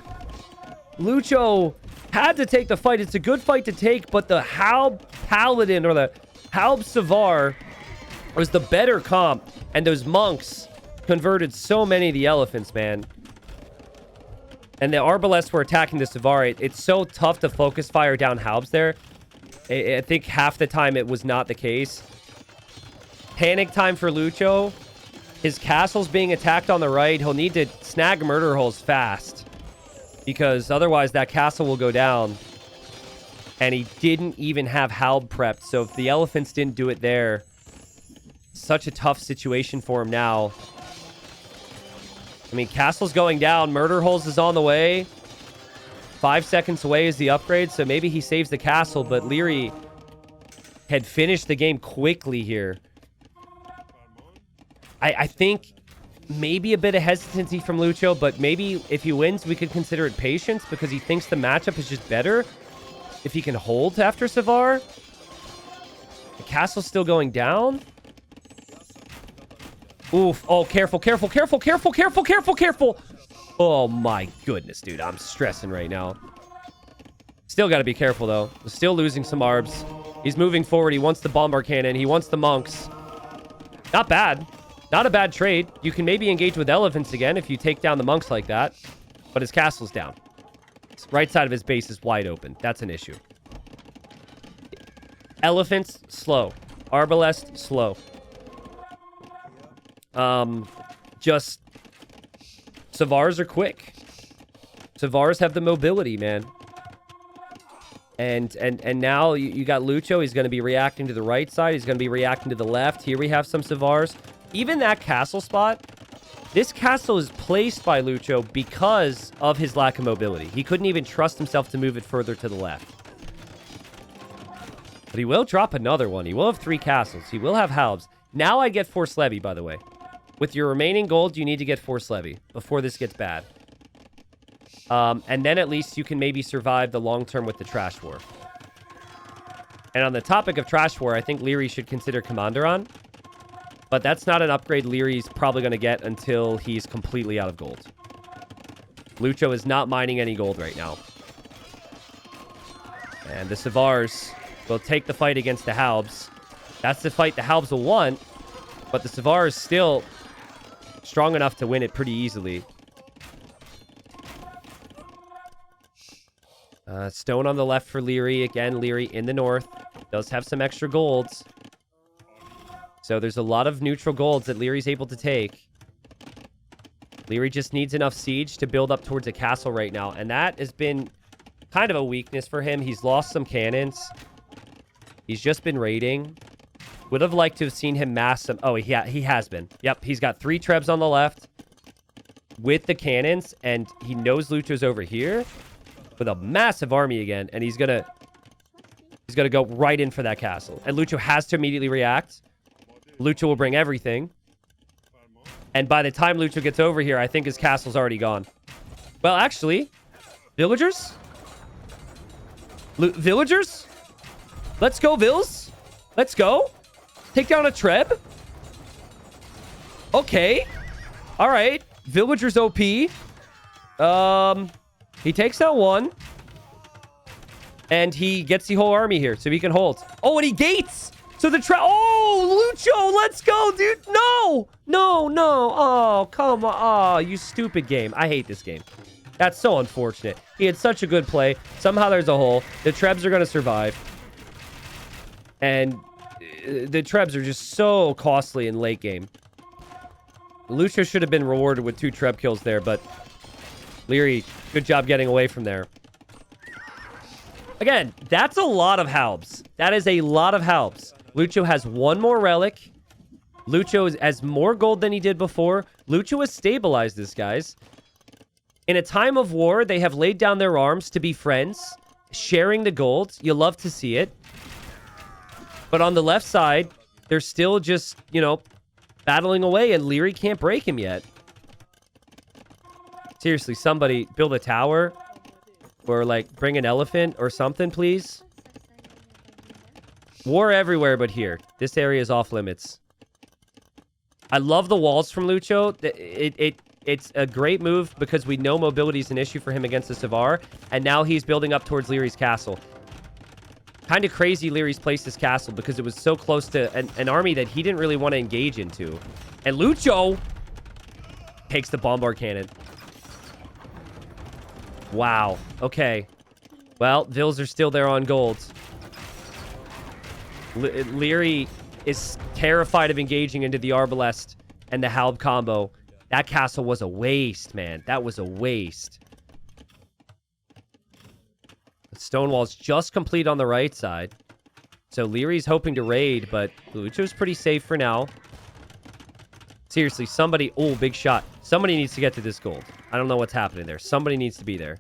Lucho had to take the fight. It's a good fight to take, but the Halb Paladin or the Halb Savar was the better comp, and those monks converted so many of the elephants, man. And the Arbalests were attacking the Savar. It's so tough to focus fire down Halbs there. I think half the time it was not the case. Panic time for Lucho. His castle's being attacked on the right. He'll need to snag murder holes fast, because otherwise that castle will go down. And he didn't even have Halb prepped, so if the elephants didn't do it there, such a tough situation for him now. I mean, castle's going down. Murder holes is on the way. 5 seconds away is the upgrade, so maybe he saves the castle, but Liry had finished the game quickly here. I think maybe a bit of hesitancy from Lucho, but maybe if he wins, we could consider it patience, because he thinks the matchup is just better if he can hold after Savar. The castle's still going down. Oof. Oh, careful, careful, careful, careful, careful, careful, careful. Oh, my goodness, dude. I'm stressing right now. Still got to be careful, though. Still losing some Arbs. He's moving forward. He wants the Bombard Cannon. He wants the monks. Not bad. Not a bad trade. You can maybe engage with elephants again if you take down the monks like that. But his castle's down. Right side of his base is wide open. That's an issue. Elephants, slow. Arbalest, slow. Just... Savars are quick. Savars have the mobility, man. And now you got Lucho. He's going to be reacting to the right side. He's going to be reacting to the left. Here we have some Savars. Even that castle spot, this castle is placed by Lucho because of his lack of mobility. He couldn't even trust himself to move it further to the left. But he will drop another one. He will have 3 castles. He will have Halbs. Now I get Force Levy, by the way. With your remaining gold, you need to get Force Levy before this gets bad. And then at least you can maybe survive the long term with the Trash War. And on the topic of Trash War, I think Liry should consider Commander on. But that's not an upgrade Liry's probably going to get until he's completely out of gold. Lucho is not mining any gold right now. And the Savars will take the fight against the Halbs. That's the fight the Halbs will want. But the Savar is still strong enough to win it pretty easily. Stone on the left for Liry. Again, Liry in the north. Does have some extra golds. So there's a lot of neutral golds that Liry's able to take. Liry just needs enough siege to build up towards a castle right now. And that has been kind of a weakness for him. He's lost some cannons. He's just been raiding. Would have liked to have seen him mass some... Oh, he has been. Yep, he's got 3 Trebs on the left with the cannons. And he knows Lucho's over here with a massive army again. And he's gonna go right in for that castle. And Lucho has to immediately react. Lucho will bring everything. And by the time Lucho gets over here, I think his castle's already gone. Well, actually, villagers? Villagers? Let's go, Vills. Let's go. Take down a Treb. Okay. All right. Villagers OP. He takes out 1. And he gets the whole army here, so he can hold. Oh, and he gates! So the Oh, Lucho, let's go, dude. No. No, no. Oh, come on. Oh, you stupid game. I hate this game. That's so unfortunate. He had such a good play. Somehow there's a hole. The Trebs are going to survive. And the Trebs are just so costly in late game. Lucho should have been rewarded with 2 Treb kills there, but Liry, good job getting away from there. Again, that's a lot of halbs. That is a lot of halbs. Lucho has 1 more relic. Lucho has more gold than he did before. Lucho has stabilized this, guys. In a time of war, they have laid down their arms to be friends, sharing the gold. You love to see it. But on the left side, they're still just, you know, battling away, and Liry can't break him yet. Seriously, somebody build a tower or, like, bring an elephant or something, please. War everywhere but here. This area is off limits. I love the walls from Lucho. It's a great move because we know mobility is an issue for him against the Savar, and now he's building up towards Liry's castle. Kind of crazy Liry's placed his castle because it was so close to an army that he didn't really want to engage into. And Lucho takes the bombard cannon. Wow. Okay. Well, Vils are still there on gold. Liry is terrified of engaging into the Arbalest and the Halb combo. That castle was a waste, man. That was a waste. The Stonewall's just complete on the right side. So Liry's hoping to raid, but Lucho's pretty safe for now. Seriously, somebody... Oh, big shot. Somebody needs to get to this gold. I don't know what's happening there. Somebody needs to be there.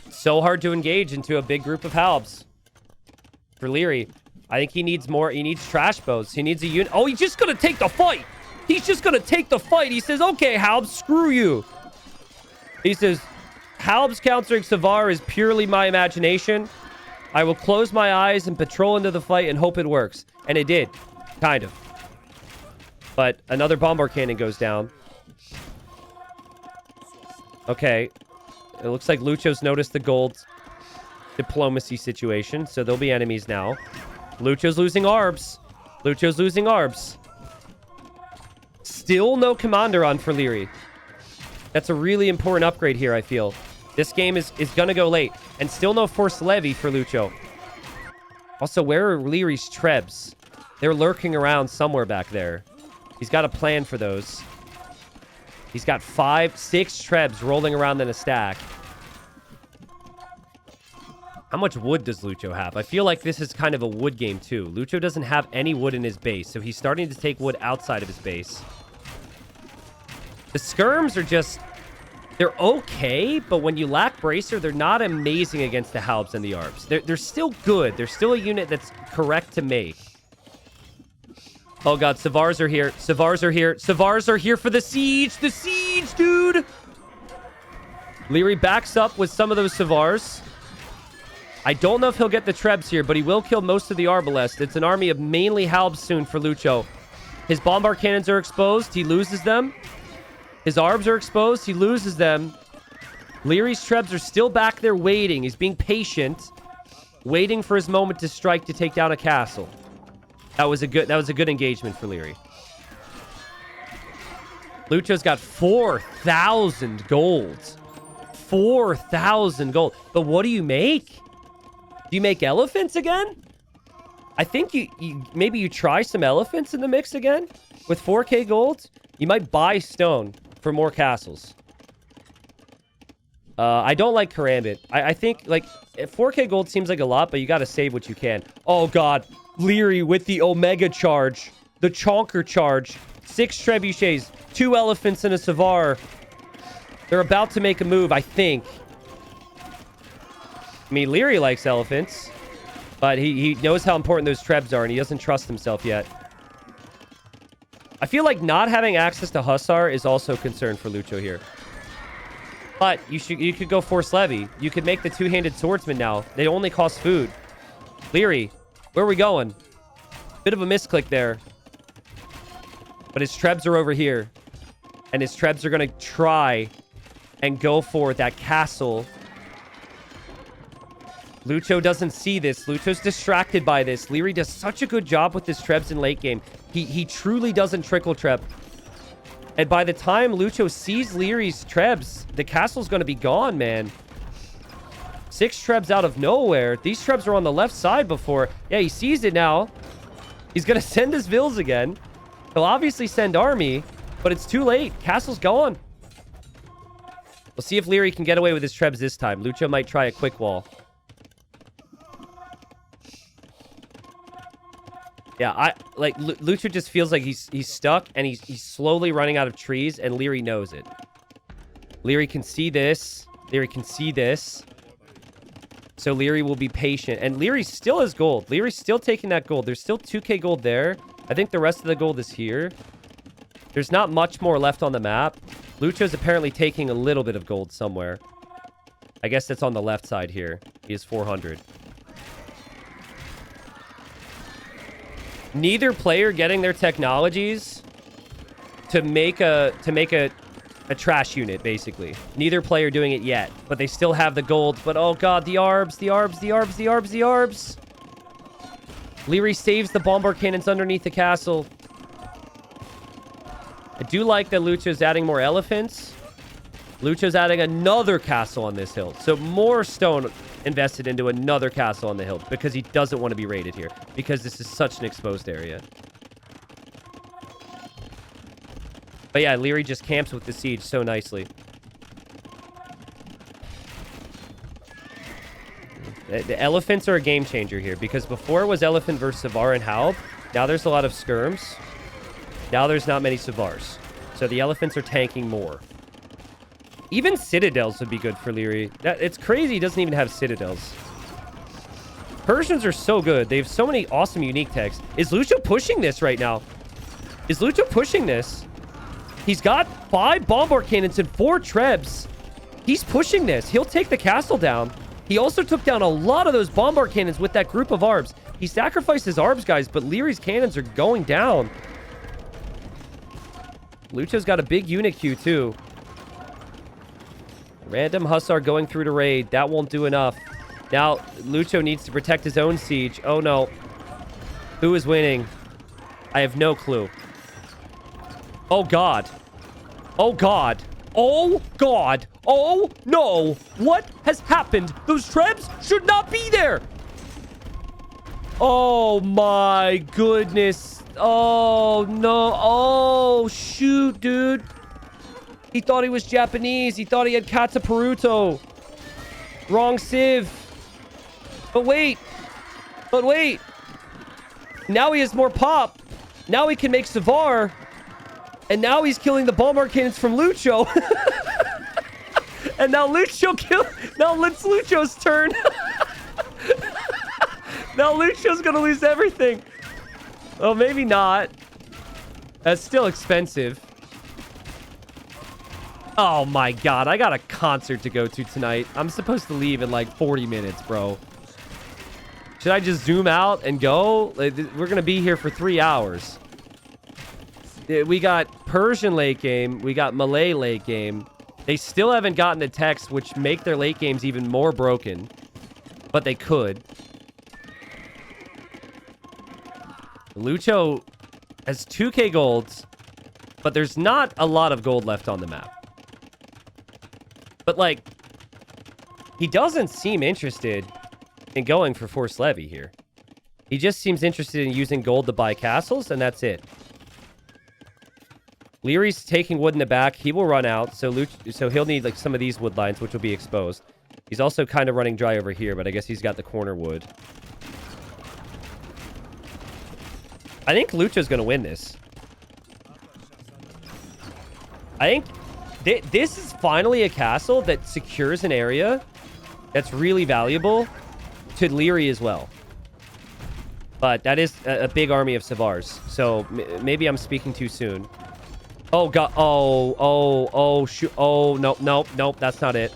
So hard to engage into a big group of halbs. For Liry, I think he needs more. He needs trash bows. He needs a unit. Oh, he's just going to take the fight. He's just going to take the fight. He says, okay, halbs, screw you. He says, halbs countering Savar is purely my imagination. I will close my eyes and patrol into the fight and hope it works. And it did. Kind of. But another bombard cannon goes down. Okay. It looks like Lucho's noticed the gold diplomacy situation, so there'll be enemies now. Lucho's losing Arbs. Lucho's losing Arbs. Still no commander on for Liry. That's a really important upgrade here, I feel. This game is going to go late. And still no force levy for Lucho. Also, where are Liry's Trebs? They're lurking around somewhere back there. He's got a plan for those. He's got 5, 6 Trebs rolling around in a stack. How much wood does Lucho have? I feel like this is kind of a wood game, too. Lucho doesn't have any wood in his base, so he's starting to take wood outside of his base. The skirms are just... They're okay, but when you lack Bracer, they're not amazing against the Halbs and the Arbs. They're still good. They're still a unit that's correct to make. Oh, God. Savars are here. Savars are here. Savars are here for the siege. The siege, dude! Liry backs up with some of those Savars. I don't know if he'll get the Trebs here, but he will kill most of the Arbalest. It's an army of mainly Halbs soon for Lucho. His bombard cannons are exposed. He loses them. His Arbs are exposed. He loses them. Liry's Trebs are still back there waiting. He's being patient, waiting for his moment to strike to take down a castle. That was a good engagement for Liry. Lucho's got 4,000 gold. 4,000 gold. But what do you make? Do you make elephants again? I think maybe you try some elephants in the mix again with 4K gold. You might buy stone for more castles. I don't like Karambit. I think, like, 4K gold seems like a lot, but you got to save what you can. Oh, God. Liry with the Omega charge. The Chonker charge. 6 Trebuchets. 2 elephants and a Savar. They're about to make a move, I think. I mean, Liry likes elephants, but he knows how important those Trebs are, and he doesn't trust himself yet. I feel like not having access to Hussar is also a concern for Lucho here. But you could go Force Levy. You could make the two-handed swordsman now. They only cost food. Liry, where are we going? Bit of a misclick there. But his Trebs are over here. And his Trebs are going to try and go for that castle. Lucho doesn't see this. Lucho's distracted by this. Liry does such a good job with his Trebs in late game. He truly doesn't trickle trap. And by the time Lucho sees Lierey's trebs, the castle's going to be gone, man. 6 trebs out of nowhere. These trebs were on the left side before. Yeah, he sees it now. He's going to send his vills again. He'll obviously send army, but it's too late. Castle's gone. We'll see if Liry can get away with his trebs this time. Lucho might try a quick wall. Yeah, Lucho just feels like he's stuck, and he's slowly running out of trees, and Liry knows it. Liry can see this. Liry can see this. So Liry will be patient. And Liry still has gold. Liry's still taking that gold. There's still 2k gold there. I think the rest of the gold is here. There's not much more left on the map. Lucho's apparently taking a little bit of gold somewhere. I guess that's on the left side here. He has 400. Neither player getting their technologies to make a trash unit, basically. Neither player doing it yet, but they still have the gold. But oh god, the arbs. Liry saves the bombard cannons underneath the castle. I do like that Lucho's adding more elephants. Lucho's adding another castle on this hill. So more stone invested into another castle on the hill because he doesn't want to be raided here because this is such an exposed area. But yeah, Liry just camps with the siege so nicely. The elephants are a game changer here because before it was elephant versus Savar and Halb. Now there's a lot of skirms. Now there's not many Savars. So the elephants are tanking more. Even citadels would be good for Liry. It's crazy he doesn't even have citadels. Persians are so good. They have so many awesome unique techs. Is Lucho pushing this right now? Is Lucho pushing this? He's got 5 bombard cannons and 4 trebs. He's pushing this. He'll take the castle down. He also took down a lot of those bombard cannons with that group of arbs. He sacrificed his arbs, guys, but Liry's cannons are going down. Lucho's got a big unit queue, too. Random Hussar going through to raid. That won't do enough. Now, Lucho needs to protect his own siege. Oh, no. Who is winning? I have no clue. Oh, God. Oh, God. Oh, God. Oh, no. What has happened? Those trebs should not be there. Oh, my goodness. Oh, no. Oh, shoot, dude. He thought he was Japanese. He thought he had Kata Peruto. Wrong civ. But wait. But wait. Now he has more pop. Now he can make Savar. And now he's killing the bombard cannons from Lucho. And now Lucho killed... Now it's Lucho's turn. Now Lucho's gonna lose everything. Oh, maybe not. That's still expensive. Oh my god, I got a concert to go to tonight. I'm supposed to leave in like 40 minutes, bro. Should I just zoom out and go? We're gonna be here for 3 hours. We got Persian late game. We got Malay late game. They still haven't gotten the techs, which make their late games even more broken. But they could. Lucho has 2k golds, but there's not a lot of gold left on the map. But, like, he doesn't seem interested in going for forced levy here. He just seems interested in using gold to buy castles, and that's it. Liry's taking wood in the back. He will run out, so he'll need, like, some of these wood lines, which will be exposed. He's also kind of running dry over here, but I guess he's got the corner wood. I think Lucho's going to win this. I think this is finally a castle that secures an area that's really valuable to Liry as well. But that is a big army of Savars. So maybe I'm speaking too soon. Oh, God. Oh, shoot. Oh, nope. That's not it.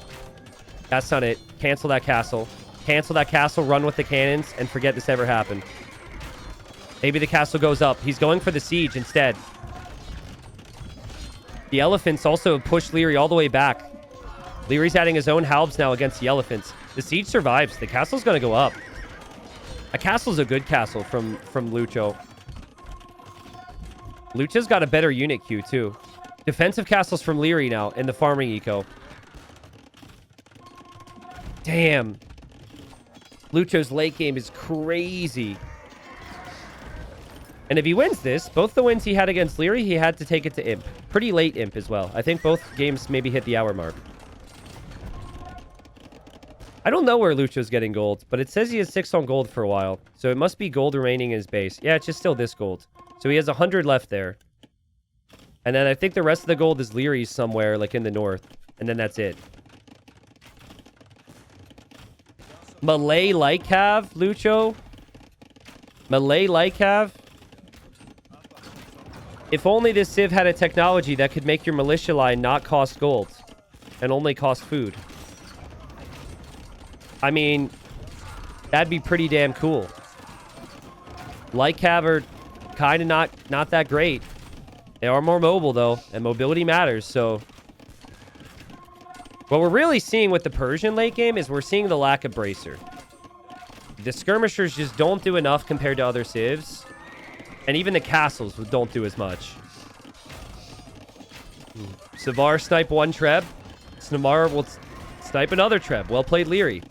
That's not it. Cancel that castle. Cancel that castle. Run with the cannons and forget this ever happened. Maybe the castle goes up. He's going for the siege instead. The elephants also pushed Liry all the way back. Liry's adding his own halbs now against the elephants. The siege survives. The castle's going to go up. A castle's a good castle from Lucho. Lucho's got a better unit queue, too. Defensive castles from Liry now in the farming eco. Damn. Lucho's late game is crazy. And if he wins this, both the wins he had against Liry, he had to take it to Imp. Pretty late Imp as well. I think both games maybe hit the hour mark. I don't know where Lucho's getting gold, but it says he has 6 on gold for a while. So it must be gold remaining in his base. Yeah, it's just still this gold. So he has 100 left there. And then I think the rest of the gold is Liry's somewhere, like in the north. And then that's it. Malay Lycav, Lucho. Malay Lycav. If only this Civ had a technology that could make your militia line not cost gold. And only cost food. I mean, that'd be pretty damn cool. Lycav are kind of not that great. They are more mobile, though, and mobility matters, so... What we're really seeing with the Persian late game is we're seeing the lack of Bracer. The skirmishers just don't do enough compared to other civs. And even the castles don't do as much. Savar snipe 1 Treb. Snamar will snipe another Treb. Well played, Liry.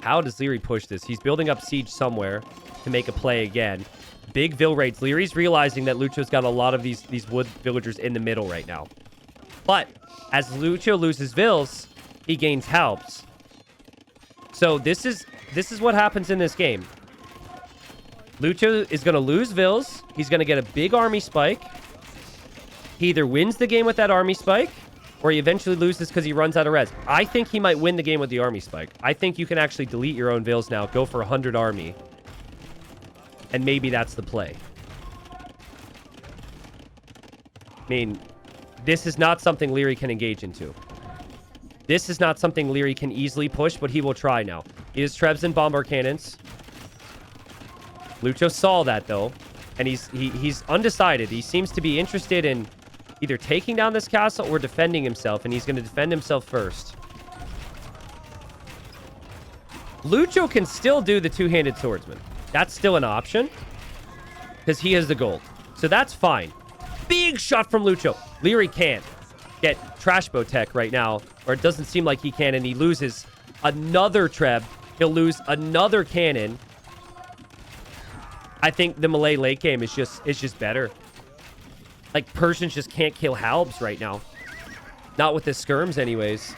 How does Liry push this? He's building up siege somewhere to make a play again. Big Vil raids. Liry's realizing that Lucho's got a lot of these wood villagers in the middle right now. But as Lucho loses Vils, he gains helps. So this is what happens in this game. Lucho is going to lose Vils. He's going to get a big army spike. He either wins the game with that army spike, or he eventually loses because he runs out of res. I think he might win the game with the army spike. I think you can actually delete your own Vils now, go for 100 army. And maybe that's the play. I mean, this is not something Liry can engage into. This is not something Liry can easily push, but he will try now. He has Trebs and Bombard Cannons. Lucho saw that, though. And he's undecided. He seems to be interested in either taking down this castle or defending himself, and he's going to defend himself first. Lucho can still do the two-handed swordsman. That's still an option because he has the gold. So that's fine. Big shot from Lucho. Liry can't get trash bow tech right now, or it doesn't seem like he can, and he loses another Treb. He'll lose another cannon. I think the Malay late game is just better. Like, Persians just can't kill Halbs right now. Not with the skirms anyways.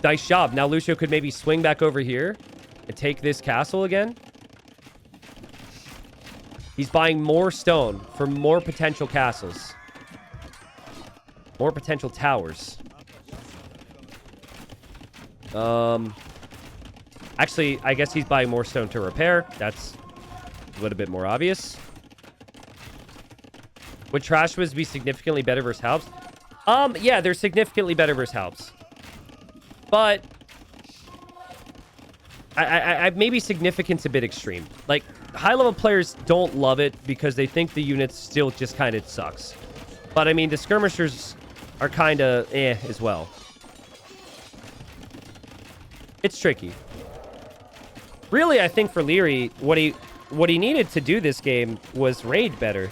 Nice job. Now Lucho could maybe swing back over here and take this castle again. He's buying more stone for more potential castles. More potential towers. Actually, I guess he's buying more stone to repair. That's a little bit more obvious. Would Trash Wiz be significantly better versus Halbs? Yeah, they're significantly better versus Halbs. But I maybe significance a bit extreme. Like, high-level players don't love it because they think the unit still just kind of sucks. But, I mean, the skirmishers are kind of as well. It's tricky. Really, I think for Liry, what he needed to do this game was raid better.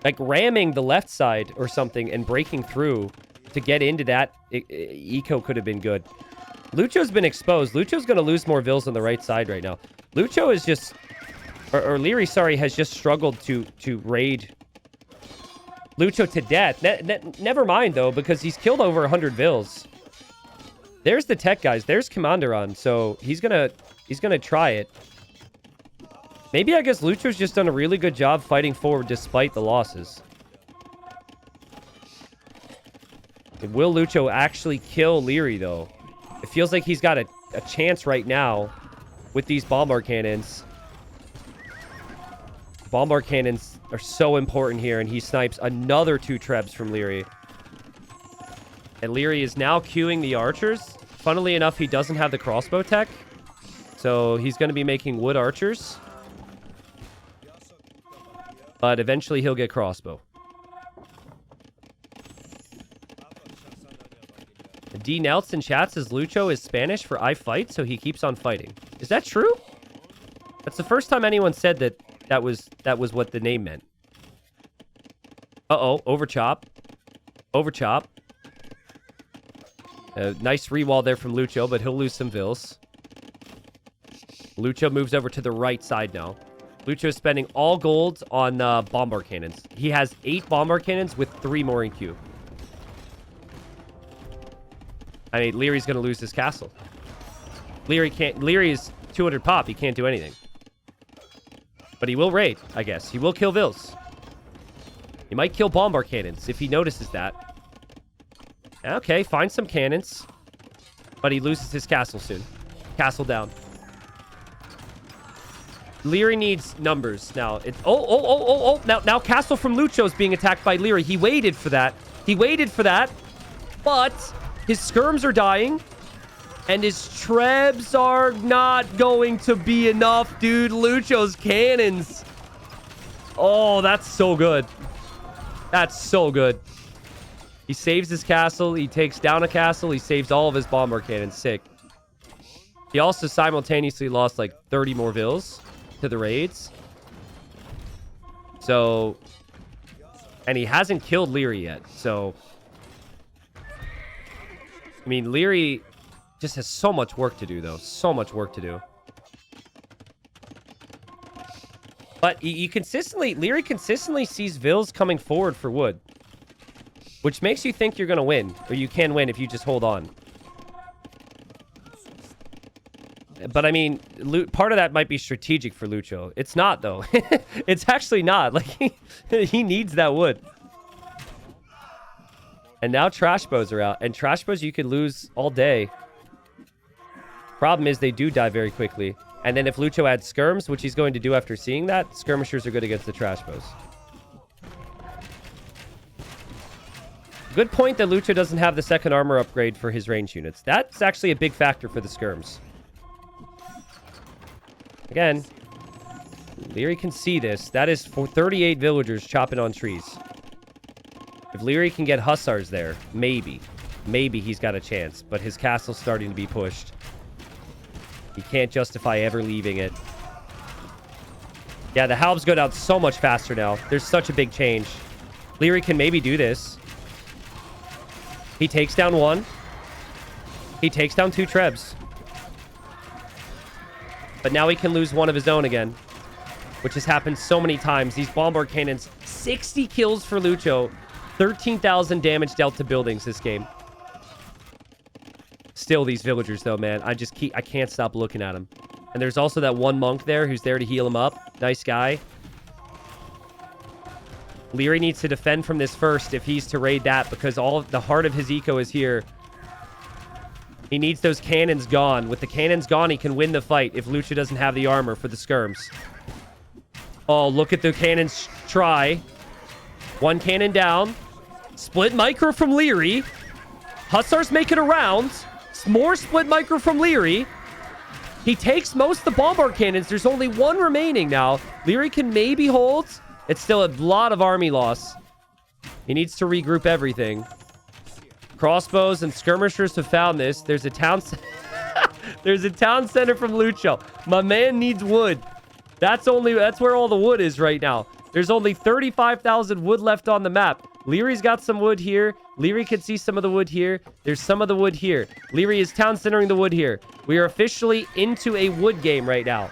Like, ramming the left side or something and breaking through to get into that eco could have been good. Lucho's been exposed. Lucho's going to lose more Vils on the right side right now. Lucho is just... Or Liry, sorry, has just struggled to raid Lucho to death. Never mind, though, because he's killed over 100 Vils. There's the tech, guys. There's Commander on, so he's gonna try it. Maybe I guess Lucho's just done a really good job fighting forward despite the losses. Will Lucho actually kill Liry, though? It feels like he's got a chance right now with these Bombard Cannons. Bombard Cannons are so important here, and he snipes another 2 Trebs from Liry. And Liry is now queuing the archers. Funnily enough, he doesn't have the crossbow tech. So he's going to be making wood archers. But eventually he'll get crossbow. D. Nelson chat says Lucho is Spanish for I fight, so he keeps on fighting. Is that true? That's the first time anyone said that that was what the name meant. Uh-oh, overchop. Overchop. Nice rewall there from Lucho, but he'll lose some vills. Lucho moves over to the right side now. Lucho is spending all gold on bombard cannons. He has 8 bombard cannons with 3 more in queue. I mean, Liry's going to lose his castle. Liry is 200 pop. He can't do anything. But he will raid, I guess. He will kill vills. He might kill bombard cannons if he notices that. Okay, find some cannons. But he loses his castle soon. Castle down. Liry needs numbers now. It's now castle from Lucho is being attacked by Liry. He waited for that. He waited for that. But his skirms are dying. And his trebs are not going to be enough, dude. Lucho's cannons. Oh, that's so good. That's so good. He saves his castle. He takes down a castle. He saves all of his bombard cannons. Sick. He also simultaneously lost like 30 more vills to the raids. So, and he hasn't killed Liry yet. So, I mean, Liry just has so much work to do, though. So much work to do. But Liry consistently sees vills coming forward for wood. Which makes you think you're going to win. Or you can win if you just hold on. But I mean, part of that might be strategic for Lucho. It's not, though. It's actually not. Like, he needs that wood. And now trash bows are out. And trash bows you could lose all day. Problem is they do die very quickly. And then if Lucho adds skirms, which he's going to do after seeing that, skirmishers are good against the trash bows. Good point that Lucho doesn't have the second armor upgrade for his range units. That's actually a big factor for the skirms. Again, Liry can see this. That is for 38 villagers chopping on trees. If Liry can get hussars there, maybe he's got a chance. But his castle's starting to be pushed. He can't justify ever leaving it. Yeah, the halbs go down so much faster now. There's such a big change. Liry can maybe do this. He takes down 1. He takes down 2 trebs. But now he can lose 1 of his own again. Which has happened so many times. These bombard cannons, 60 kills for Lucho. 13,000 damage dealt to buildings this game. Still these villagers though, man. I can't stop looking at them. And there's also that one monk there who's there to heal him up. Nice guy. Liry needs to defend from this first if he's to raid that, because all of the heart of his eco is here. He needs those cannons gone. With the cannons gone, he can win the fight if Lucho doesn't have the armor for the skirms. Oh, look at the cannons try. 1 cannon down. Split micro from Liry. Hussars make it around. More split micro from Liry. He takes most of the bombard cannons. There's only 1 remaining now. Liry can maybe hold. It's still a lot of army loss. He needs to regroup everything. Crossbows and skirmishers have found this. There's a town... There's a town center from Lucho. My man needs wood. That's where all the wood is right now. There's only 35,000 wood left on the map. Liry's got some wood here. Liry can see some of the wood here. There's some of the wood here. Liry is town centering the wood here. We are officially into a wood game right now.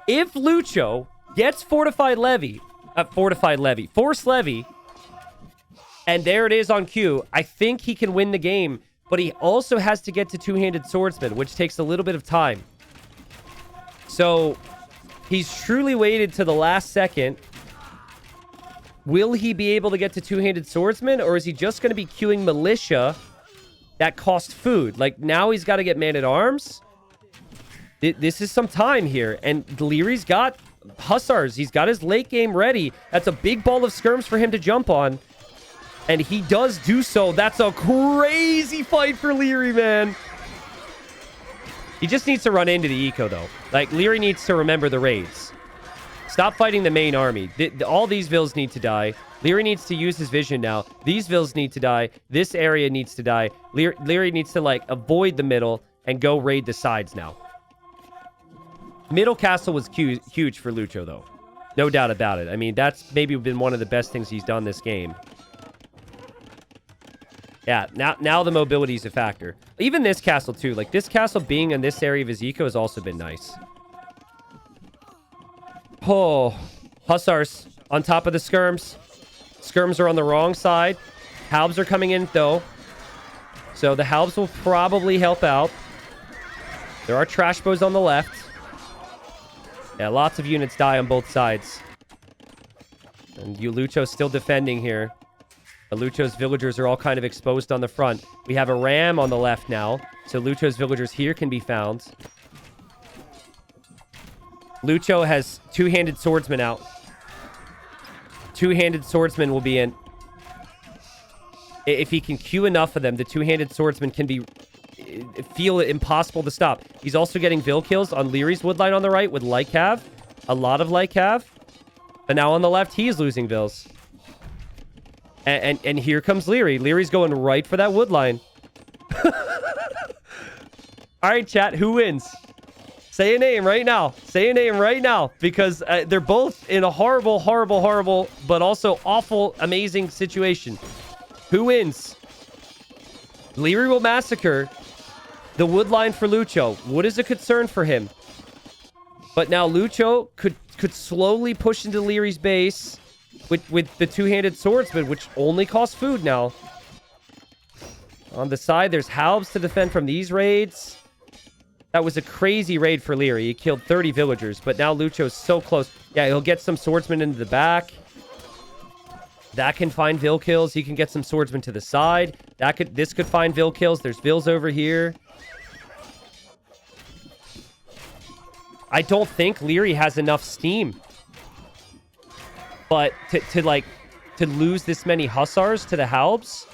If Lucho gets Force Levy, and there it is on cue, I think he can win the game, but he also has to get to two-handed swordsman, which takes a little bit of time. So he's truly waited to the last second. Will he be able to get to two-handed swordsman, or is he just going to be queuing militia that cost food? Like, now he's got to get man-at-arms. This is some time here, and Liry's got hussars. He's got his late game ready. That's a big ball of skirms for him to jump on, and he does do so. That's a crazy fight for Liry, man. He just needs to run into the eco, though. Like, Liry needs to remember the raids. Stop fighting the main army. All these vills need to die. Liry needs to use his vision now. These vills need to die. This area needs to die. Liry needs to, like, avoid the middle and go raid the sides now. Middle castle was huge for Lucho, though. No doubt about it. I mean, that's maybe been one of the best things he's done this game. Yeah, now the mobility is a factor. Even this castle, too. Like, this castle being in this area of his eco has also been nice. Oh, Hussars on top of the skirms. Skirms are on the wrong side. Halbs are coming in, though. So the Halbs will probably help out. There are trash bows on the left. Yeah, lots of units die on both sides. And Lucho's still defending here. Lucho's villagers are all kind of exposed on the front. We have a ram on the left now. So Lucho's villagers here can be found. Lucho has two-handed swordsman out. Two-handed swordsman will be in. If he can queue enough of them, the two-handed swordsman can feel it impossible to stop. He's also getting Vil kills on Lyrey's woodline on the right with Lycav. A lot of Lycav. But now on the left, he is losing Vils. And here comes Liry. Lyrey's going right for that woodline. All right, chat. Who wins? Say a name right now. Say a name right now. Because they're both in a horrible, but also awful, amazing situation. Who wins? Liry will massacre the woodline for Lucho. Wood is a concern for him. But now Lucho could slowly push into Lyrey's base with the two-handed swordsman, which only costs food now. On the side, there's Halbs to defend from these raids. That was a crazy raid for Liry. He killed 30 villagers, but now Lucho's so close. Yeah, he'll get some swordsmen into the back. That can find Vil kills. He can get some swordsmen to the side. This could find Vil kills. There's Vils over here. I don't think Liry has enough steam. But to lose this many Hussars to the Halbs,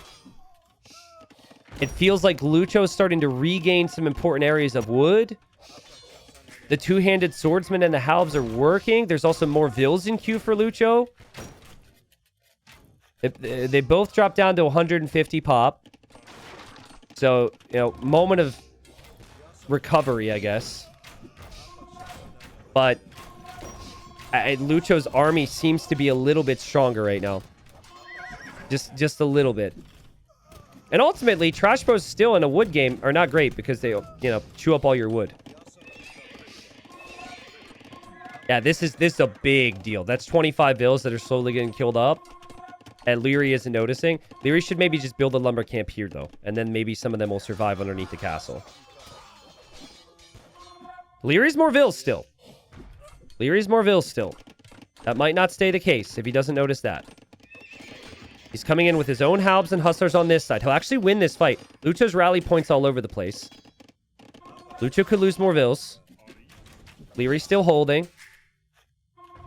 it feels like Lucho is starting to regain some important areas of wood. The two-handed swordsman and the Halbs are working. There's also more Vils in queue for Lucho. They both drop down to 150 pop. So, moment of recovery, I guess. But Lucho's army seems to be a little bit stronger right now. Just a little bit. And ultimately, trash bows still in a wood game are not great because they, chew up all your wood. Yeah, this is a big deal. That's 25 Vils that are slowly getting killed up. And Liry isn't noticing. Liry should maybe just build a lumber camp here, though. And then maybe some of them will survive underneath the castle. Liry's more Vils still. Liry's more Vils still. That might not stay the case if he doesn't notice that. He's coming in with his own Halbs and Hussars on this side. He'll actually win this fight. Lucho's rally points all over the place. Lucho could lose more Vils. Liry's still holding.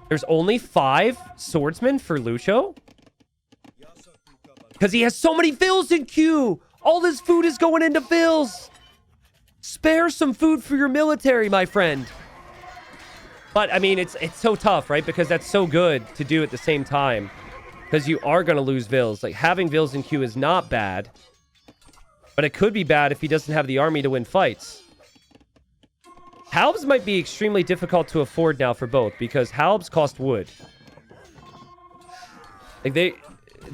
There's only 5 swordsmen for Lucho? Because he has so many Vils in queue. All his food is going into Vils. Spare some food for your military, my friend. But, I mean, it's so tough, right? Because that's so good to do at the same time. Because you are going to lose Vils. Like, having Vils in queue is not bad. But it could be bad if he doesn't have the army to win fights. Halbs might be extremely difficult to afford now for both. Because Halbs cost wood. Like,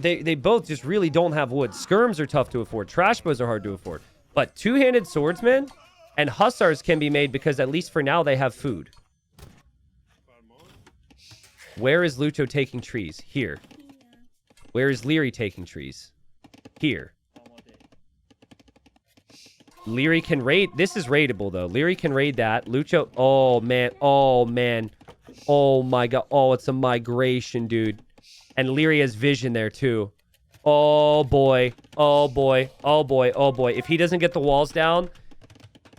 they both just really don't have wood. Skirms are tough to afford. Trash bows are hard to afford. But two-handed swordsmen and Hussars can be made because at least for now they have food. Where is Lucho taking trees? Here. Where is Liry taking trees? Here. Liry can raid. This is raidable, though. Liry can raid that. Lucho. Oh, man. Oh, man. Oh, my God. Oh, it's a migration, dude. And Liry has vision there, too. Oh, boy. Oh, boy. Oh, boy. Oh, boy. If he doesn't get the walls down,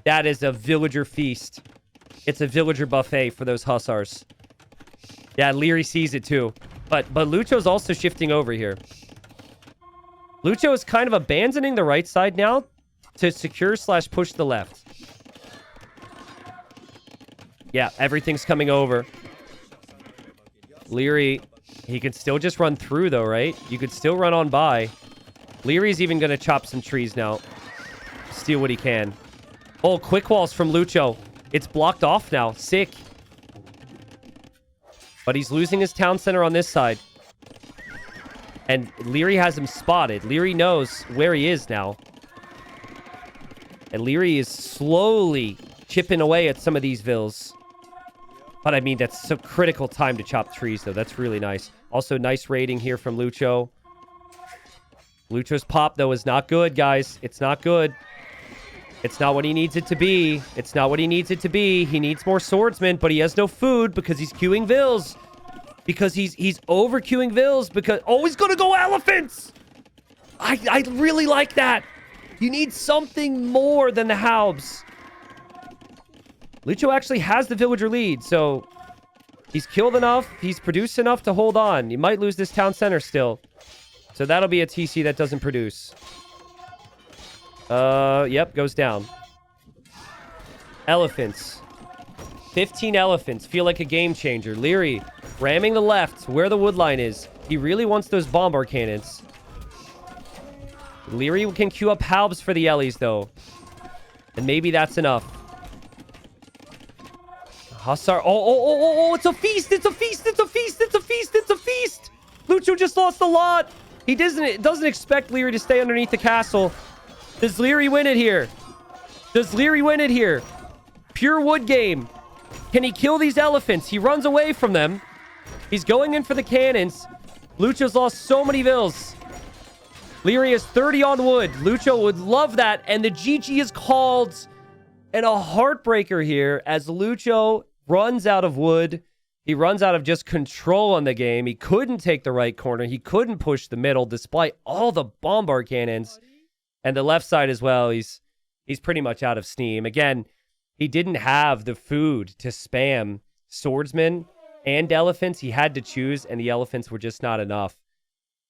that is a villager feast. It's a villager buffet for those Hussars. Yeah, Liry sees it, too. But Lucho's also shifting over here. Lucho is kind of abandoning the right side now to secure/push the left. Yeah, everything's coming over. Liry, he could still just run through, though, right? You could still run on by. Liry's even going to chop some trees now. Steal what he can. Oh, quick walls from Lucho. It's blocked off now. Sick. But he's losing his town center on this side. And Liry has him spotted. Liry knows where he is now. And Liry is slowly chipping away at some of these vills. But I mean, that's a critical time to chop trees, though. That's really nice. Also, nice raiding here from Lucho. Lucho's pop, though, is not good, guys. It's not good. It's not what he needs it to be. It's not what he needs it to be. He needs more swordsmen, but he has no food because he's queuing vills. Because he's over queuing vills because... Oh, he's gonna go elephants! I really like that. You need something more than the Haubs. Lucho actually has the villager lead, so... He's killed enough. He's produced enough to hold on. You might lose this town center still. So that'll be a TC that doesn't produce. Yep, goes down. Elephants. 15 elephants. Feel like a game changer. Liry ramming the left where the wood line is. He really wants those bombard cannons. Liry can queue up halbs for the Ellies, though. And maybe that's enough. Hussar. Oh, it's a feast. It's a feast. It's a feast. It's a feast. It's a feast. Lucho just lost a lot. He doesn't expect Liry to stay underneath the castle. Does Liry win it here? Does Liry win it here? Pure wood game. Can he kill these elephants? He runs away from them. He's going in for the cannons. Lucho's lost so many vills. Liry is 30 on wood. Lucho would love that. And the GG is called. And a heartbreaker here as Lucho runs out of wood. He runs out of just control on the game. He couldn't take the right corner. He couldn't push the middle despite all the bombard cannons. And the left side as well. He's pretty much out of steam. Again, he didn't have the food to spam swordsmen and elephants. He had to choose, and the elephants were just not enough.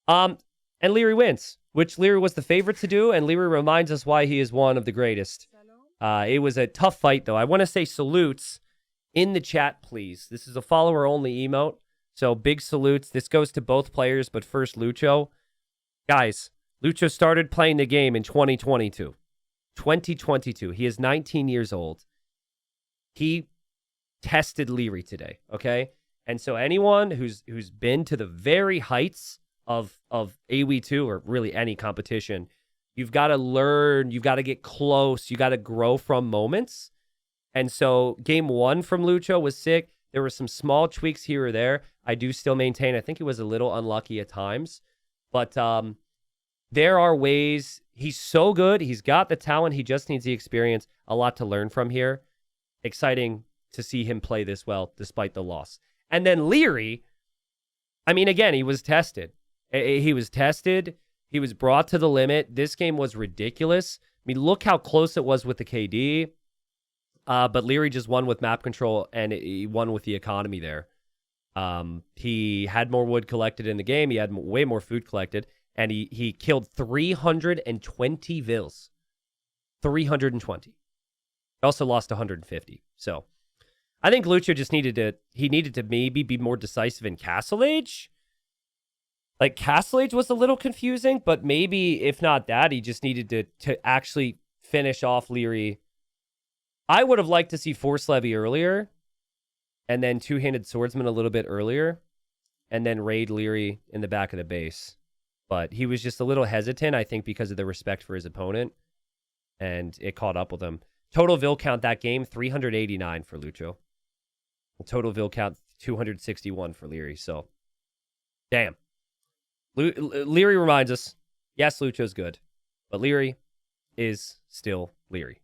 And Liry wins, which Liry was the favorite to do, and Liry reminds us why he is one of the greatest. It was a tough fight, though. I want to say salutes in the chat, please. This is a follower-only emote, so big salutes. This goes to both players, but first Lucho. Guys, Lucho started playing the game in 2022. 2022. He is 19 years old. He tested Liry today, okay? And so anyone who's been to the very heights of AoE2 or really any competition, you've got to learn, you've got to get close, you got to grow from moments. And so game one from Lucho was sick. There were some small tweaks here or there. I do still maintain, I think he was a little unlucky at times. But there are ways. He's so good. He's got the talent. He just needs the experience. A lot to learn from here. Exciting to see him play this well despite the loss. And then Liry, I mean, again, he was tested. He was tested. He was brought to the limit. This game was ridiculous. I mean, look how close it was with the KD. But Liry just won with map control, and he won with the economy there. He had more wood collected in the game. He had way more food collected, and he killed 320 vills. 320. He also lost 150. So I think Lucho just needed to maybe be more decisive in Castle Age. Like, Castle Age was a little confusing, but maybe, if not that, he just needed to actually finish off Liry. I would have liked to see Force Levy earlier, and then Two-Handed Swordsman a little bit earlier, and then raid Liry in the back of the base. But he was just a little hesitant, I think, because of the respect for his opponent, and it caught up with him. Total vill count that game, 389 for Lucho. Total vill count, 261 for Liry. So, damn. Liry reminds us, yes, Lucho's good, but Liry is still Liry.